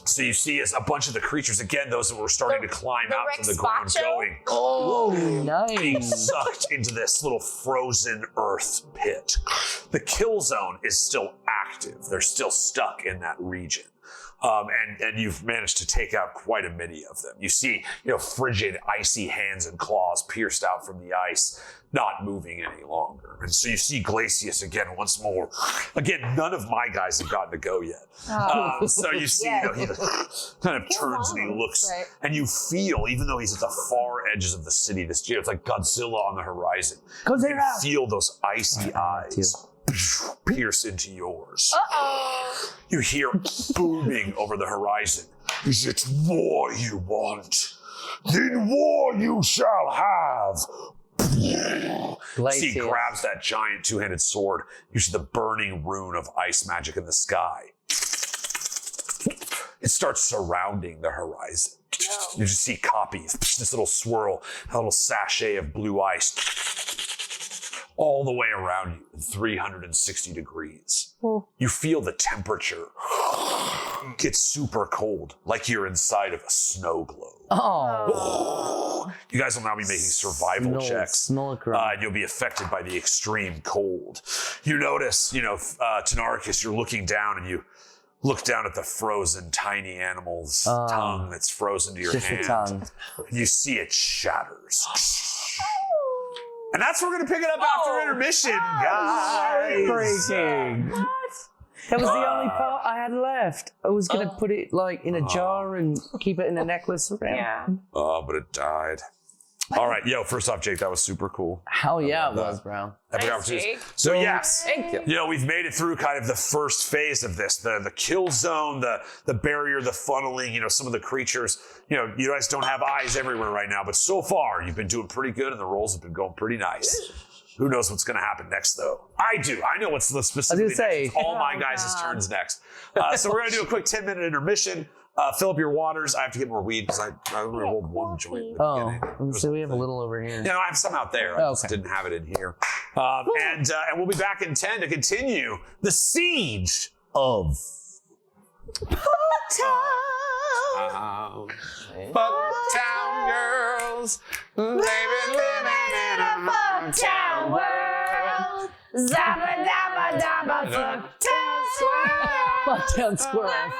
S7: So you see as a bunch of the creatures, again, those that were starting to climb out from the ground,
S5: Reks
S7: going,
S2: Oh,
S7: being
S2: nice.
S7: sucked into this little frozen earth pit. The kill zone is still active. They're still stuck in that region. And you've managed to take out quite a many of them. You see, frigid, icy hands and claws pierced out from the ice, not moving any longer. And so you see Glacious again once more. Again, none of my guys have gotten to go yet. So you see, he kind of turns and he looks, and you feel, even though he's at the far edges of the city, it's like Godzilla on the horizon. You can feel those icy eyes pierce into yours. You hear booming over the horizon. Is it war you want? Then war you shall have. See, he grabs that giant two-handed sword. You see the burning rune of ice magic in the sky. It starts surrounding the horizon. You just see copies, this little swirl, a little sachet of blue ice all the way around you in 360 degrees. You feel the temperature get super cold, like you're inside of a snow globe. You guys will now be making survival checks. And you'll be affected by the extreme cold. You notice, Tynaricus, you're looking down and you look down at the frozen tiny animal's tongue that's frozen to your hand. You see it shatters. And that's where we're going to pick it up after intermission, guys.
S2: Breaking. That was the only part I had left. I was going to put it in a jar and keep it in a necklace around.
S3: Yeah.
S7: Oh, but it died. All right, first off, Jake, that was super cool.
S2: Hell yeah, it was, bro.
S3: Thanks, Jake.
S7: So yes,
S4: Thank you.
S7: we've made it through kind of the first phase of this, the kill zone, the barrier, the funneling, some of the creatures, you guys don't have eyes everywhere right now, but so far you've been doing pretty good and the rolls have been going pretty nice. Who knows what's going to happen next, though? I do. I know what's specifically next. It's all my guys' turns next. So we're going to do a quick 10-minute intermission. Fill up your waters. I have to get more weed because I only rolled one joint in the beginning.
S2: So we have a little over here.
S7: I have some out there. I just didn't have it in here. And we'll be back in 10 to continue the siege of Fucktown girls. They've been living in a
S5: Fucktown world. Zabba dabba dabba fucktown squirrel.
S2: Fucktown squirrel.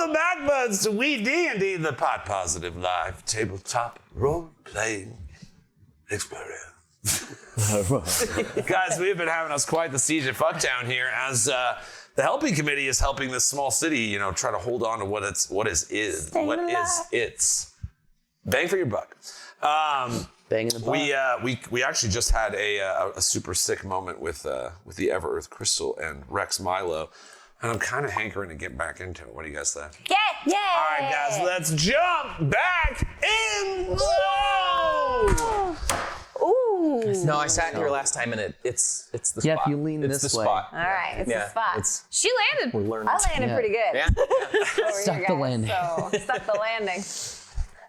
S1: the backbones to WeeDnD, the pot positive live tabletop role-playing experience. Guys, we've been having us quite the siege at Fucktown here as the helping committee is helping this small city, try to hold on to what is its. Bang for your buck.
S2: Bang in the butt.
S1: We actually just had a super sick moment with the Ever Earth Crystal and Reks Milo, and I'm kind of hankering to get back into it. What do you guys think?
S3: Yeah.
S1: All right, guys, let's jump back in the
S3: Ooh.
S4: No, I sat here last time and it's the spot.
S2: Yeah, if you lean
S4: it's
S2: this
S4: the
S2: way.
S4: spot.
S3: All right, it's the spot.
S5: She landed.
S4: We're learning.
S3: I landed pretty good.
S4: Yeah.
S3: Over
S2: Stuck
S3: here,
S2: the
S3: guys,
S2: landing.
S3: So, stuck the landing.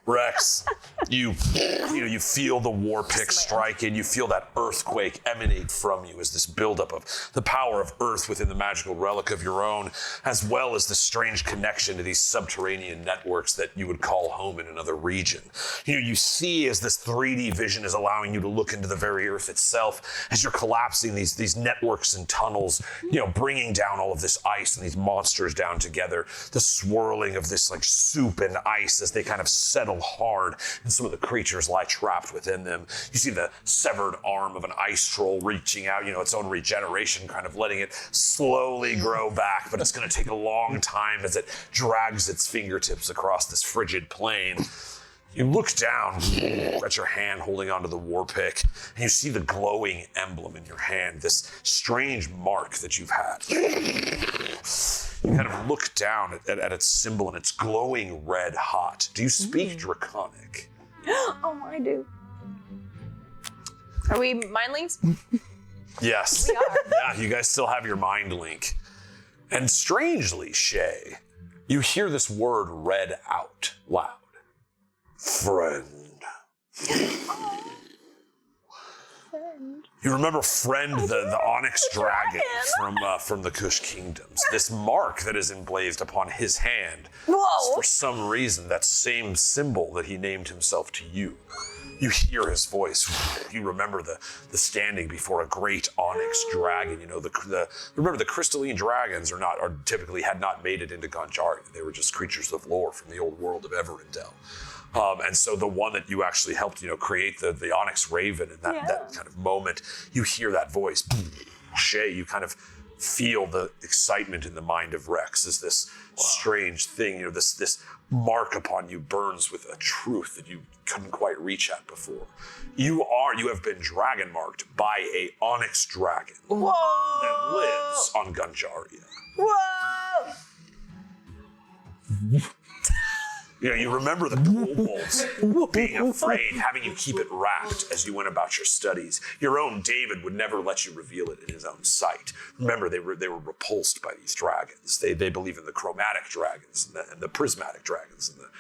S7: Reks, you feel the war pick strike and you feel that earthquake emanate from you as this buildup of the power of earth within the magical relic of your own, as well as the strange connection to these subterranean networks that you would call home in another region. You see as this 3D vision is allowing you to look into the very earth itself, as you're collapsing these networks and tunnels, bringing down all of this ice and these monsters down together, the swirling of this like soup and ice as they kind of settle hard and some of the creatures lie trapped within them. You see the severed arm of an ice troll reaching out, its own regeneration, kind of letting it slowly grow back, but it's going to take a long time as it drags its fingertips across this frigid plain. You look down at your hand holding onto the war pick, and you see the glowing emblem in your hand, this strange mark that you've had. You kind of look down at its symbol, and it's glowing red hot. Do you speak Draconic?
S3: Oh, I do.
S5: Are we mind links?
S7: Yes.
S3: We are.
S7: Yeah, you guys still have your mind link. And strangely, Shay, you hear this word read out loud. Friend. You remember Friend, the onyx dragon from the Kush Kingdoms. This mark that is emblazed upon his hand.
S5: Whoa.
S7: For some reason, that same symbol that he named himself to you. You hear his voice. You remember the standing before a great onyx dragon. Remember the crystalline dragons typically had not made it into Ganjaria. They were just creatures of lore from the old world of WeeDnD. And so the one that you actually helped, create the Onyx Raven in that kind of moment, you hear that voice. Shay, you kind of feel the excitement in the mind of Reks as this strange thing, this mark upon you burns with a truth that you couldn't quite reach at before. You have been dragon marked by a Onyx dragon that lives on Ganjaria.
S5: Whoa.
S7: You remember the kobolds being afraid, having you keep it wrapped as you went about your studies. Your own David would never let you reveal it in his own sight. Remember, they were repulsed by these dragons. They believe in the chromatic dragons and the prismatic dragons and the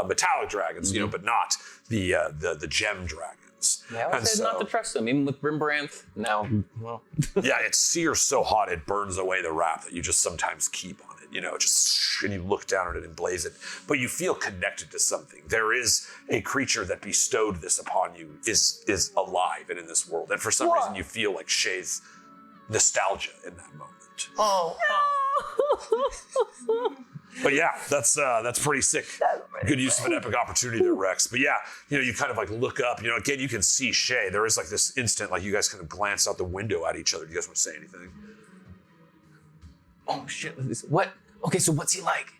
S7: metallic dragons, but not the gem dragons.
S4: Yeah, I said not to trust them, even with Brimbaranth. Now, well.
S7: Yeah, it's sears so hot it burns away the wrap that you just sometimes keep on it. And you look down at it and blaze it, but you feel connected to something. There is a creature that bestowed this upon you, is alive and in this world. And for some reason you feel like Shay's nostalgia in that moment.
S5: Oh.
S7: But yeah, that's pretty sick. Good use of an epic opportunity there, Reks. But yeah, you kind of like look up, again, you can see Shay. There is like this instant, like you guys kind of glance out the window at each other. Do you guys want to say anything?
S4: Oh shit! What? Okay, so what's he like?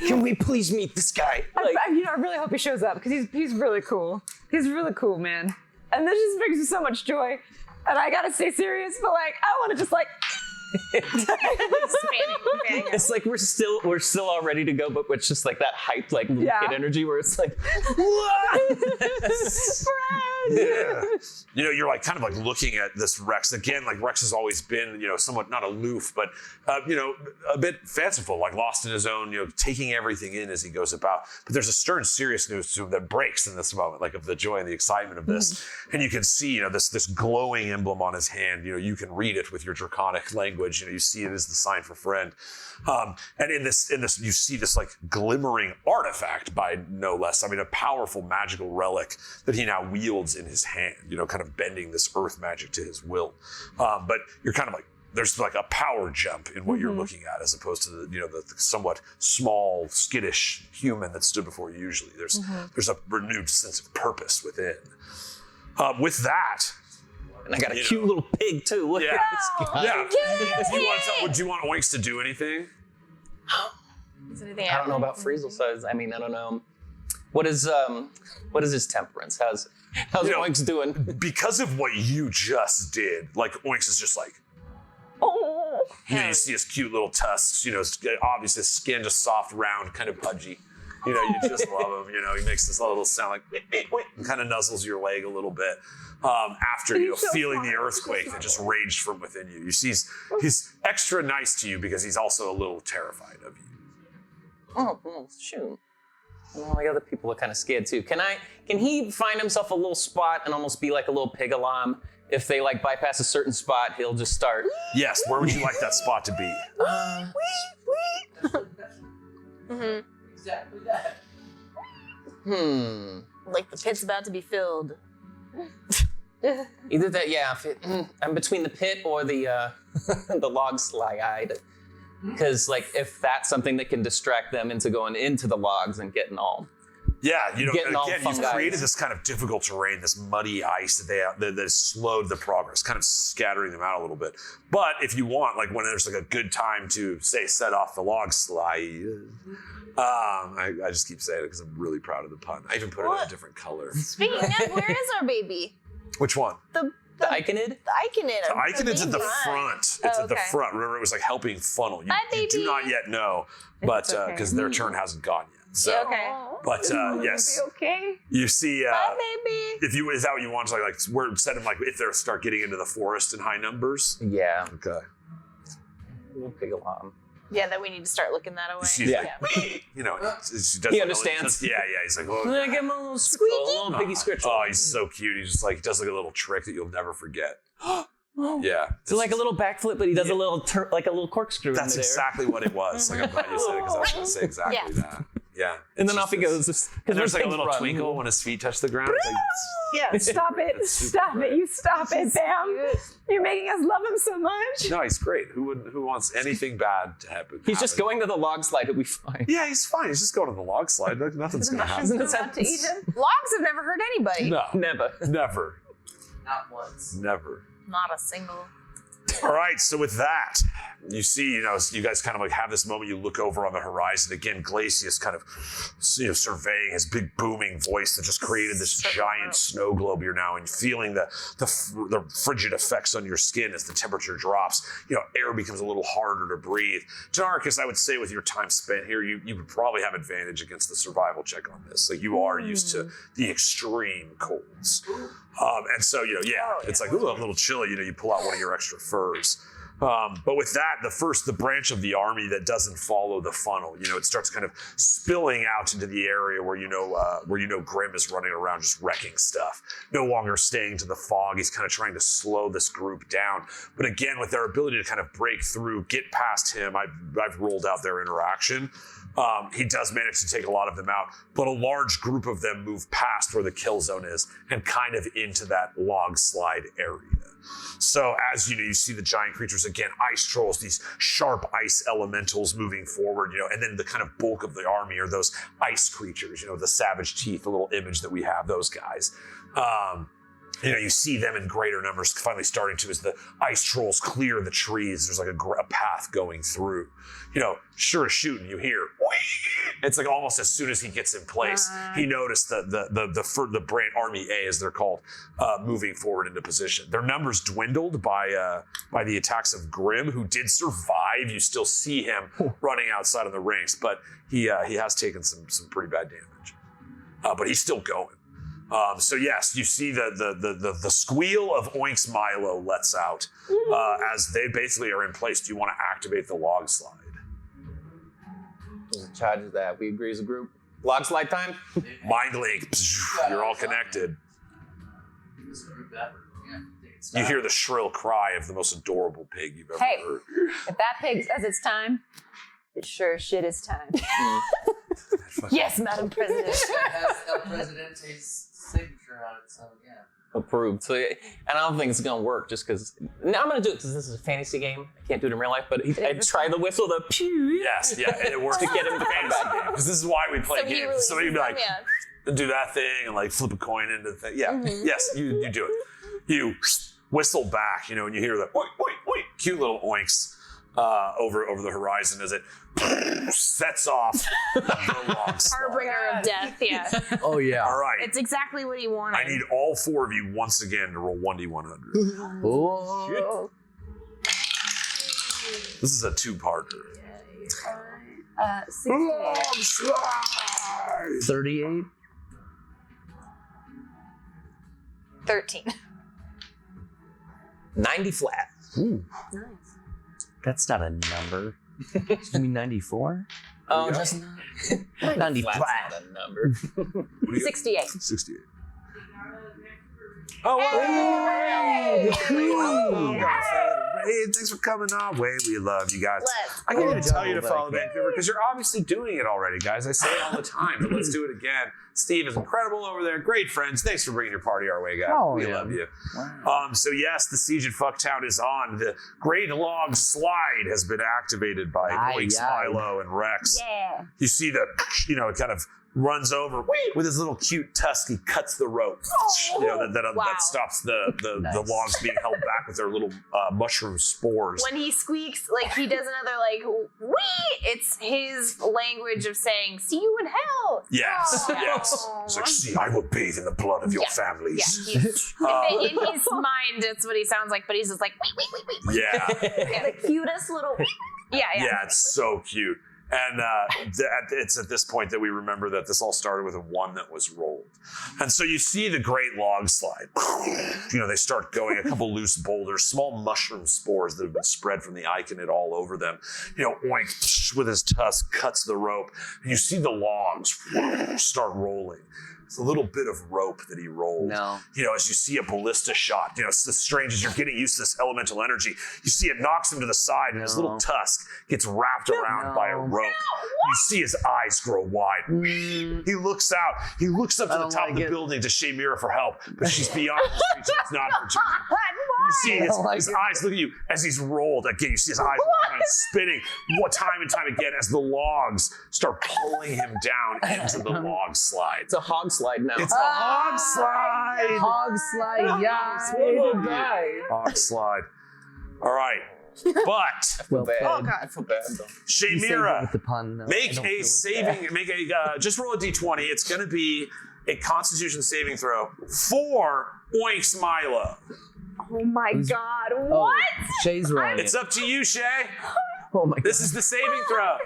S4: Can we please meet this guy?
S3: I really hope he shows up because he's really cool. He's really cool, man. And this just brings me so much joy. And I gotta stay serious, but I want to just
S4: It's like we're still all ready to go, but it's just like that hyped like little kid energy where it's like,
S7: yeah. You're like kind of like looking at this Reks again. Like Reks has always been, somewhat not aloof, but a bit fanciful, like lost in his own, taking everything in as he goes about. But there's a stern seriousness to him that breaks in this moment, like of the joy and the excitement of this. And you can see, this glowing emblem on his hand. You can read it with your draconic language. You see it as the sign for friend. And in this, you see this like glimmering artifact by no less. I mean, a powerful magical relic that he now wields in his hand. Kind of bending this earth magic to his will. But you're kind of like there's like a power jump in what you're looking at, as opposed to the somewhat small, skittish human that stood before you usually. There's a renewed sense of purpose within. With that,
S4: And I got a cute little pig too. Look at this guy.
S7: Yeah. Do you want Oinks to do anything?
S4: I don't know about Friesel size. I mean, I don't know. What is his temperance? How's Oinks doing?
S7: Because of what you just did, like Oinks is just like, you see his cute little tusks, obviously his skin just soft, round, kind of pudgy. You just love him. He makes this little sound like beep, beep, beep, and kind of nuzzles your leg a little bit. After feeling the earthquake that just raged from within you. You see he's extra nice to you because he's also a little terrified of you.
S4: Oh, shoot. And all the other people are kind of scared too. Can he find himself a little spot and almost be like a little pig alarm? If they bypass a certain spot, he'll just start.
S7: Yes, where would you like that spot to be?
S5: Exactly that. Like the pit's about to be filled.
S4: Either that, yeah. I'm between the pit or the the log slide. Because if that's something that can distract them into going into the logs and getting all.
S7: Yeah,
S4: Getting all
S7: you've
S4: fungi.
S7: created this kind of difficult terrain, this muddy ice that has slowed the progress, kind of scattering them out a little bit. But if you want, when there's a good time to set off the log slide. I just keep saying it because I'm really proud of the pun. I even put it in a different color.
S5: Speaking of, where is our baby?
S7: Which one?
S5: The
S4: Iconiid?
S5: The Iconiid.
S7: The Iconiid's at the front. It's at the
S5: okay.
S7: front. Remember, it was helping funnel. You
S5: baby.
S7: do not yet know, but
S3: okay.
S7: because their turn hasn't gone yet. So,
S5: Okay.
S7: but yes,
S3: Okay.
S7: you see.
S5: Bye, baby.
S7: Is that what you want? We're setting if they start getting into the forest in high numbers.
S4: Yeah.
S7: Okay.
S4: Little pig alarm.
S5: Yeah, that we need to start looking that away.
S7: She doesn't
S4: He understands.
S7: Yeah, he's like, well,
S4: Give him a little squeaky. A little piggy scritch.
S7: oh, he's so cute. He just he does a little trick that you'll never forget. Yeah.
S4: So a little backflip, but he does a little a little corkscrew.
S7: That's
S4: in there.
S7: exactly what it was. I'm glad you said it because I was going to say exactly that. Yeah.
S4: And then off he goes.
S7: And there's a little twinkle when his feet touch the ground. It's
S3: Yeah, stop it.
S7: That's super
S3: Stop
S7: great.
S3: it. You stop it, Bam. You're making us love him so much.
S7: no, he's great. Who wants anything bad to happen?
S4: He's just going to the log slide. He'll be fine.
S7: Yeah, he's fine. He's just going to the log slide. Nothing's going to happen.
S3: About to eat him.
S5: Logs have never hurt anybody.
S7: No.
S4: Never.
S7: Never.
S2: Not once.
S7: Never.
S5: Not a single.
S7: All right, so with that, you see, you guys kind of have this moment. You look over on the horizon again. Glacious kind of, surveying his big booming voice that just created this giant snow globe. You're now and feeling the frigid effects on your skin as the temperature drops. Air becomes a little harder to breathe. Tynaricus, I would say, with your time spent here, you would probably have advantage against the survival check on this. You are used to the extreme colds. And so, it's a little chilly. You pull out one of your extra furs. But with that, the branch of the army that doesn't follow the funnel, it starts kind of spilling out into the area where Grim is running around just wrecking stuff. No longer staying to the fog. He's kind of trying to slow this group down. But again, with their ability to kind of break through, get past him, I've rolled out their interaction. He does manage to take a lot of them out, but a large group of them move past where the kill zone is and kind of into that log slide area. So as you see the giant creatures again, ice trolls, these sharp ice elementals moving forward, and then the kind of bulk of the army are those ice creatures, the savage teeth, the little image that we have, those guys. You see them in greater numbers finally starting to, as the ice trolls clear the trees, there's a path going through. Sure as shooting, you hear, it's almost as soon as he gets in place, he noticed the brand Army A, as they're called, moving forward into position. Their numbers dwindled by the attacks of Grim, who did survive. You still see him running outside of the ranks, but he has taken some pretty bad damage. But he's still going. So yes, you see the squeal of Oinks Milo lets out as they basically are in place. Do you want to activate the log slide?
S4: Charges that. We agree as a group. Log slide time?
S7: Mind link. You're all connected. You hear the shrill cry of the most adorable pig you've ever
S3: Hey.
S7: heard.
S3: If that pig says it's time, it sure as shit is time. Yes, Madam President.
S2: It has El Presidente's signature on it, so yeah.
S4: approved. So, and I don't think it's gonna work just because. Now I'm gonna do it because this is a fantasy game. I can't do it in real life, but I try the whistle, the pew.
S7: Yes, yeah, and it works
S4: To get him to come back.
S7: because this is why we play
S5: So he
S7: games. Somebody would be like,
S5: yeah.
S7: do that thing and like flip a coin into the thing. Yeah, yes, you do it. You whistle back, and you hear the oink, oink, oink, cute little oinks over the horizon as it sets off the long slide.
S5: Harbinger of death, yeah.
S2: Oh yeah.
S7: All right,
S5: It's exactly what he wanted.
S7: I need all 4 of you once again to roll 1d100.
S2: Oh.
S7: This is a 2-parter.
S3: 68.
S2: 38.
S5: 13.
S4: 90 flat.
S2: Ooh,
S3: Nice.
S2: that's not a number. You mean 94?
S4: Oh, just
S2: 95.
S4: flat's not a number.
S3: 68.
S7: 68.
S1: Oh,
S7: Hey, thanks for coming our way. We love you guys.
S1: I can't even
S2: Oh,
S1: tell you to
S2: double
S1: follow
S2: back.
S1: Vancouver because you're obviously doing it already, guys. I say it all the time, but let's do it again. Steve is incredible over there. Great friends. Thanks for bringing your party our way, guys.
S2: Oh,
S1: we
S2: yeah.
S1: love you.
S2: Wow.
S7: So yes, the siege at Fucktown is on. The Great Log Slide has been activated by
S2: Aye,
S7: Oinks,
S2: aye.
S7: Milo, and Reks.
S3: Yeah.
S7: You see the, it kind of runs over with his little cute tusk. He cuts the rope. That stops the
S2: Nice.
S7: logs being held back with their little mushroom spores.
S5: When he squeaks, like he does another like wee, it's his language of saying, "See you in hell."
S7: Yes,
S5: Oh.
S7: yes. It's like, see, I will bathe in the blood of your families.
S5: Yeah, he's, in his mind, that's what he sounds like, but he's just like, wait.
S7: Yeah.
S3: The cutest little.
S5: Yeah.
S7: Yeah, it's so cute. And it's at this point that we remember that this all started with a 1 that was rolled. And so you see the Great Log Slide. They start going, a couple loose boulders, small mushroom spores that have been spread from the Iconid all over them. Oink, with his tusk, cuts the rope. And you see the logs start rolling. It's a little bit of rope that he rolled.
S2: No.
S7: As you see a ballista shot, it's as strange as you're getting used to this elemental energy. You see it knocks him to the side, and his little tusk gets wrapped around by a rope. You see his eyes grow wide. He looks out. He looks up to the top of the building to Shayemira for help, but she's beyond his reach. It's not her turn. You see his eyes look at you as he's rolled. Again, you see his eyes kind of spinning time and time again as the logs start pulling him down into the log slide.
S4: It's a hog slide now.
S7: It's a hog slide.
S2: Hog slide, yeah.
S7: Hog slide. All right. But
S2: Well,
S4: bad.
S5: Oh god.
S4: I feel bad though.
S2: you saved it
S7: Shayemira,
S2: with the pun. though. I
S7: make
S2: don't
S7: a
S2: feel as
S7: saving, just roll a d20. It's going to be a Constitution saving throw for Oinks Milo.
S3: Oh my God.
S2: Oh,
S3: What?
S2: Shay's rolling.
S7: It's up to you, Shay.
S4: Oh my god.
S7: This is the saving throw.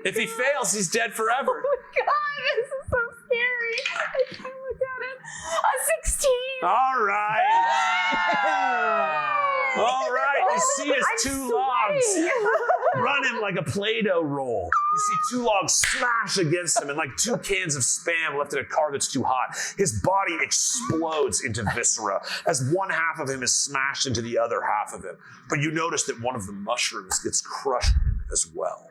S7: If he fails, he's dead forever.
S3: Oh my God. This is so scary. I can't look at it. A 16.
S7: All right. All right. You see his two logs run him like a Play-Doh roll. You see 2 logs smash against him and like 2 cans of Spam left in a car that's too hot. His body explodes into viscera as one half of him is smashed into the other half of him. But you notice that one of the mushrooms gets crushed as well.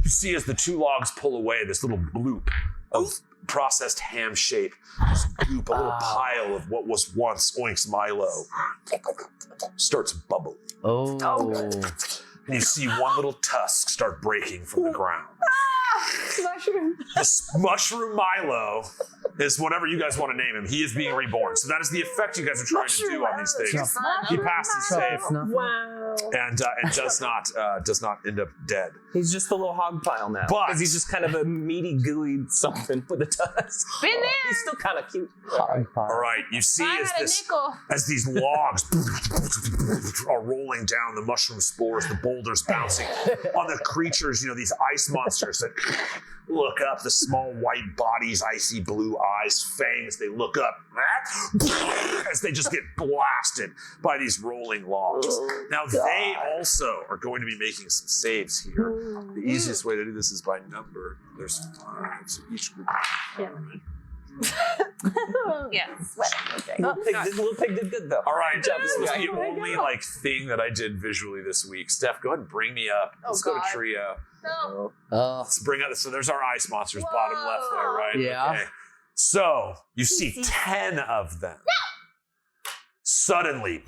S7: You see as the 2 logs pull away, this little bloop of processed ham shape, this bloop, a little pile of what was once Oinks Milo starts bubbling.
S2: Oh.
S7: And you see one little tusk start breaking from the ground.
S3: Mushroom.
S7: This mushroom Milo is whatever you guys want to name him. He is being reborn. So that is the effect you guys are trying to do on these things. He passed his save
S4: Wow.
S7: and does not end up dead.
S4: He's just a little hog pile now.
S7: But-
S4: Because he's just kind of a meaty, gooey something with a tusk.
S5: Been there.
S4: He's still kind of cute.
S7: All right, you see
S5: I
S7: as
S5: had a
S7: this
S5: nickel.
S7: as these logs are rolling down, the mushroom spores, the boulders bouncing on the creatures, these ice monsters that look up, the small white bodies, icy blue eyes, fangs, they look up as they just get blasted by these rolling logs. Now they also are going to be making some saves here. The easiest way to do this is by number. There's 5, so each group.
S5: Yes.
S4: Little pig did good though.
S7: All right,
S4: Good job,
S7: this was
S4: guy.
S7: the only thing that I did visually this week. Steph, go ahead and bring me up. Let's go to
S5: God.
S7: trio.
S5: No.
S2: Oh.
S7: Let's bring up. So there's our ice monsters, bottom left there, right?
S2: Yeah.
S7: Okay. So you see 10 of them. Suddenly,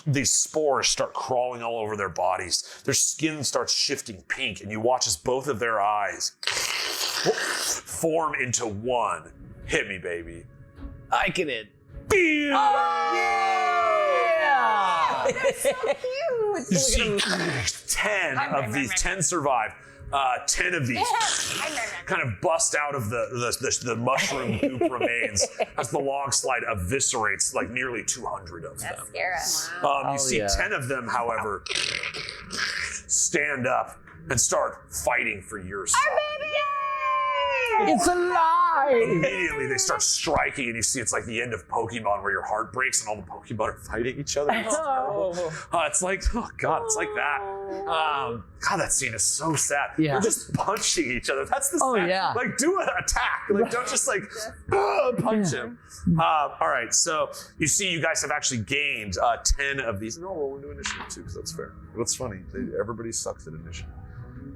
S7: these spores start crawling all over their bodies. Their skin starts shifting pink, and you watch as both of their eyes form into one. Hit me, baby.
S4: I can hit.
S3: That's so cute.
S7: You see 10 of these, 10 survive. 10 of these kind of bust out of the mushroom goop remains as the log slide eviscerates like nearly 200 of them.
S3: That's scary.
S7: You see 10 of them, however, stand up and start fighting for your side.
S2: It's alive!
S7: Immediately they start striking, and you see it's like the end of Pokemon where your heart breaks and all the Pokemon are fighting each other. It's terrible. It's like, oh God, it's like that. God, that scene is so sad.
S2: Yeah.
S7: They're just punching each other. That's the
S2: Oh,
S7: sad.
S2: yeah.
S7: Like, do an attack. Like, don't just like punch him. All right, so you see you guys have actually gained 10 of these. No, we'll do initiative too, because that's fair. What's funny, everybody sucks at initiative.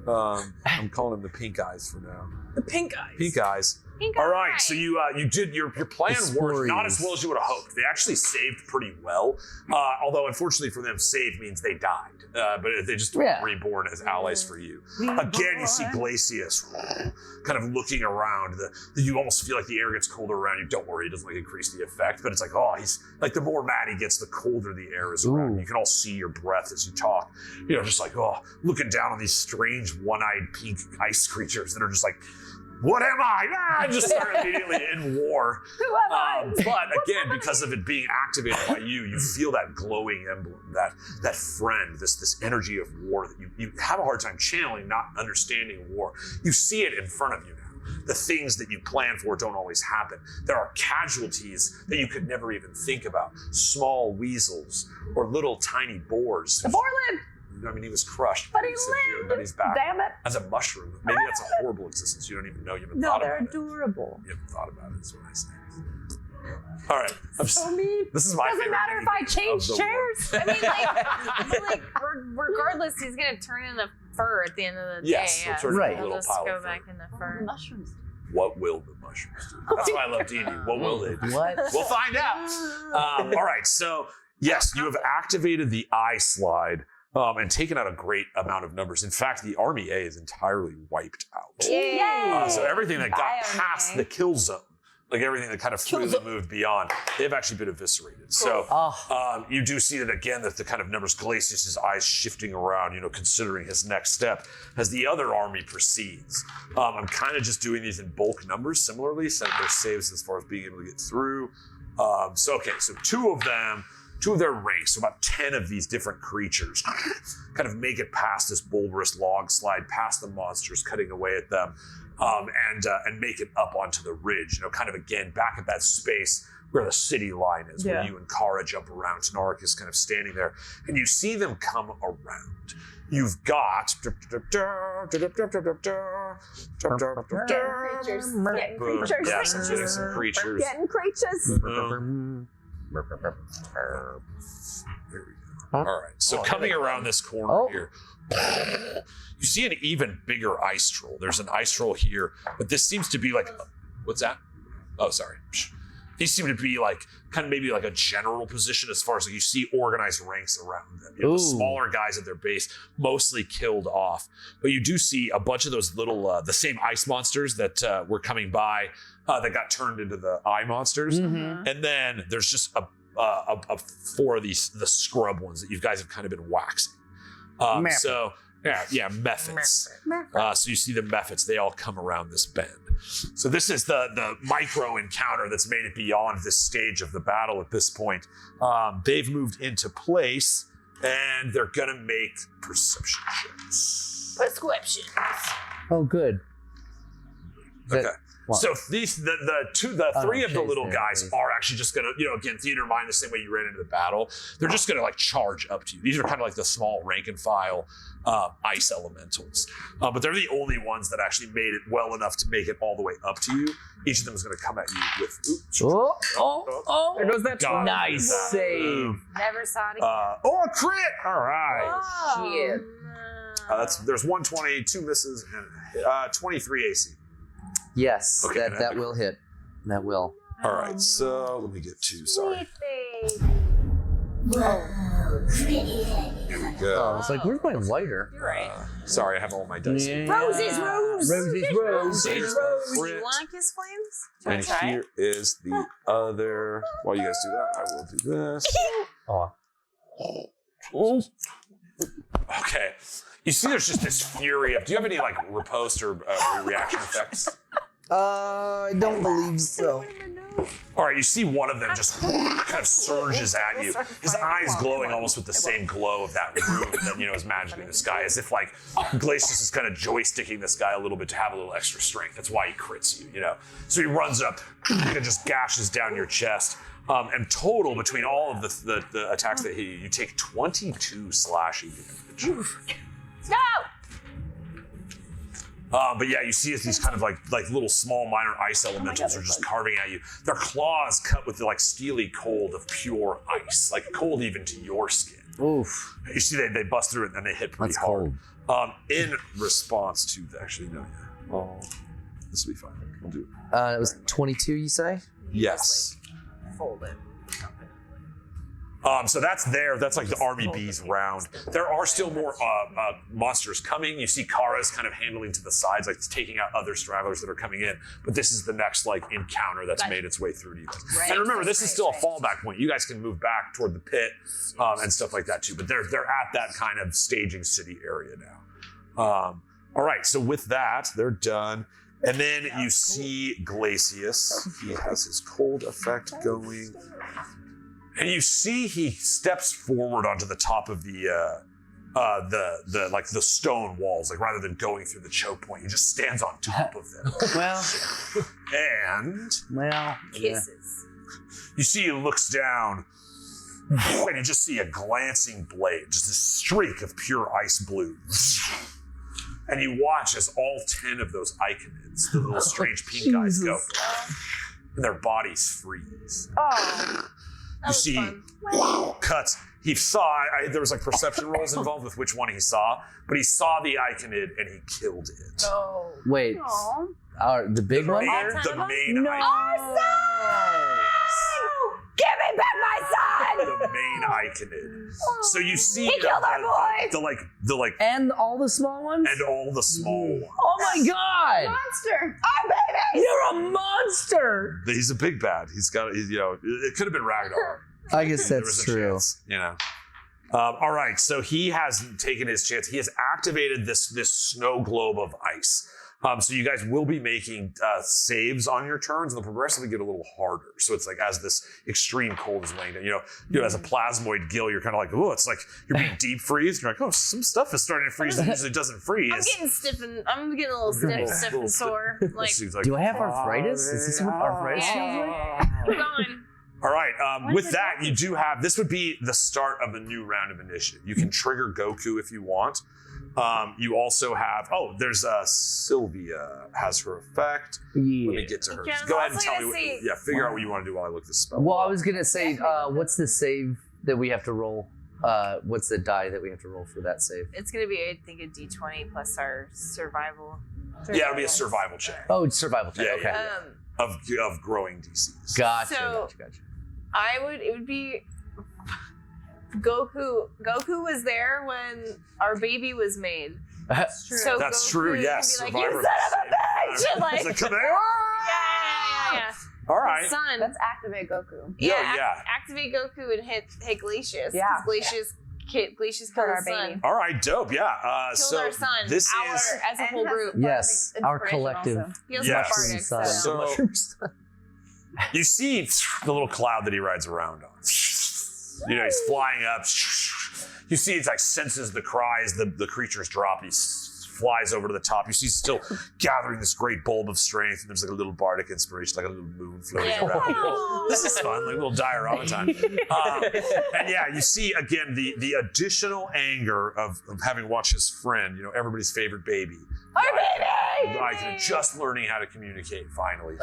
S7: I'm calling them the pink eyes for now.
S4: The pink eyes.
S7: Pink eyes. All right, so you did your plan worked not as well as you would have hoped. They actually saved pretty well, although unfortunately for them, save means they died, but they just were reborn as allies for you. Again, you see Glacious kind of looking around. You almost feel like the air gets colder around you. Don't worry, it doesn't like increase the effect, but it's like, oh, he's like the more mad he gets, the colder the air is around. You can all see your breath as you talk. You know, just like, oh, looking down on these strange one-eyed pink ice creatures that are just like, what am I? Just start immediately in war.
S3: Who am I?
S7: But again, because of it being activated by you, you feel that glowing emblem, that friend, this energy of war that you have a hard time channeling, not understanding war. You see it in front of you now. The things that you plan for don't always happen. There are casualties that you could never even think about. Small weasels or little tiny boars.
S3: The boar lived.
S7: I mean, he was crushed.
S3: But he
S7: lived. But he's back.
S3: Damn it.
S7: As a mushroom. Maybe that's a horrible existence. You don't even know. You haven't thought about it.
S3: adorable.
S7: You haven't thought about it, is what I say. All right.
S3: So mean.
S7: This is my
S3: Doesn't
S7: favorite
S3: matter if I change
S7: of the
S3: chairs.
S5: I mean, like regardless, he's gonna turn into fur at the end of the
S7: Yes,
S5: day.
S7: he'll turn into
S2: Right.
S7: a
S5: He'll
S7: little
S5: just
S7: pile
S5: go
S7: of
S5: back
S7: fur.
S5: into fur.
S3: Mushrooms.
S7: What will the mushrooms do? That's why I love D&D. What will they do?
S2: What?
S7: We'll find out. All right. So, yes, you have activated the eye slide and taken out a great amount of numbers. In fact, the Army A is entirely wiped out.
S3: Yay!
S7: So everything that got
S3: Bye,
S7: past
S3: Army A.
S7: the kill zone, like everything that kind of freely moved beyond, they've actually been eviscerated. So you do see that again, that the kind of numbers, Glacious' eyes shifting around, you know, considering his next step as the other army proceeds. I'm kind of just doing these in bulk numbers similarly, setting their saves as far as being able to get through. So two of their ranks, so about 10 of these different creatures, kind of make it past this bulbous log slide, past the monsters cutting away at them, and make it up onto the ridge, you know, kind of again back at that space where the city line is, where you and Kara jump around. Tynaricus kind of standing there, and you see them come around. You've got
S3: Creatures. Getting creatures.
S7: Yes, I'm getting some creatures.
S3: Getting creatures.
S7: There we go. All right. So coming around this corner here, you see an even bigger ice troll. There's an ice troll here, but this seems to be like, what's that? Oh, sorry. These seem to be like kind of maybe like a general position as far as like you see organized ranks around them. You know, the smaller guys at their base mostly killed off, but you do see a bunch of those little the same ice monsters that were coming by that got turned into the eye monsters, and then there's just a four of the scrub ones that you guys have kind of been waxing. So methods. So you see the methods, they all come around this bend. So this is the micro encounter that's made it beyond this stage of the battle at this point. They've moved into place, and they're gonna make perception checks.
S5: Prescriptions.
S2: Oh, good.
S7: Okay. So these three of the little guys are actually just gonna, you know, again, theater of mind, the same way you ran into the battle. They're just gonna like charge up to you. These are kind of like the small rank and file ice elementals, but they're the only ones that actually made it well enough to make it all the way up to you. Each of them is gonna come at you with.
S4: There goes that
S7: God,
S2: nice
S7: that.
S2: save.
S5: Never saw it again.
S7: A crit! All right.
S5: Shit.
S7: There's 120, 2 misses, and 23 AC.
S2: Yes,
S7: Okay,
S2: that will hit. That will.
S7: All right, so let me get to. Sorry. Here we go.
S2: Oh, I was like, where's my lighter?
S5: You're right.
S7: Sorry, I have all my dice.
S5: Roses, rose.
S2: Roses, rose.
S5: Do
S7: Crit.
S5: you want to kiss flames?
S7: And here is the other. While you guys do that, I will do this. Okay. You see, there's just this fury of. Do you have any like riposte or reaction effects?
S2: I don't believe so.
S7: All right, you see one of them just kind of surges at you. His eyes glowing almost with the same glow of that room that is magically in the sky, as if like Glacious is kind of joysticking this guy a little bit to have a little extra strength. That's why he crits you, So he runs up and just gashes down your chest. And total between all of the attacks that hit you, you take 22 slashing damage.
S5: No!
S7: But yeah, you see these kind of like little small minor ice elementals are just carving at you. Their claws cut with the like steely cold of pure ice, like cold even to your skin.
S2: Oof.
S7: You see they bust through it and they hit pretty
S2: That's
S7: hard.
S2: cold.
S7: In response to actually no, yeah. Oh, this will be fine. We'll do it.
S2: It was 22, you say?
S7: Yes.
S5: Fold it.
S7: So that's like the Army B's round. There are still more monsters coming. You see Kara's kind of handling to the sides, like taking out other stragglers that are coming in. But this is the next like encounter that's made its way through to you guys.
S5: Right.
S7: And remember, this is still a fallback point. You guys can move back toward the pit and stuff like that too. But they're at that kind of staging city area now. All right, so with that, they're done. And then you see Glacious. He has his cold effect going. And you see he steps forward onto the top of the stone walls, like rather than going through the choke point, he just stands on top of them. And
S5: Kisses.
S7: you see he looks down, and you just see a glancing blade, just a streak of pure ice blue. And you watch as all 10 of those iconids, the little strange pink guys, go, and their bodies freeze.
S5: Oh.
S7: You see cuts. He saw, there was like perception rolls involved with which one he saw, but he saw the iconid and he killed it.
S5: No.
S2: Wait. The big one?
S7: The main
S5: No.
S7: icon.
S3: Give me back my son!
S7: The main iconid. So you see
S3: He killed our boy!
S7: the like
S2: And all the small ones?
S7: and all the small ones.
S2: Oh my god!
S3: Monster! Our baby!
S2: You're a monster!
S7: He's a big bad. He's got, it could have been Ragnar.
S2: I guess
S7: There
S2: that's
S7: was a
S2: true.
S7: chance, all right, so he has taken his chance. He has activated this snow globe of ice. So you guys will be making saves on your turns, and they'll progressively get a little harder. So it's like as this extreme cold is laying down, as a plasmoid gill, you're kind of like, oh, it's like you're being deep freezed. You're like, oh, some stuff is starting to freeze that usually doesn't freeze.
S5: I'm getting stiff and I'm getting a little stiff and sore. Like,
S7: Do
S2: I have arthritis? Is this what arthritis feels like?
S5: keep going.
S7: All right. With that, you do have, this would be the start of a new round of initiative. You can trigger Goku if you want. You also have, there's Sylvia has her effect. Let me get to her.
S5: Yeah,
S7: Go ahead and
S5: also
S7: tell me,
S5: gonna
S7: figure out what you want to do while I look this spell.
S2: Well, I was gonna say, what's the save that we have to roll? What's the die that we have to roll for that save?
S5: It's gonna be, I think, a D20 plus our survival.
S7: Yeah, it'll be a survival check.
S2: Oh, it's survival check.
S7: Yeah,
S2: okay.
S7: yeah. Of growing DCs.
S2: Gotcha,
S5: So-
S2: gotcha.
S5: It would be Goku. Goku was there when our baby was made. So
S7: That's
S5: Goku
S7: true, yes.
S5: can be like,
S7: Survivor.
S5: you son of a bitch! And like,
S7: He's like, come here.
S5: yeah.
S7: All right.
S5: Son.
S3: Let's activate Goku.
S7: Yeah.
S5: Activate Goku and hit
S3: Yeah.
S5: Glacious. 'Cause Glacious killed
S3: our
S5: our son.
S3: baby.
S7: All right, dope. Yeah.
S5: Killed
S7: So
S5: our son.
S7: this is.
S5: As a whole group.
S2: Yes, our collective.
S5: He was
S7: Yes.
S5: bardic, so.
S7: So you see the little cloud that he rides around on. He's flying up. You see it's like senses the cries, the creatures drop. He flies over to the top. You see he's still gathering this great bulb of strength, and there's like a little bardic inspiration, like a little moon floating around. This is fun, like a little diorama time. And yeah, you see again the additional anger of having watched his friend, everybody's favorite baby.
S5: Our baby!
S7: Icon just learning how to communicate finally.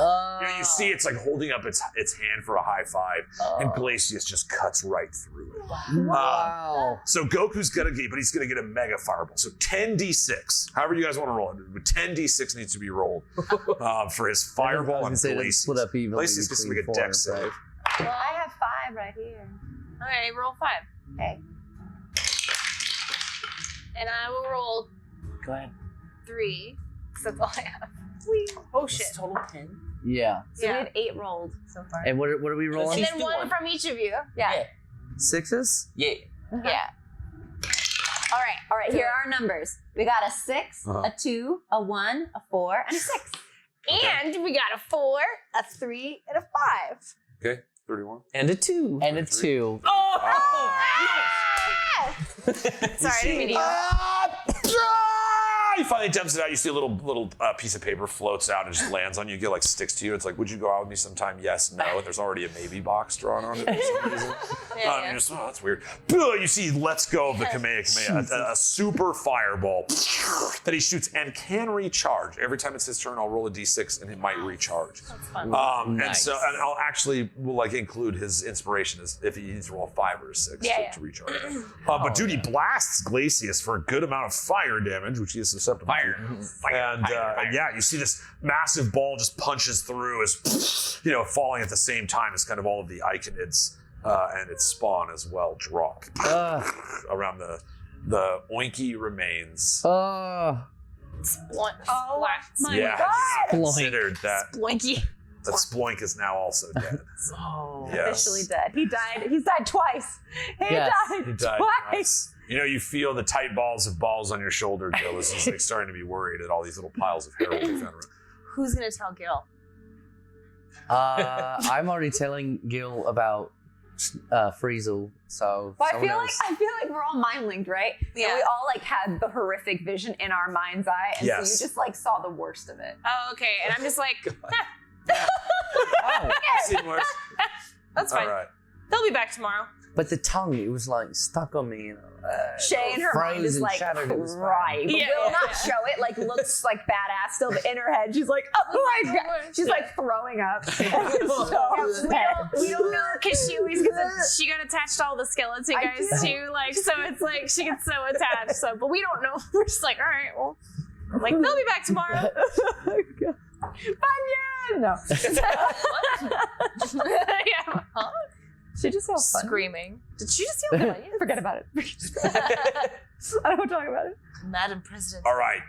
S7: You see it's like holding up its hand for a high five, and Glacious just cuts right through it.
S2: Wow.
S7: So Goku's gonna get, but he's gonna get a mega fireball. So 10d6. However you guys want to roll it, but 10d6 needs to be rolled for his fireball on Glacious.
S2: Split up evenly.
S7: Glacious gets to make a dex save.
S3: Well, I have 5 right here.
S5: Okay, roll 5.
S3: Okay.
S5: And I will roll
S2: Go ahead.
S5: 3. Because that's all I have. Oh shit.
S4: Total 10.
S2: Yeah.
S3: So we have 8 rolled so far.
S2: And what are we rolling?
S5: And
S4: She's
S5: then
S4: doing
S5: 1 from each of you.
S3: Yeah.
S2: 6s?
S4: Yeah.
S5: Yeah.
S3: All right, here are our numbers. We got a 6, a 2, a 1, a 4, and a 6.
S5: And we got a 4, a 3, and a 5.
S7: Okay, 31.
S4: And a 2.
S2: And a 2.
S5: Sorry, I didn't mean to.
S7: He finally dumps it out. You see a little piece of paper floats out and just lands on you. Get like sticks to you. It's like, would you go out with me sometime? Yes, no. And there's already a maybe box drawn on it for some reason.
S5: Yeah.
S7: You're just, oh, that's weird. You see, he lets go of the Kamehameha, a super fireball that he shoots and can recharge. Every time it's his turn, I'll roll a d6 and it might recharge.
S5: That's fun.
S2: Nice.
S7: And I'll actually will include his inspiration as if he needs to roll a 5 or a 6 to recharge. But dude, he blasts Glacious for a good amount of fire damage, which he is susceptible to. And yeah, you see this massive ball just punches through as falling at the same time as kind of all of the Iconids and its spawn as well drop around the oinky remains.
S5: Oh my
S7: Yeah,
S5: god.
S7: have you not considered that
S5: Blinky.
S7: that Sploink is now also dead.
S3: Officially dead. He died. He's died twice. He
S2: Yes.
S3: died
S7: He died
S3: twice.
S7: You feel the tight balls on your shoulder, Gil, as he's like starting to be worried at all these little piles of heroin you found around.
S5: Who's gonna tell Gil?
S2: I'm already telling Gil about Friesel, so
S3: Well, I
S2: someone
S3: feel
S2: else.
S3: like we're all mind linked, right?
S5: Yeah.
S3: And we all had the horrific vision in our mind's eye, and
S7: Yes.
S3: so you just saw the worst of it.
S5: Oh, okay. And I'm just like,
S7: Seen worse.
S5: that's fine.
S7: All right.
S5: They'll be back tomorrow.
S2: But the tongue, it was stuck on me.
S3: Shay in her mind is
S2: frozen, shattered, it was fine.
S3: right. But
S5: Yeah,
S3: will
S5: yeah,
S3: not
S5: yeah.
S3: show it. Looks badass still, but in her head she's like, oh my god. She's throwing up. So
S5: We don't know because she always she got attached to all the skeleton
S3: I
S5: guys
S3: do.
S5: too. So it's she gets so attached. So, but we don't know. We're just like, all right, well, they'll be back tomorrow.
S3: Bunyan! No.
S5: Yeah. Huh?
S3: She just yelled fun.
S5: Screaming. Did she just yell Bunyan?
S3: Forget about it. I don't want to talk about it.
S5: Madam President.
S7: All right.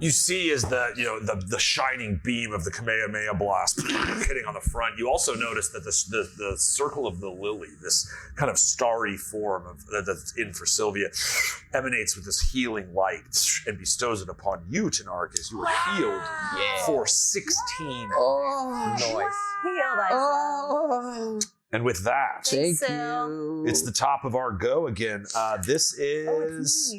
S7: You see as the shining beam of the Kamehameha blast hitting on the front. You also notice that the circle of the lily, this kind of starry form that's in for Sylvia, emanates with this healing light and bestows it upon you, Tynaricus. You are healed for 16.
S2: Nice.
S3: Heal thyself.
S7: And with that,
S2: Thank
S5: Sil.
S2: you.
S7: it's the top of our go again. This is...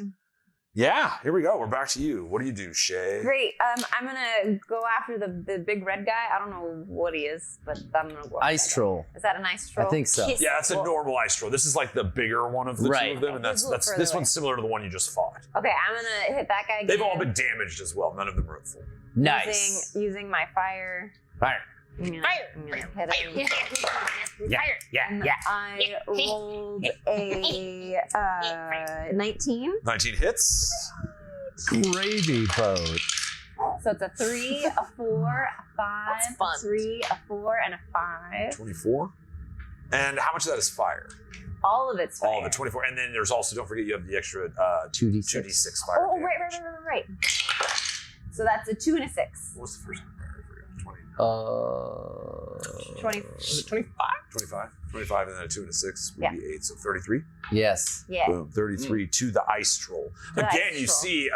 S7: Yeah, here we go. We're back to you. What do you do, Shay?
S3: Great. I'm gonna go after the big red guy. I don't know what he is, but I'm gonna go after
S2: Ice
S3: that
S2: troll.
S3: guy. Is that an ice troll?
S2: I think so.
S5: Kiss.
S7: Yeah, that's a normal ice troll. This is the bigger one of the two
S2: Right.
S7: of them, and
S3: He's a little further
S7: this
S3: away.
S7: one's similar to the one you just fought.
S3: Okay, I'm gonna hit that guy again.
S7: They've all been damaged as well. None of them are at full.
S2: Nice.
S3: Using my fire.
S2: Fire.
S3: I'm gonna hit him.
S2: Yeah.
S3: And I rolled a 19.
S7: 19 hits.
S2: Gravy boat.
S3: So it's a 3, a 4, a 5,
S5: That's fun.
S3: a 3, a 4, and a 5.
S7: 24. And how much of that is fire?
S3: All of it's fire.
S7: All of it, 24. And then there's also, don't forget, you have the extra
S2: 2d6.
S7: 2d6 fire
S3: Oh,
S7: damage.
S3: right. So that's a 2 and a 6.
S7: What was the first one? I forgot.
S3: 20.
S5: 25?
S7: 25. 25 and then a 2 and a 6 would
S3: Yeah.
S7: be 8. So 33.
S2: Yes.
S3: Yeah.
S7: Boom, 33 to the ice troll.
S3: The
S7: Again,
S3: ice
S7: you
S3: troll.
S7: see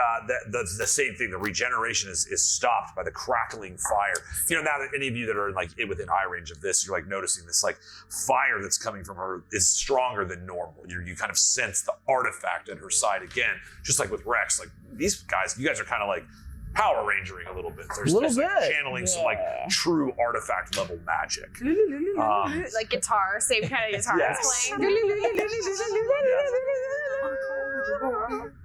S7: the same thing. The regeneration is stopped by the crackling fire. Now that any of you that are within eye range of this, you're noticing this fire that's coming from her is stronger than normal. You kind of sense the artifact at her side again, just like with Reks. These guys, you guys are kind of Power Rangering a little bit. There's channeling some true artifact level magic.
S5: Like guitar, same kind of guitar
S7: Yes.
S5: as playing.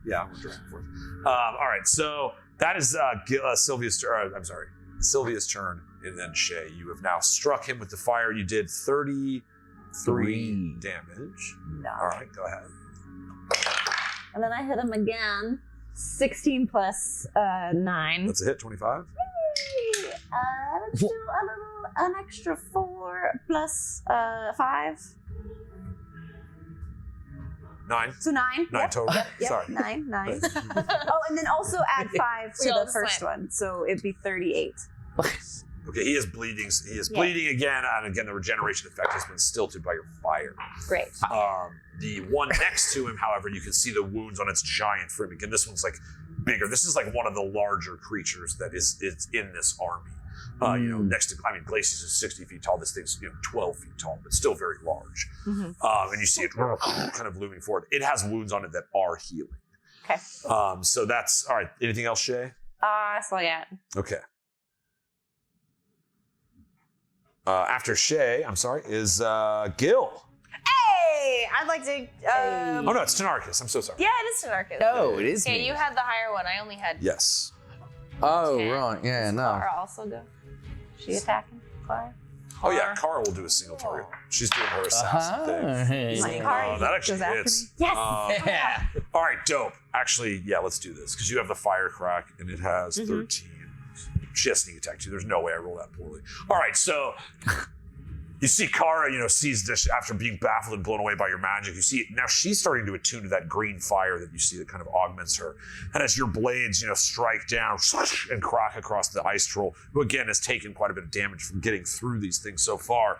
S7: Yeah, we're drinking for it. All right, so That is Sylvia's turn. I'm sorry, Sylvia's turn, and then Shay. You have now struck him with the fire. You did 33 damage.
S3: No.
S7: All right, go ahead.
S3: And then I hit him again. 16 plus 9.
S7: That's a hit. 25.
S3: Let's do an extra 4 plus 5.
S7: 9.
S3: So 9.
S7: 9
S3: Yep.
S7: total.
S3: Yep.
S7: Sorry.
S3: 9. Oh, and then also add 5 to
S5: all
S3: the first
S5: sweat.
S3: one. So it'd be 38.
S7: Okay, he is bleeding. He is bleeding again, and again, the regeneration effect has been stilted by your fire.
S3: Great.
S7: The one next to him, however, you can see the wounds on its giant frame. Again, this one's like bigger. This is like one of the larger creatures that is in this army. You know, next to, I mean, Glacious is 60 feet tall. This thing's 12 feet tall, but still very large. And you see it kind of looming forward. It has wounds on it that are healing.
S3: Okay.
S7: So that's all right. Anything else, Shay?
S3: That's all I got.
S7: Okay. After Shay, I'm sorry, is Gil.
S5: Hey, I'd like to.
S7: Oh no, it's Tynaricus. I'm so sorry.
S5: Yeah, it is Tynaricus.
S2: No, it is
S5: Okay,
S2: me.
S5: you had the higher one. I only had.
S7: Yes.
S2: Oh,
S5: 10.
S2: right. Yeah, no.
S3: Clara also go. She attacking Clara?
S7: Oh yeah, Kara will do a single target. She's doing her assassin thing.
S2: Hey.
S3: My Kara
S7: that actually
S3: goes after
S7: hits.
S3: me. Yes.
S4: Yeah.
S7: All right, dope. Actually, yeah, let's do this because you have the fire crack and it has 13. She has sneak attack too. There's no way I roll that poorly. All right, so you see Kara, sees this after being baffled and blown away by your magic. You see now she's starting to attune to that green fire that you see that kind of augments her. And as your blades, strike down and crack across the ice troll, who again has taken quite a bit of damage from getting through these things so far,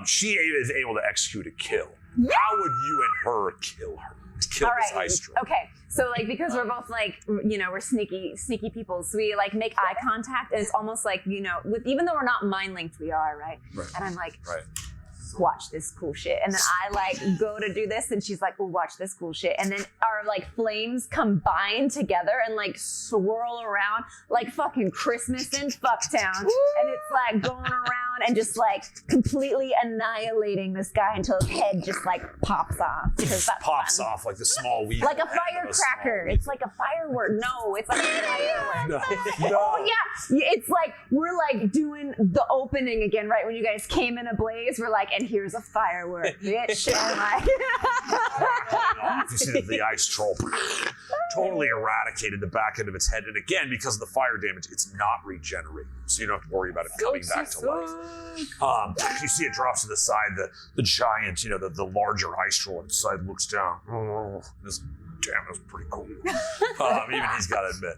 S7: she is able to execute a kill. How would you and her kill her? Kill
S3: All
S7: this
S3: right.
S7: ice troll.
S3: Okay. So because we're both we're sneaky people, so we make eye contact, and it's almost like even though we're not mind linked, we are right. And I'm like,
S7: Right.
S3: watch this cool shit, and then I go to do this, and she's like, oh, watch this cool shit, and then our flames combine together and swirl around like fucking Christmas in Fucktown, and it's going around and just completely annihilating this guy until his head just pops off because that's
S7: Pops
S3: fun.
S7: off like the small weed.
S3: Like a firecracker. It's like a firework. No, it's like a firework.
S7: No.
S3: Oh yeah, it's we're doing the opening again, right? When you guys came in a blaze, we're and here's a firework, bitch. And
S7: You see that the ice troll totally eradicated the back end of its head, and again, because of the fire damage, it's not regenerating, so you don't have to worry about it coming back to life. You see it drops to the side. The giant, the larger ice troll on its side looks down. Damn, that was pretty cool. Even he's got to admit.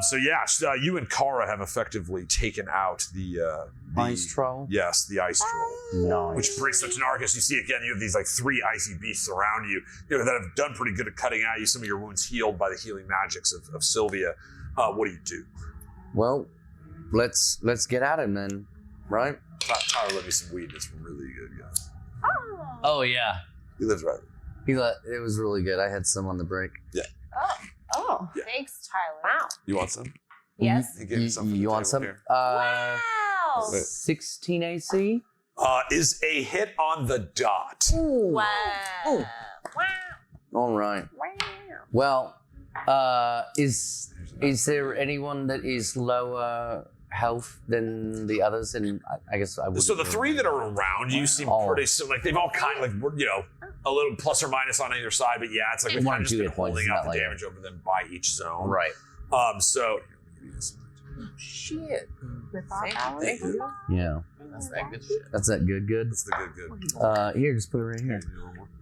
S7: So yeah, you and Kara have effectively taken out the
S2: Ice troll?
S7: Yes, the ice troll.
S2: Nice.
S7: Which brings to Tynaricus. You see again, you have these 3 icy beasts around you, that have done pretty good at cutting at you. Some of your wounds healed by the healing magics of Sylvia. What do you do?
S2: Well, let's get at him then, right?
S7: Tyler let me some weed. It's really good, guys.
S2: Oh yeah.
S7: He lives right.
S2: It was really good. I had some on the break.
S3: oh,
S7: Yeah.
S5: Thanks, Tyler.
S3: wow.
S7: You want some?
S3: Yes.
S7: He gave me some. from the
S2: You want
S7: table
S2: some?
S7: here.
S5: Wow.
S7: Wait.
S2: 16 AC.
S7: Is a hit on the dot.
S5: Wow.
S2: Ooh.
S5: Wow.
S2: All right. Well, is there anyone that is lower health than the others? And I guess I would.
S7: So the 3 that are around you seem pretty similar. They've all kind of a little plus or minus on either side, but yeah, it's we've
S2: One
S7: kind
S2: or
S7: of just
S2: two
S7: been
S2: hit points,
S7: holding
S2: not
S7: out the
S2: like
S7: damage over them by each zone.
S2: Right.
S7: So
S4: Shit.
S5: Thank you.
S2: Yeah.
S4: That's that good shit.
S2: That's that good.
S7: that's the good.
S2: Here, just put it right here,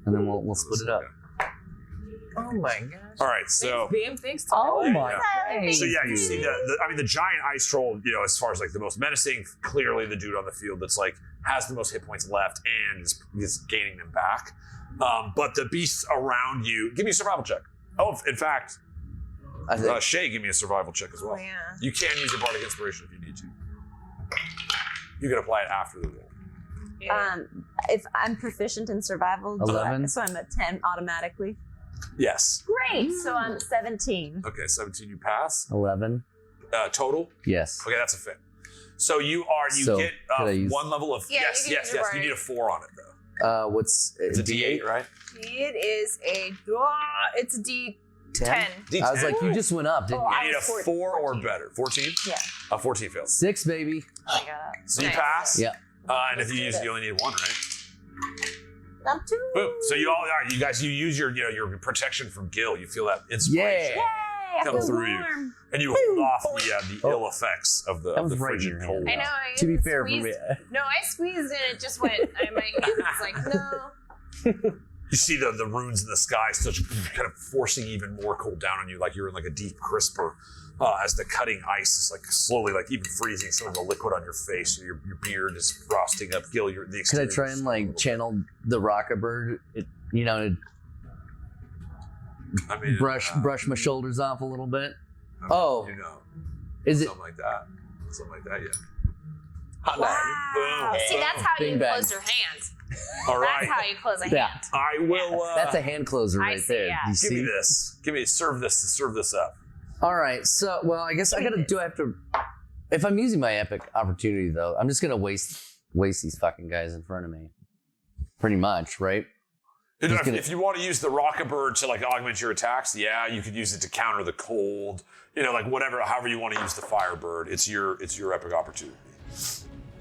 S2: and then we'll split it up.
S4: Oh my gosh.
S7: All right, so
S4: Thanks,
S2: Oh my.
S7: so yeah, you see the giant ice troll. As far as the most menacing, clearly the dude on the field that's has the most hit points left and is gaining them back. But the beasts around you, give me a survival check. Oh, in fact,
S2: I think
S7: Shay, give me a survival check as well.
S5: Oh, yeah.
S7: You can use your bardic inspiration if you need to. You can apply it after the roll.
S3: If I'm proficient in survival,
S2: 11.
S3: so I'm at 10 automatically.
S7: Yes.
S3: Great. So I'm 17.
S7: Okay, 17 you pass.
S2: 11.
S7: Total?
S2: Yes.
S7: Okay, that's a fit. So you
S2: So,
S7: get
S2: could I use-
S7: 1 level of
S5: Yeah,
S7: yes.
S5: you can use your
S7: You need a 4 on it though.
S2: What's
S7: It's a D8, right?
S5: It is a. It's a D. 10.
S1: D10.
S2: I was like, you just went up, didn't you?
S1: I need a 4 or better. 14?
S3: Yeah.
S1: 14 fails.
S2: 6, baby.
S3: I got it.
S1: So you
S5: Nice.
S1: pass.
S2: Yeah.
S1: And if you use it, you only need 1, right?
S5: Not 2.
S1: Boom. So you all are. You guys, you use your your protection from Gil. You feel that inspiration
S2: Yeah.
S3: I
S1: come
S3: feel
S1: through you,
S3: warm.
S1: and you hold off the ill effects of the
S2: That was right in
S1: frigid
S2: your
S1: cold.
S2: hand.
S5: I know. I
S2: To be
S5: even
S2: fair,
S5: squeezed, No, I squeezed and it just went. And my hand was like, no.
S1: You see the runes in the sky still kind of forcing even more cold down on you, like you're in like a deep crisper. As the cutting ice is like slowly, like even freezing some of the liquid on your face, your beard is frosting up. Gil, the
S2: Could I
S1: exterior
S2: try
S1: is
S2: and
S1: a little
S2: like channel the rockabird? To
S1: I mean,
S2: brush my shoulders off a little bit.
S1: I mean,
S2: Oh. Is it?
S1: something like that? Something like that, yeah.
S5: Wow.
S1: Boom.
S5: See, that's how
S2: Bing
S5: you
S2: bang.
S5: close your hands.
S1: All
S5: That's
S1: right.
S5: how you close a
S2: Yeah.
S5: hand.
S1: I will.
S2: That's a hand closer
S5: I
S2: right
S5: see,
S2: there.
S5: yeah.
S2: You
S1: Give
S2: see?
S1: me this. Serve this up.
S2: All right. So, well, I guess I gotta do. I have to. If I'm using my epic opportunity, though, I'm just gonna waste these fucking guys in front of me. Pretty much, right?
S1: If you want to use the rockabird to like augment your attacks, yeah, you could use it to counter the cold. Like whatever, however you want to use the firebird. It's your epic opportunity.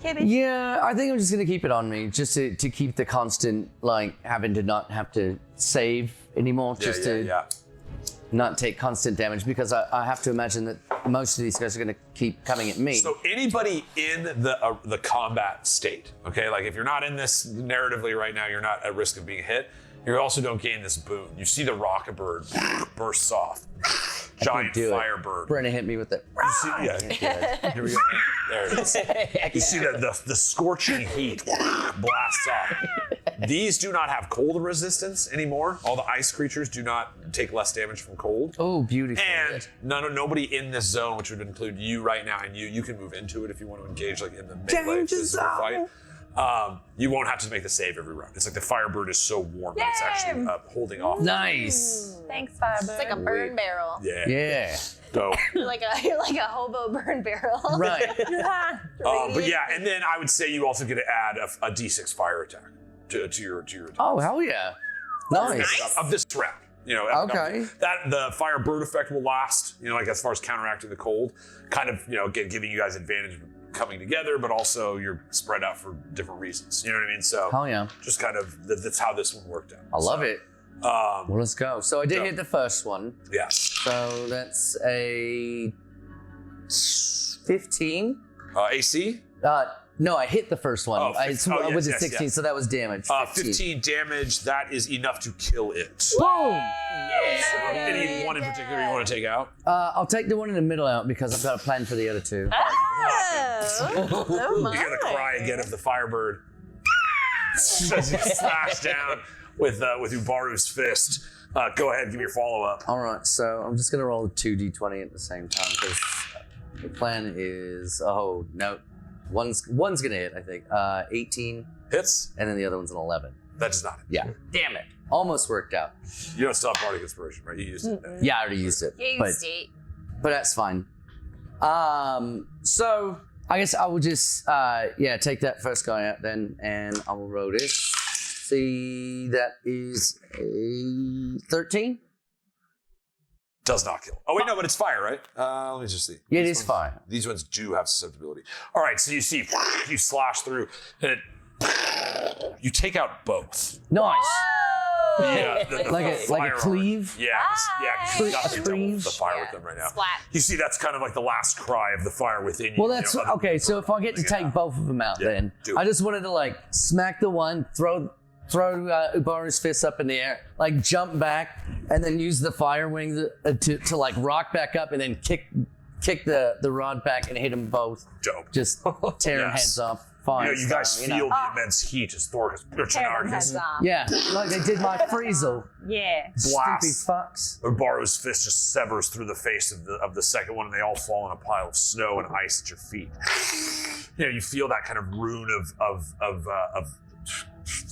S2: Yeah, I think I'm just gonna keep it on me, just to keep the constant like having to not have to save anymore, just to not take constant damage, because I have to imagine that most of these guys are gonna keep coming at me.
S1: So anybody in the combat state, okay, like if you're not in this narratively right now, you're not at risk of being hit. You also don't gain this boon. You see the rockabird bursts off. Giant
S2: do it.
S1: firebird.
S2: Brenna hit me with it.
S1: You see, here we go. There it is. You see the scorching heat blasts off. These do not have cold resistance anymore. All the ice creatures do not take less damage from cold.
S2: Oh, beautiful.
S1: And nobody in this zone, which would include you right now, and you can move into it if you want to engage like in the melee physical fight. You won't have to make the save every round. It's like the firebird is so warm that it's actually holding off.
S2: Nice.
S3: Thanks, Firebird.
S5: It's like a burn barrel.
S1: Yeah.
S2: Yeah.
S1: Dope.
S5: You're like a hobo burn barrel.
S2: Right.
S1: But yeah, and then I would say you also get to add a d6 fire attack to your attack.
S2: Oh, hell yeah. Nice.
S1: Of this round.
S2: Okay.
S1: That the firebird effect will last, like as far as counteracting the cold, kind of, again, giving you guys advantage coming together, but also you're spread out for different reasons. You know what I mean? So
S2: Hell yeah.
S1: just kind of that's how this one worked out.
S2: I love it. Well, let's go. So I did
S1: Go.
S2: hit the first one.
S1: Yeah.
S2: So that's a 15.
S1: AC?
S2: No, I hit the first one.
S1: Oh,
S2: I was it
S1: yes,
S2: 16,
S1: yes.
S2: so that was damage.
S1: 15 damage. That is enough to kill it.
S2: Boom!
S1: Any one in particular you want to take out?
S2: I'll take the one in the middle out because I've got a plan for the other two.
S5: Oh
S1: You hear the cry again of the firebird as you smash down with Ubaru's fist. Go ahead, give me your follow-up.
S2: All right, so I'm just gonna roll 2d20 at the same time because the plan is one's gonna hit, I think. 18,
S1: Hits?
S2: and then the other one's an 11.
S1: That does not hit.
S2: Yeah. Damn it. Almost worked out.
S1: You don't still have Bardic Inspiration, right? You used it.
S2: Yeah, I already used it. But that's fine. So I guess I will just take that first guy out then, and I will roll this. See, that is a 13.
S1: Does not kill. Oh wait, no, but it's fire, right? Let me just see.
S2: Yeah, it
S1: These
S2: is
S1: ones-
S2: fire.
S1: These ones do have susceptibility. All right, so you see, you slash through, and you take out both.
S2: Nice.
S1: Yeah,
S2: Like a
S1: firearm.
S2: cleave?
S1: Yeah, because you got the devil with the fire with them right now.
S5: Splat.
S1: You see, that's kind of like the last cry of the fire within you.
S2: Well, that's
S1: other
S2: okay.
S1: people
S2: So
S1: are
S2: if I get to
S1: pulling it
S2: take
S1: out.
S2: both of them out,
S1: Yeah,
S2: then
S1: do it.
S2: I just wanted to like smack the one, throw Ubaru's fist up in the air, like jump back, and then use the fire wings to like rock back up, and then kick the rod back and hit them both,
S1: Dope.
S2: just tearing
S1: Yes.
S2: heads off. Fire
S1: You guys
S2: style,
S1: feel the immense heat as Thorcus or
S3: Tear them heads
S1: Tynaricus
S3: off.
S2: Yeah, like they did my Friesel.
S3: Yeah.
S2: Stupid
S1: blasts.
S2: fucks.
S1: Ubaru's fist just severs through the face of the second one, and they all fall in a pile of snow and ice at your feet. You feel that kind of rune of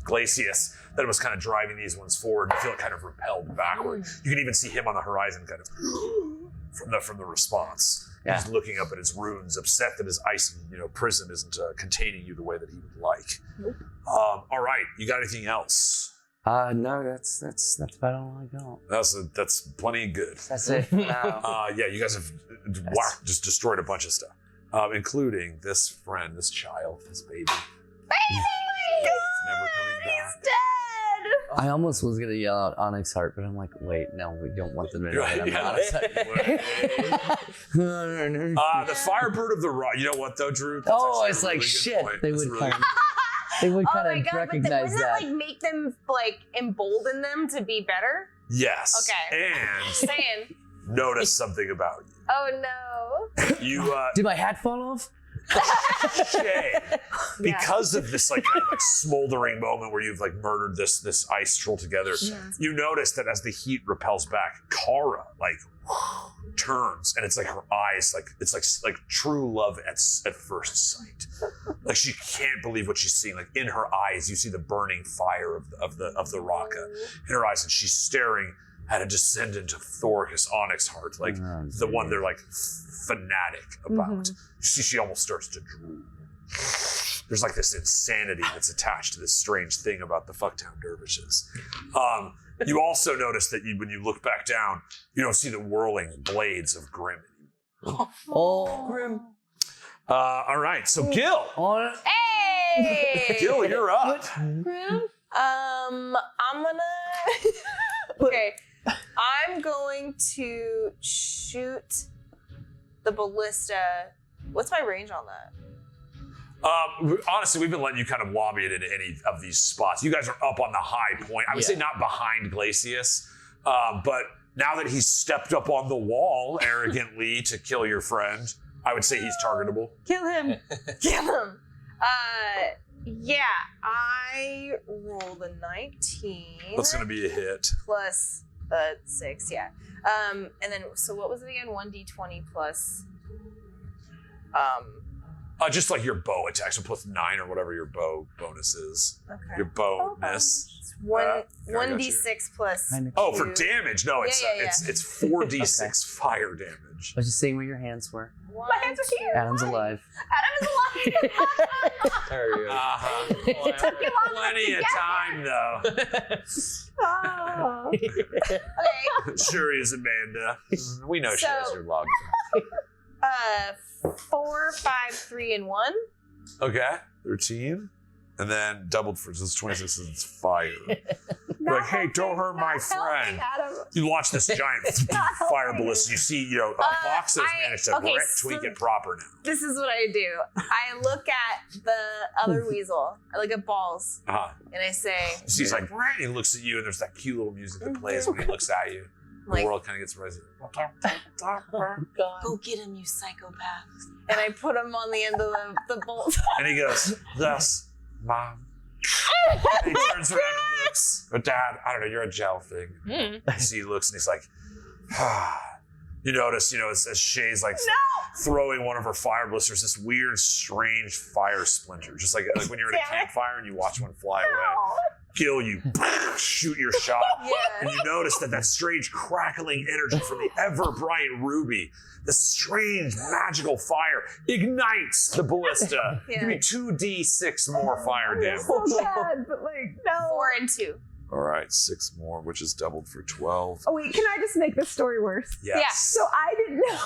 S1: Glacious that was kind of driving these ones forward. You feel it kind of repelled backward. You can even see him on the horizon, kind of from the response.
S2: Yeah.
S1: He's looking up at his runes, upset that his ice prison isn't containing you the way that he would like. Nope. All right, you got anything else?
S2: No, that's about all I got.
S7: That's plenty good.
S2: That's it for now.
S7: Yeah, you guys have just destroyed a bunch of stuff, including this friend, this child, this baby.
S5: Baby!
S7: Never coming back.
S5: He's dead!
S2: I almost was gonna yell out Onyxheart, but I'm like, wait, no, we don't want them to know that I'm
S7: Yeah.
S2: Onyxheart.
S7: The Firebird of the Rock. You know what though, Drew? That's
S2: Oh,
S7: actually
S2: it's
S7: a
S2: like
S7: really good
S2: shit.
S7: point.
S2: They
S7: That's
S2: would
S7: really
S2: kind of, they would
S5: Oh my
S2: kind of
S5: god, but
S2: recognize
S5: wouldn't
S2: that.
S5: that like make them like embolden them to be better?
S7: Yes.
S5: Okay.
S7: And
S5: Saying.
S7: notice something about
S5: Oh no.
S7: you. You
S2: Did my hat fall off?
S7: Shay, because of this like kind of like smoldering moment where you've like murdered this ice troll together, you notice that as the heat repels back, Kara like turns and it's like her eyes like it's like true love at first sight. Like she can't believe what she's seeing. Like in her eyes, you see the burning fire of the Raka in her eyes, and she's staring at a descendant of Thoricus Onyxheart, like the one they're like fanatic about. She almost starts to drool. There's like this insanity that's attached to this strange thing about the Fucktown Dervishes. You also notice that when you look back down, you don't see the whirling blades of Grim anymore.
S2: Oh, Grim.
S7: All right, so Gil.
S5: Hey!
S7: Gil, you're up.
S5: I'm gonna. Okay. I'm going to shoot the ballista. What's my range on that?
S7: Honestly, we've been letting you kind of lobby it into any of these spots. You guys are up on the high point. I would say not behind Glacious, but now that he's stepped up on the wall arrogantly to kill your friend, I would say he's targetable.
S5: Kill him. Kill him. Yeah, I rolled a 19.
S7: That's going to be a hit.
S5: Plus 6, yeah. And then, so what was it again? 1d20 plus...
S7: Just like your bow attack, so plus 9 or whatever your bow bonus is.
S5: Okay.
S7: Your bonus.
S5: 1d6 plus...
S7: Oh,
S5: 2.
S7: for damage? No, it's
S5: Yeah.
S7: it's 4d6 fire damage.
S2: I was just seeing where your hands were.
S5: My hands are here.
S2: Adam's alive.
S5: Adam is alive.
S4: There you go.
S7: Plenty of time though.
S5: Oh. Okay.
S7: Sure is, Amanda. We know she
S5: So-
S7: has your log.
S5: 4, 5, 3, and 1.
S7: Okay, 13. And then doubled for this 26 is fire. You're like, hey, don't hurt my friend. You launch this giant fire ballista. You see, Fox has managed to tweak it proper now.
S5: This is what I do. I look at the other weasel. I look at Balls. And I say...
S7: He's like, "Rah," and he looks at you, and there's that cute little music that plays when he looks at you. The world kind of gets ready.
S5: Go get him, you psychopath. And I put him on the end of the bolt.
S7: And he goes, "Thus, Mom." And he turns around and looks. But Dad, I don't know, you're a gel thing. So he looks and he's like, You notice, as Shay's like throwing one of her fire blisters, this weird, strange fire splinter. Just like when you're at a campfire and you watch one fly away. Gil, you shoot your shot. And you notice that strange crackling energy from the ever bright ruby, the strange magical fire ignites the ballista. Give me 2d6 more fire damage.
S3: So bad, but no.
S5: 4 and 2.
S7: All right, 6 more, which is doubled for 12.
S3: Oh wait, can I just make this story worse?
S7: Yes.
S5: Yeah.
S3: So I didn't know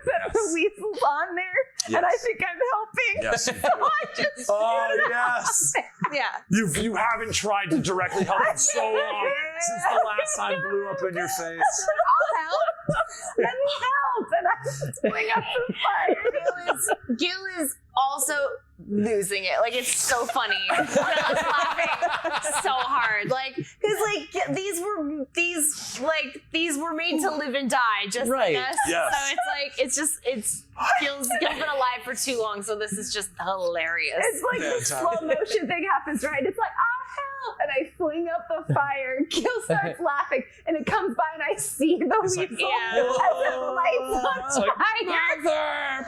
S3: that the weasel's on there, and I think I'm helping.
S7: Yes, you do.
S3: So I just
S7: yes.
S5: Yeah.
S7: You haven't tried to directly help in so long since the last time blew up in your face.
S5: I'll help.
S3: Let me help, and I'm just pulling up the fire.
S5: Gil is also losing it. Like, it's so funny. I was laughing so hard. Like, because these were made to live and die, just like us.
S7: Yes.
S5: So it's Gil's been alive for too long, so this is just hilarious.
S3: It's like the slow motion thing happens, right? It's like, I'll help, and I fling up the fire. Gil starts laughing, and it comes by, and I see the weasel as it lights on fire.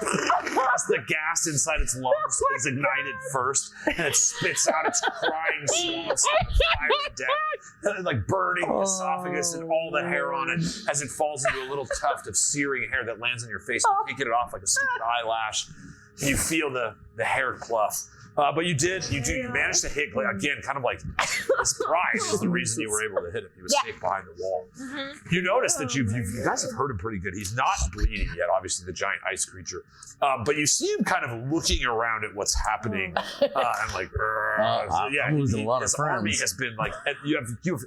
S7: As the gas inside its lungs is ignited first, and it spits out its crying swans of fire and death, and like burning the esophagus and all the hair on it as it falls into a little tuft of searing hair that lands on your face, picking it off like a stupid eyelash. You feel the hair cluff. But you managed to hit, again, kind of like his pride is the reason you were able to hit him. He was safe behind the wall. You notice that you guys have hurt him pretty good. He's not bleeding yet, obviously, the giant ice creature. But you see him kind of looking around at what's happening. And like,
S2: I'm losing a lot of
S7: his
S2: friends.
S7: army has been like,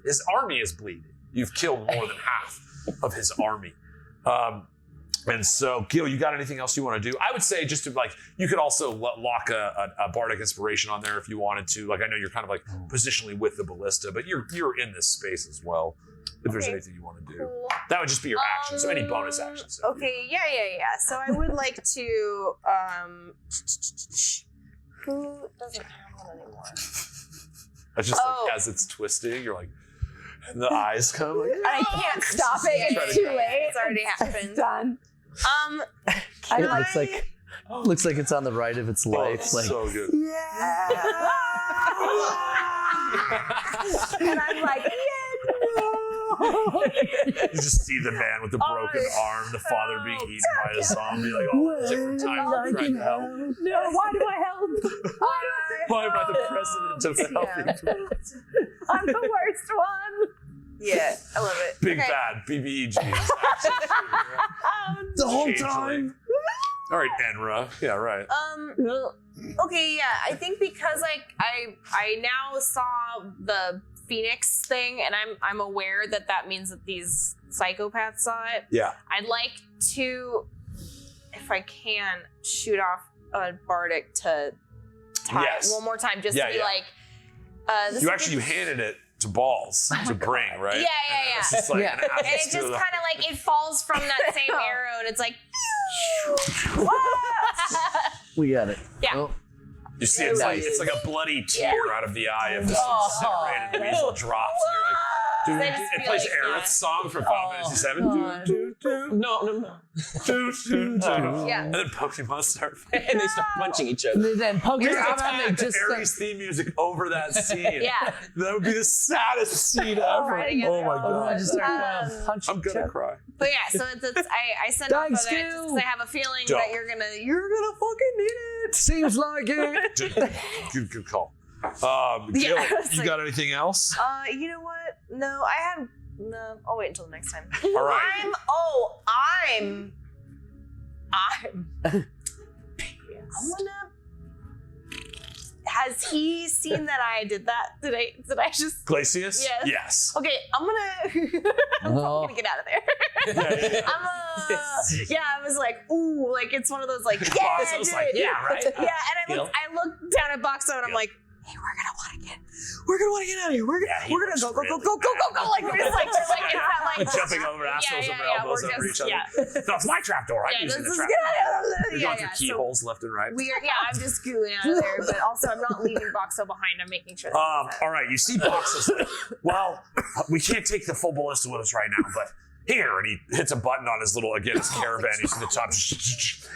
S7: his army is bleeding. You've killed more than half of his army. And so, Gil, you got anything else you want to do? I would say just to you could also lock a bardic inspiration on there if you wanted to. Like, I know you're kind of like positionally with the ballista, but you're in this space as well. If there's anything you want to do,
S5: Cool.
S7: that would just be your action. So any bonus actions.
S5: Okay, yeah. So I would like to. Who doesn't have one anymore?
S7: It's just like as it's twisting, you're like, and the eyes come like.
S3: I can't stop it. It's too late.
S5: It's already happened.
S3: Done.
S2: It looks like it's on the right of its life.
S7: Oh, so good.
S3: And I'm like,
S7: You just see the man with the broken arm, the father being eaten by a zombie, like all different times of trying to help.
S3: no, why do I help?
S7: Why am I the president of helping?
S3: I'm the worst one.
S5: Yeah, I love it.
S7: Big
S5: Okay.
S7: bad BBEG. The whole time. All right, Enra. Yeah, right.
S5: Okay, yeah. I think because I now saw the Phoenix thing, and I'm aware that means that these psychopaths saw it.
S7: Yeah.
S5: I'd like to, if I can, shoot off a bardic to tie it one more time, just to be like. This
S7: You handed it to Balls to bring, right?
S5: Yeah.
S7: It's just like an
S5: And it just kind of like it falls from that same arrow, and it's like.
S2: We got it.
S5: Yeah.
S2: Oh,
S7: You see, it's like a bloody tear out of the eye of this incinerated weasel drops. And you're like, it plays Aerith's song for Final Fantasy 7.
S4: No.
S5: Yeah.
S7: And then Pokemon start.
S4: And they start punching each other.
S2: and then Pokemon come out and they just
S7: Aries theme music over that scene.
S5: Yeah.
S7: That would be the saddest scene ever.
S5: Right,
S7: Oh my god.
S2: just start punching.
S7: I'm gonna cry.
S5: But yeah, so I sent off
S2: Dying
S5: of it just
S2: skill.
S5: because I have a feeling
S7: Dope.
S5: that you're gonna fucking need it.
S2: Seems like it.
S7: Good call.
S5: Yeah,
S7: Gil,
S5: I was
S7: you
S5: like-
S7: got anything else?
S5: You know what? No, I'll wait until the next time.
S7: All right.
S5: I'm gonna. Has he seen that I did that? Did I just?
S7: Glacious?
S5: Yes.
S7: Yes.
S5: Okay, I'm gonna get out of there.
S7: Yeah.
S5: I was like, ooh, like it's one of those like, yeah,
S7: Box, I was
S5: dude.
S7: like, yeah, right?
S5: Yeah, and I looked down at Boxo and I'm like, hey, we're gonna want to get out of here. We're gonna go. Like we're just like it's not like
S7: Jumping over assholes over elbows over each other.
S5: Yeah.
S7: No, it's my trapdoor. I'm
S5: Yeah,
S7: using
S5: let's
S7: the
S5: just
S7: trapdoor.
S5: get out of there.
S7: You're going through keyholes left and right.
S5: I'm just gooing out of there, but also I'm not leaving Boxo behind. I'm making sure.
S7: All right, you see Box's like, well, we can't take the full ballista with us right now, but here, and he hits a button on his his caravan. You see the top,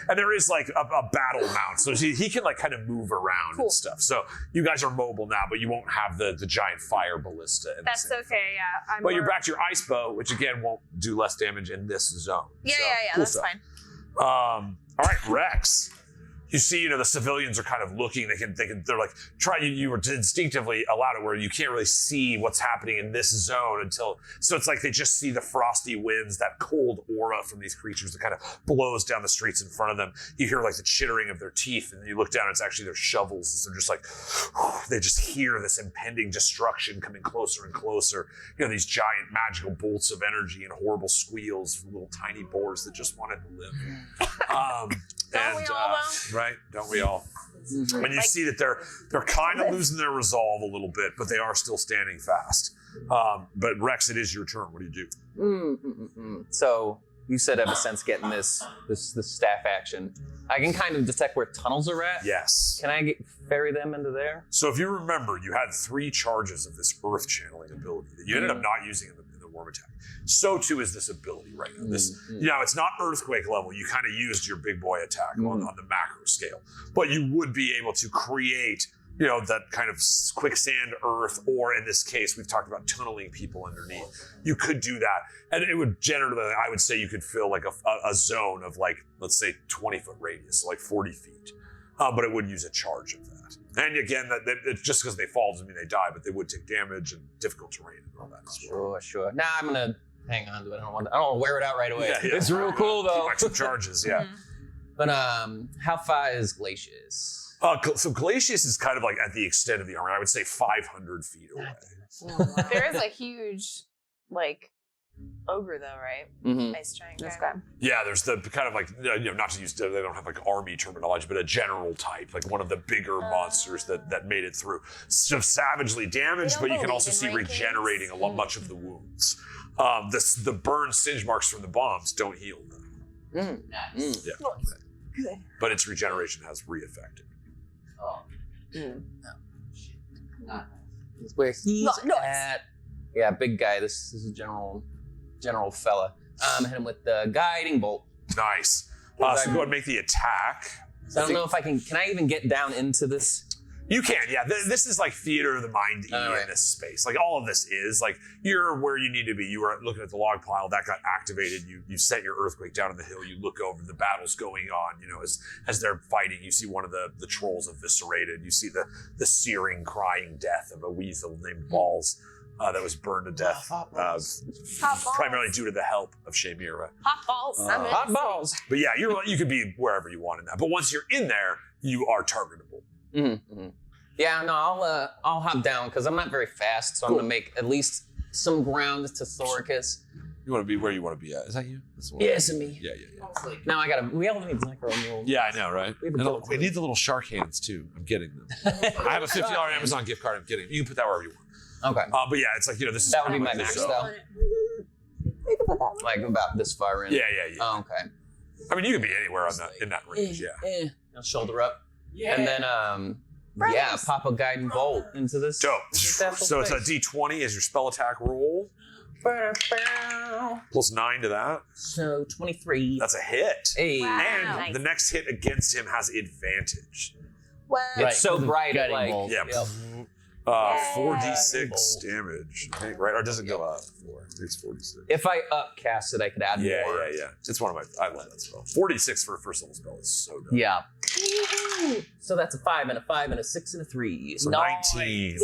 S7: and there is like a battle mount, so he can like kind of move around and stuff. So you guys are mobile now, but you won't have the giant fire ballista.
S5: That's okay. Yeah.
S7: But you're back to your ice bow, which again won't do less damage in this zone.
S5: Yeah,
S7: So,
S5: yeah.
S7: cool
S5: That's
S7: stuff.
S5: fine.
S7: All right, Reks. You see, the civilians are kind of looking. They're like you were instinctively allowed it where you can't really see what's happening in this zone so it's like they just see the frosty winds, that cold aura from these creatures that kind of blows down the streets in front of them. You hear like the chittering of their teeth, and you look down, it's actually their shovels. So they're just like, they just hear this impending destruction coming closer and closer. These giant magical bolts of energy and horrible squeals from little tiny boars that just wanted to live.
S5: Don't we all, though?
S7: Right? Don't we all? And you see that they're kind of losing their resolve a little bit, but they are still standing fast. But Reks, it is your turn. What do you do?
S4: So you said ever since getting this staff action, I can kind of detect where tunnels are at.
S7: Yes.
S4: Can I ferry them into there?
S7: So if you remember, you had 3 charges of this earth channeling ability that you ended up not using in the worm attack. So too is this ability right now. It's not earthquake level. You kind of used your big boy attack on the macro scale, but you would be able to create that kind of quicksand earth, or in this case, we've talked about tunneling people underneath. You could do that. And it would generally, I would say you could fill like a zone of like, let's say 20-foot radius, so like 40 feet. But it would use a charge of that. And again, it's just because they fall doesn't mean they die, but they would take damage and difficult terrain and all that.
S4: Sure. Nah, I'm gonna hang on to it. I don't want to wear it out right away.
S7: Yeah.
S4: It's real cool though.
S7: Like some charges, yeah.
S4: But how far is Glacious?
S7: So Glacious is kind of like at the extent of the armor. I would say 500 feet away.
S5: There is a huge, like, ogre though, right?
S4: Mm-hmm.
S5: Nice giant
S3: This
S5: guy.
S3: guy.
S7: Yeah, there's the kind of like, not to use, they don't have like army terminology, but a general type, like one of the bigger monsters that made it through. So savagely damaged, but you can also see regenerating much of the wounds. The burn singe marks from the bombs don't heal them. Yeah.
S5: Good.
S7: But its regeneration has re-affected.
S4: Where he's
S5: Nice.
S4: at. Yeah, big guy. This is a general fella. Hit him with the guiding bolt.
S7: Nice. So go ahead and make the attack.
S4: So I don't know if I can I even get down into this?
S7: You can, yeah. This is like theater of the mind in this space. Like all of this is like you're where you need to be. You were looking at the log pile that got activated. You set your earthquake down on the hill. You look over, the battle's going on. As they're fighting, you see one of the trolls eviscerated. You see the searing, crying death of a weasel named Balls that was burned to death, primarily due to the help of Shayemira.
S5: Hot balls.
S4: Hot balls.
S7: But yeah, you could be wherever you want in that. But once you're in there, you are targetable.
S4: Mm-hmm. Yeah, no, I'll hop down because I'm not very fast, so I'm gonna make at least some ground to Tynaricus.
S1: You want to be where you want to be at. Is that you?
S4: Yes, and me.
S1: Yeah.
S4: Now we all need Zachary Mule.
S1: Yeah, I know, right?
S4: We have a
S1: We need the little shark hands too. I'm getting them. I have a $50 Amazon gift card. I'm getting them. You can put that wherever you want.
S4: Okay.
S7: But yeah, it's like, this is
S4: That would be
S7: kind
S4: my
S7: of like
S4: max
S7: this,
S4: though. Like about this far in.
S7: Yeah.
S4: Oh, okay.
S7: I mean, you can be anywhere in that range, yeah.
S4: I'll shoulder up. Yeah. And then pop a guiding bolt into this.
S7: Dope. So it's a D20 as your spell attack roll. Plus 9 to that.
S4: So 23.
S7: That's a hit.
S4: Hey.
S3: Wow.
S7: And
S3: Nice.
S7: the next hit against him has advantage.
S5: Well,
S4: It's so bright,
S2: Guiding
S4: like
S2: bolt.
S7: Yeah.
S4: Yep.
S7: 4d6 damage, I think, right? Or does it go up? I think it's 46.
S4: If I upcast it, I could add more.
S7: Yeah. It's one of my, I love that spell. 46 for a first level spell is so dope.
S2: Yeah.
S4: So that's a 5 and a 5 and a 6 and a 3.
S7: So 19.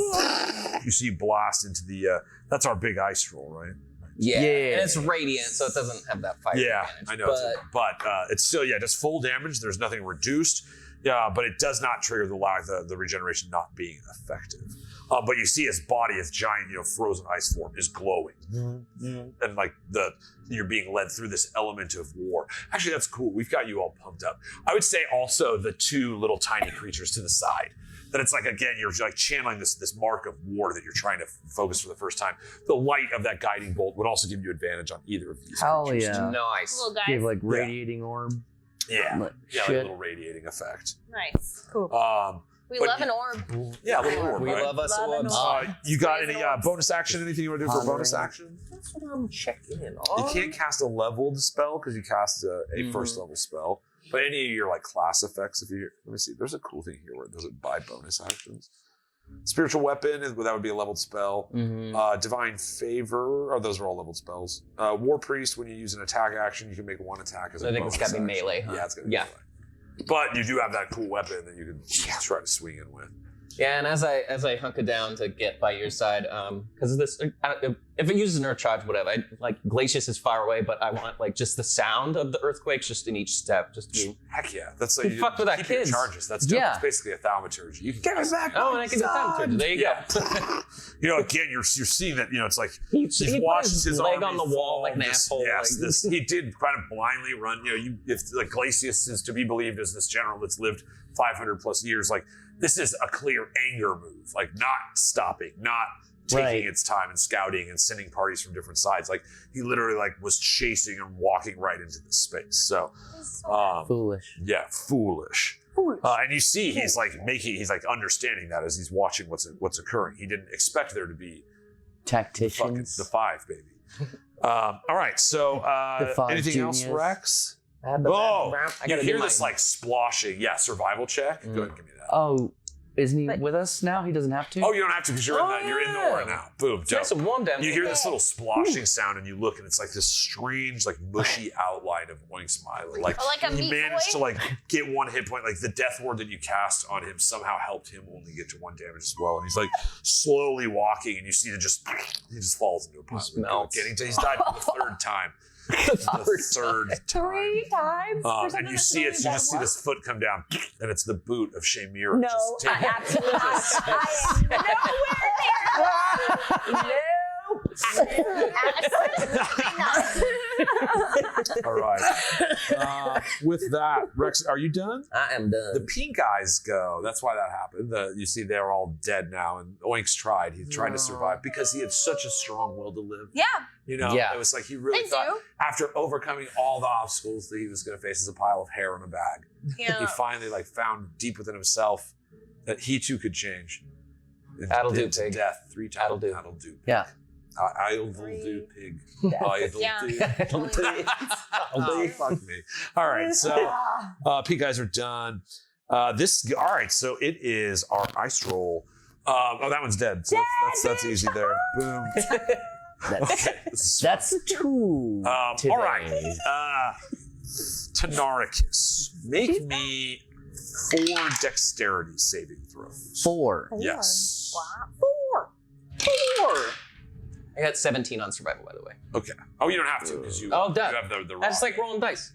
S7: You see blast into the, that's our big ice troll, right?
S4: Yeah.
S2: Yeah.
S4: And it's radiant, so it doesn't have that fire
S7: Yeah,
S4: advantage.
S7: I know. But it's still, just full damage. There's nothing reduced. Yeah, but it does not trigger the regeneration not being effective. But you see his body, his giant, frozen ice form is glowing. And like you're being led through this element of war. Actually, that's cool. We've got you all pumped up. I would say also the two little tiny creatures to the side. That it's like, again, you're like channeling this mark of war that you're trying to focus for the first time. The light of that guiding bolt would also give you advantage on either of these
S2: Hell
S7: creatures.
S2: yeah.
S4: Nice.
S5: little guys.
S2: Give like radiating orb.
S7: Yeah.
S2: Like,
S7: Like a
S2: shit.
S7: little radiating effect.
S5: Nice. Cool. We
S7: But
S5: love an orb.
S7: Yeah, a little orb,
S4: We
S7: right?
S4: love us
S5: Love
S4: orbs.
S5: an
S7: You got any
S5: Praise orbs.
S7: bonus action? Anything you want to do for a bonus
S2: Pondering.
S7: action?
S4: That's what I'm checking in
S7: You
S4: on.
S7: can't cast a leveled spell because you cast a first level spell. But any of your like class effects, let me see. There's a cool thing here where it does it by bonus actions. Spiritual weapon, that would be a leveled spell. Divine favor, those are all leveled spells. War priest, when you use an attack action, you can make one attack as a
S4: I think
S7: bonus
S4: it's got to be
S7: action.
S4: melee. Huh?
S7: Yeah, it's got to be
S4: Yeah.
S7: melee. But you do have that cool weapon that you can try to swing in with.
S4: Yeah, and as I hunker down to get by your side, because of this, if it uses an earth charge, whatever. Glacious is far away, but I want like just the sound of the earthquakes just in each step, just to.
S7: Heck yeah, that's like
S4: You fucked with that
S7: keep your
S4: kids.
S7: charges. That's dope.
S2: Yeah.
S7: It's basically a thaumaturgy. You can
S2: Get him back.
S4: Oh, and I can do thaumaturgy. There you go.
S7: Again, you're seeing that. It's like
S4: He
S7: he's
S4: put
S7: watched
S4: his
S7: his
S4: leg
S7: army
S4: on the wall
S7: fall,
S4: like an asshole. Like,
S7: he did kind of blindly run. If like Glacious is to be believed as this general that's lived 500 plus years, like this is a clear anger move, like not stopping, not taking
S2: Right.
S7: its time and scouting and sending parties from different sides. Like he literally like was chasing and walking right into this space. So,
S2: Foolish.
S7: yeah, foolish. And you see, he's like understanding that as he's watching what's occurring. He didn't expect there to be
S2: Tacticians.
S7: the 5, baby. All right, so
S2: The 5
S7: anything else,
S2: genius.
S7: Rex?
S4: I
S7: Oh,
S4: gotta
S7: you
S4: do
S7: hear
S4: my-
S7: this like sploshing. Yeah, survival check. Go ahead and give me that.
S2: Oh, Isn't he
S3: But-
S2: with us now? He doesn't have to?
S7: Oh, you don't have to because you're
S4: Oh,
S7: you're in the
S4: yeah.
S7: aura now. Boom.
S4: It's nice and warm down
S7: You
S4: here.
S7: hear this little sploshing sound, and you look, and it's like this strange, like mushy outline of Oink's Milo. Like,
S5: Like a
S7: he
S5: meat
S7: managed
S5: boy?
S7: to like get 1 hit point. Like the death ward that you cast on him somehow helped him only get to 1 damage as well. And he's like slowly walking, and you see that he just falls into a pile.
S4: Just melts.
S7: He's died for the 3rd time. The 3rd time.
S3: 3 times. for
S7: And
S3: something
S7: you
S3: that's
S7: see
S3: really
S7: it. You just see
S3: bad
S7: this foot come down, and it's the boot of Shayemira.
S3: No,
S7: just taking-
S3: absolutely not. I am nowhere near.
S7: All right. With that, Rex, are you done?
S4: I am done.
S7: The pink eyes go. That's why that happened. You see, they're all dead now, and Oink's tried. He tried to survive because he had such a strong will to live.
S5: Yeah.
S7: You know,
S2: Yeah.
S7: it was like he really
S5: I
S7: thought
S5: do.
S7: after overcoming all the obstacles that he was going to face as a pile of hair in a bag, he
S5: Yeah.
S7: finally like found deep within himself that he too could change. And
S4: That'll do,
S7: did to
S4: pig.
S7: death 3 times.
S4: That'll do.
S7: That'll do.
S2: Yeah.
S7: I'll do, pig. I'll do. Oh, fuck me. All right, so pink eyes are done. All right, so it is our ice roll. That one's dead. So that's easy there. Boom. Okay.
S2: That's 2.
S7: All right. Tynaricus, make me 4 dexterity saving throws.
S2: 4.
S7: Yes.
S3: 4.
S4: I got 17 on survival, by the way.
S7: Okay. Oh, you don't have to because you,
S4: Oh, done.
S7: you have the rock.
S4: That's like rolling dice.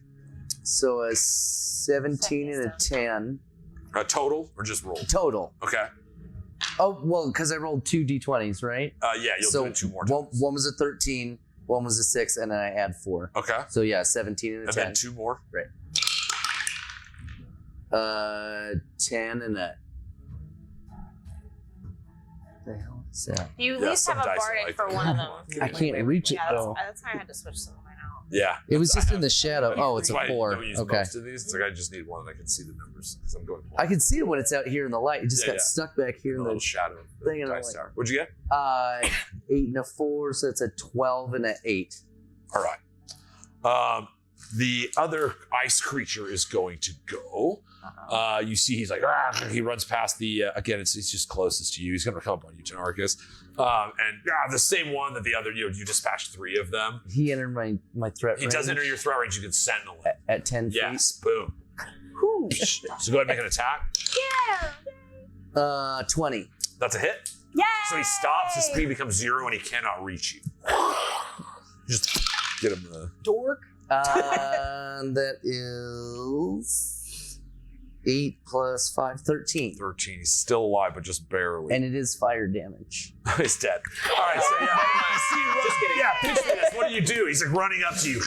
S2: So a 17 and a 10
S7: Total or just roll?
S2: total.
S7: Okay.
S2: Oh, well, because I rolled 2 d20s, right?
S7: Yeah, you'll
S2: so
S7: do it 2 more
S2: one,
S7: times.
S2: one was a 13, one was a 6, and then I add 4.
S7: Okay.
S2: So yeah, 17 and a
S7: And
S2: 10.
S7: then 2 more.
S2: 10 and a... The hell is that?
S5: You at
S7: Yeah,
S5: least
S7: some
S5: have a
S7: dice are
S5: bardic
S7: like,
S5: for one of them.
S7: come on.
S2: I can't reach it
S5: Yeah,
S2: though.
S5: that's why I had to switch some of mine out.
S7: Yeah.
S2: It was just in the shadow. Oh, it's
S7: That's why
S2: a 4.
S7: I don't use
S2: Okay.
S7: most of these. It's like I just need one and I can see the numbers because I'm going blind.
S2: I can see it when it's out here in the light. It just
S7: Yeah,
S2: got
S7: yeah.
S2: stuck back here
S7: a
S2: in
S7: little
S2: the
S7: shadow of the
S2: thing in the
S7: dice
S2: light.
S7: tower. What'd you get?
S2: 8 and a 4, so it's a 12 and a 8.
S7: All right. The other ice creature is going to go. You see, he's like, he runs past the. Again, it's just closest to you. He's going to come up on you, Tynaricus. And the same one that the other. You dispatched 3 of them.
S2: He entered my threat
S7: He
S2: range
S7: does enter your threat range. You can sentinel him.
S2: at 10 feet.
S7: Yes. Boom. So go ahead and make an attack.
S2: 20.
S7: That's a hit.
S3: Yay!
S7: So he stops. His speed becomes 0, and he cannot reach you. Just get him the.
S2: Dork. That is 8 plus 5, 13.
S7: 13. He's still alive, but just barely.
S2: And it is fire damage.
S7: He's dead. All right, so just kidding. Yeah, picture this. What do? He's like running up to you.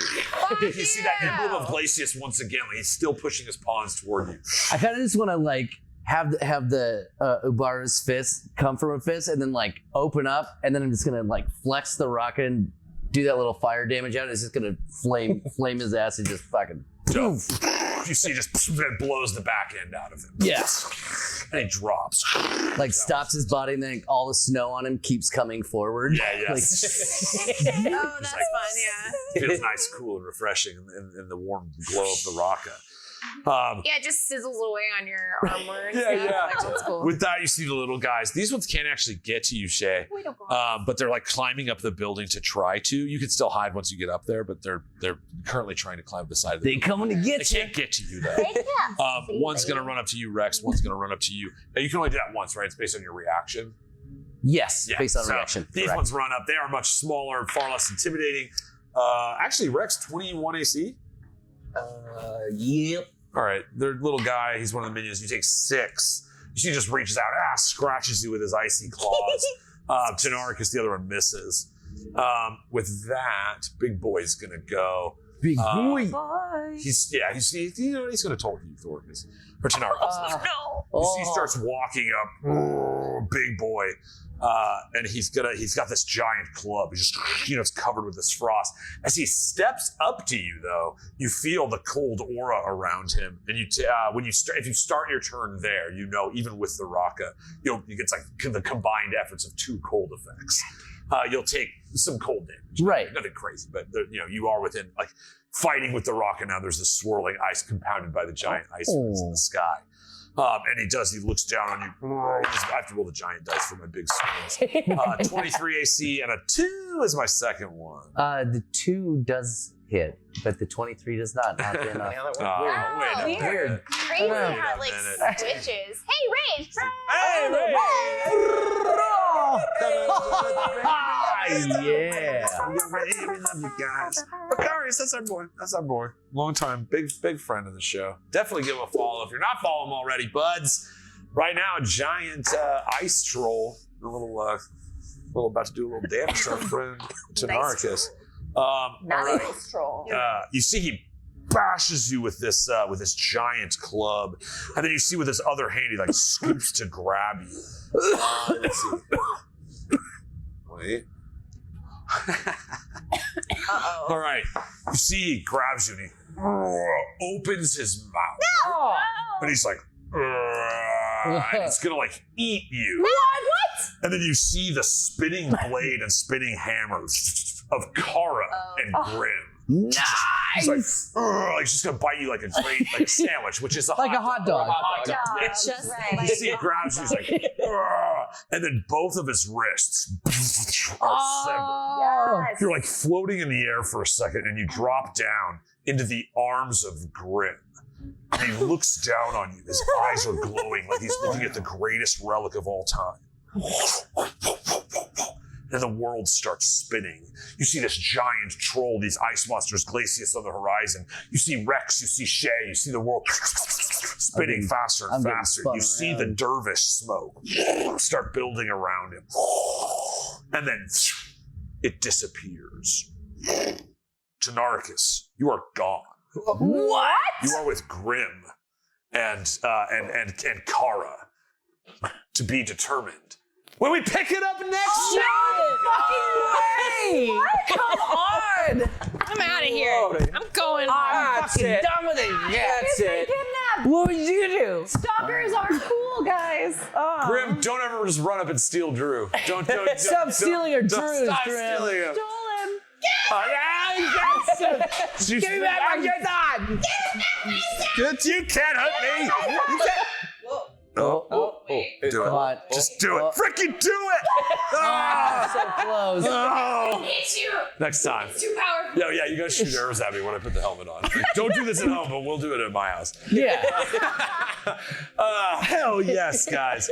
S7: You see that emblem of Glacious once again. Like he's still pushing his pawns toward you.
S2: I kind of just want to like have the Ubara's fist come from a fist and then like open up, and then I'm just gonna like flex the rocket and do that little fire damage out. It's just gonna flame his ass and just fucking poof.
S7: You see, just blows the back end out of him.
S2: Yeah.
S7: And he drops.
S2: Like stops his body, and then all the snow on him keeps coming forward.
S7: Yeah, yeah.
S2: Like,
S5: Oh, that's fun, yeah.
S7: Feels nice, cool, and refreshing in the warm glow of the Raka.
S5: Yeah, it just sizzles away on your armor and
S7: Yeah,
S5: stuff.
S7: yeah.
S5: Like, that's cool.
S7: With that, you see the little guys. These ones can't actually get to you, Shay.
S3: We don't go.
S7: But they're like climbing up the building to try to. You can still hide once you get up there, but they're currently trying to climb the side of the
S2: they
S7: building.
S2: coming to
S7: They
S2: get you.
S7: can't get to you though. One's gonna run up to you, Rex. One's gonna run up to you. Now, you can only do that once, right? It's based on your reaction.
S2: Yes, based on
S7: so
S2: reaction.
S7: These
S2: Correct.
S7: ones run up. They are much smaller, far less intimidating. Actually, Rex, 21 AC.
S4: Yep.
S7: All right, their little guy. He's one of the minions. You take 6. You see, he just reaches out, scratches you with his icy claws. Tynaricus, the other one misses. With that, big boy's gonna go.
S2: Big boy.
S7: He's gonna talk to you, Thorcus. Or Tynaricus. You see, he starts walking up, big boy, and he's got this giant club. He's just, it's covered with this frost. As he steps up to you, though, you feel the cold aura around him, and if you start your turn there, even with the Raka, you get like the combined efforts of 2 cold effects. You'll take some cold damage.
S2: Right.
S7: Nothing crazy, but you are within like fighting with the Raka now. There's this swirling ice compounded by the giant ice winds in the sky. And he looks down on you. I have to roll the giant dice for my big swings. 23 AC and a 2 is my second one.
S2: The 2 does hit, but the 23 does not. Not enough.
S7: Wait a minute.
S2: Weird.
S5: Crazy
S2: Wait
S5: how it like
S7: minute.
S5: switches. Hey, Rage!
S7: Hey, Ray!
S2: Yeah.
S7: We love you guys. Macarius, that's our boy. That's our boy. Long time, big friend of the show. Definitely give him a follow if you're not following him already, buds. Right now, a giant ice troll. A little about to do a little damage to our friend Tynaricus.
S3: Nice troll.
S7: You see he bashes you with this giant club, and then you see with his other hand he like scoops to grab you. Let's see. Wait. All right. You see he grabs you and he opens his mouth.
S5: No!
S7: And he's like, and it's gonna like eat you.
S5: What?
S7: And then you see the spinning blade and spinning hammers of Kara and Grim.
S2: Nice.
S7: He's like, he's just gonna bite you like a sandwich, which is
S2: Like a hot dog.
S7: Yeah.
S5: Just
S7: You see it grabs you, he's like, and then both of his wrists are severed.
S3: Yes.
S7: You're like floating in the air for a second, and you drop down into the arms of Grim. And he looks down on you. His eyes are glowing like he's looking at the greatest relic of all time. And the world starts spinning. You see this giant troll, these ice monsters, Glacious on the horizon. You see Reks, you see Shay, you see the world spinning faster and faster. You see the dervish smoke start building around him. And then it disappears. Tynaricus, you are gone.
S5: What?
S7: You are with Grim and Kara to be determined. When we pick it up next year!
S2: Way! Come on!
S5: I'm out of here. I'm going
S2: I'm fucking done with it. That's it. What would you do?
S3: Stalkers are cool, guys. Oh.
S1: Grim, don't ever just run up and steal Drew. Don't
S2: Stop stealing our
S1: don't
S2: Drews,
S1: stop
S2: Grim.
S1: stealing him.
S3: Stole him.
S2: Give me back my gun!
S7: You can't hurt me! You can't. Do
S2: Come on.
S7: it. Just do it. Freaking do it!
S2: So close.
S7: Oh.
S5: Hit you.
S7: Next time.
S5: Too powerful.
S1: Yeah, you gotta shoot arrows at me when I put the helmet on. Don't do this at home, but we'll do it at my house.
S2: Yeah.
S7: Hell yes, guys.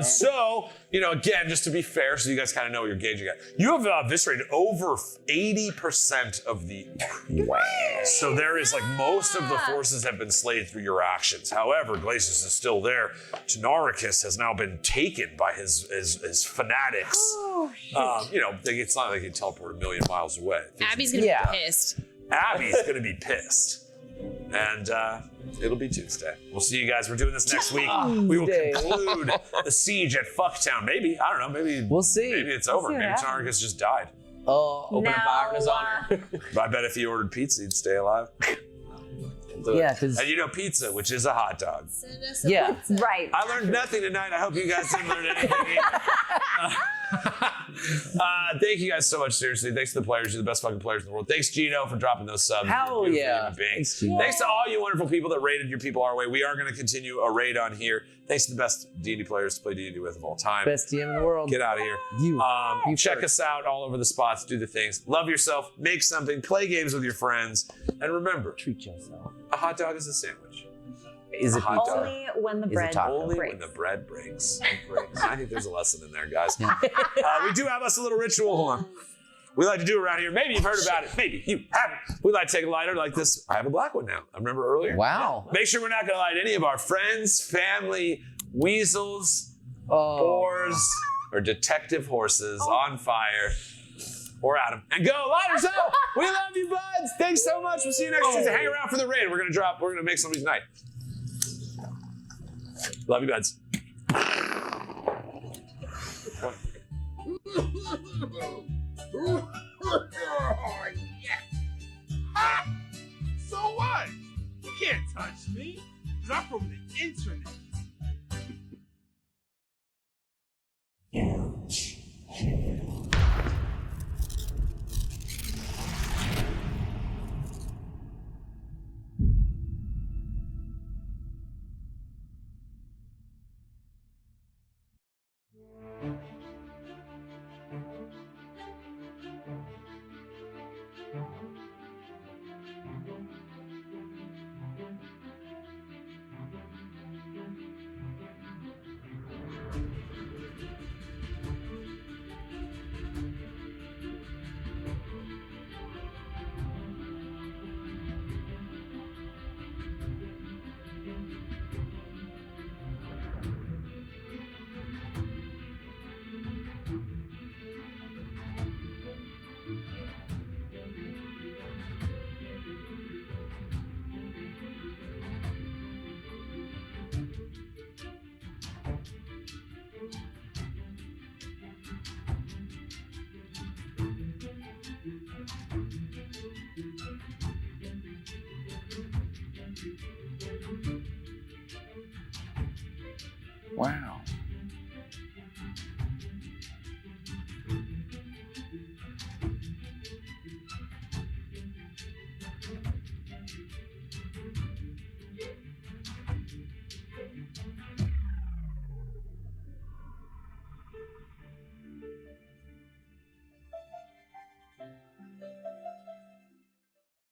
S1: So, again, just to be fair, so you guys kind of know what you're gauging at, you have eviscerated over 80% of the. Wow. So there is most of the forces have been slayed through your actions. However, Glacious is still there. Tynaricus has now been taken by his fanatics. It's not like he can teleport a million miles away.
S5: Abby's gonna be pissed.
S7: Abby's gonna be pissed. And it'll be Tuesday. We'll see you guys. We're doing this next week. We will conclude the siege at Fucktown. Maybe. I don't know. Maybe
S2: We'll see.
S7: Maybe it's over.
S3: see what
S7: Maybe
S3: happens.
S7: Tynaricus just died.
S2: Oh,
S4: Open a fire in his honor.
S7: But I bet if he ordered pizza, he'd stay alive.
S2: yeah, because
S7: And pizza, which is a hot dog.
S2: yeah.
S3: Right.
S1: I learned nothing tonight. I hope you guys didn't learn anything either. Thank you guys so much, seriously. Thanks to the players. You're the best fucking players in the world. Thanks, Gino, for dropping those subs.
S2: Hell
S1: You're a beautiful
S2: yeah.
S1: human being.
S2: Thanks, Gino.
S1: Thanks to all you wonderful people that rated your people our way. We are going to continue a raid on here. Thanks to the best D&D players to play D&D with of all time.
S2: Best DM in the world.
S1: Get out of here.
S2: You
S1: Check
S2: first.
S1: us out all over the spots. Do the things. Love yourself. Make something. Play games with your friends. And remember,
S2: Treat yourself.
S1: a hot dog is a sandwich.
S2: Is it
S1: hot dog.
S3: Only when the
S2: Is it
S3: bread
S2: taco?
S1: Only
S3: breaks.
S1: when the bread breaks. It breaks. I think there's a lesson in there, guys. We do have us a little ritual. Hold on. We like to do around here. Maybe you've heard about it. Maybe you haven't. We like to take a lighter like this. I have a black one now. I remember earlier.
S2: Wow.
S1: Make sure we're not going to light any of our friends, family, weasels,
S2: Oh.
S1: boars, or detective horses on fire. Or Adam. And go, lighters out! We love you, buds! Thanks so much. We'll see you next season. Hang around for the raid. We're gonna make somebody's night. Love you, buds.
S6: So what? You can't touch me, because I'm from the internet.
S8: Wow.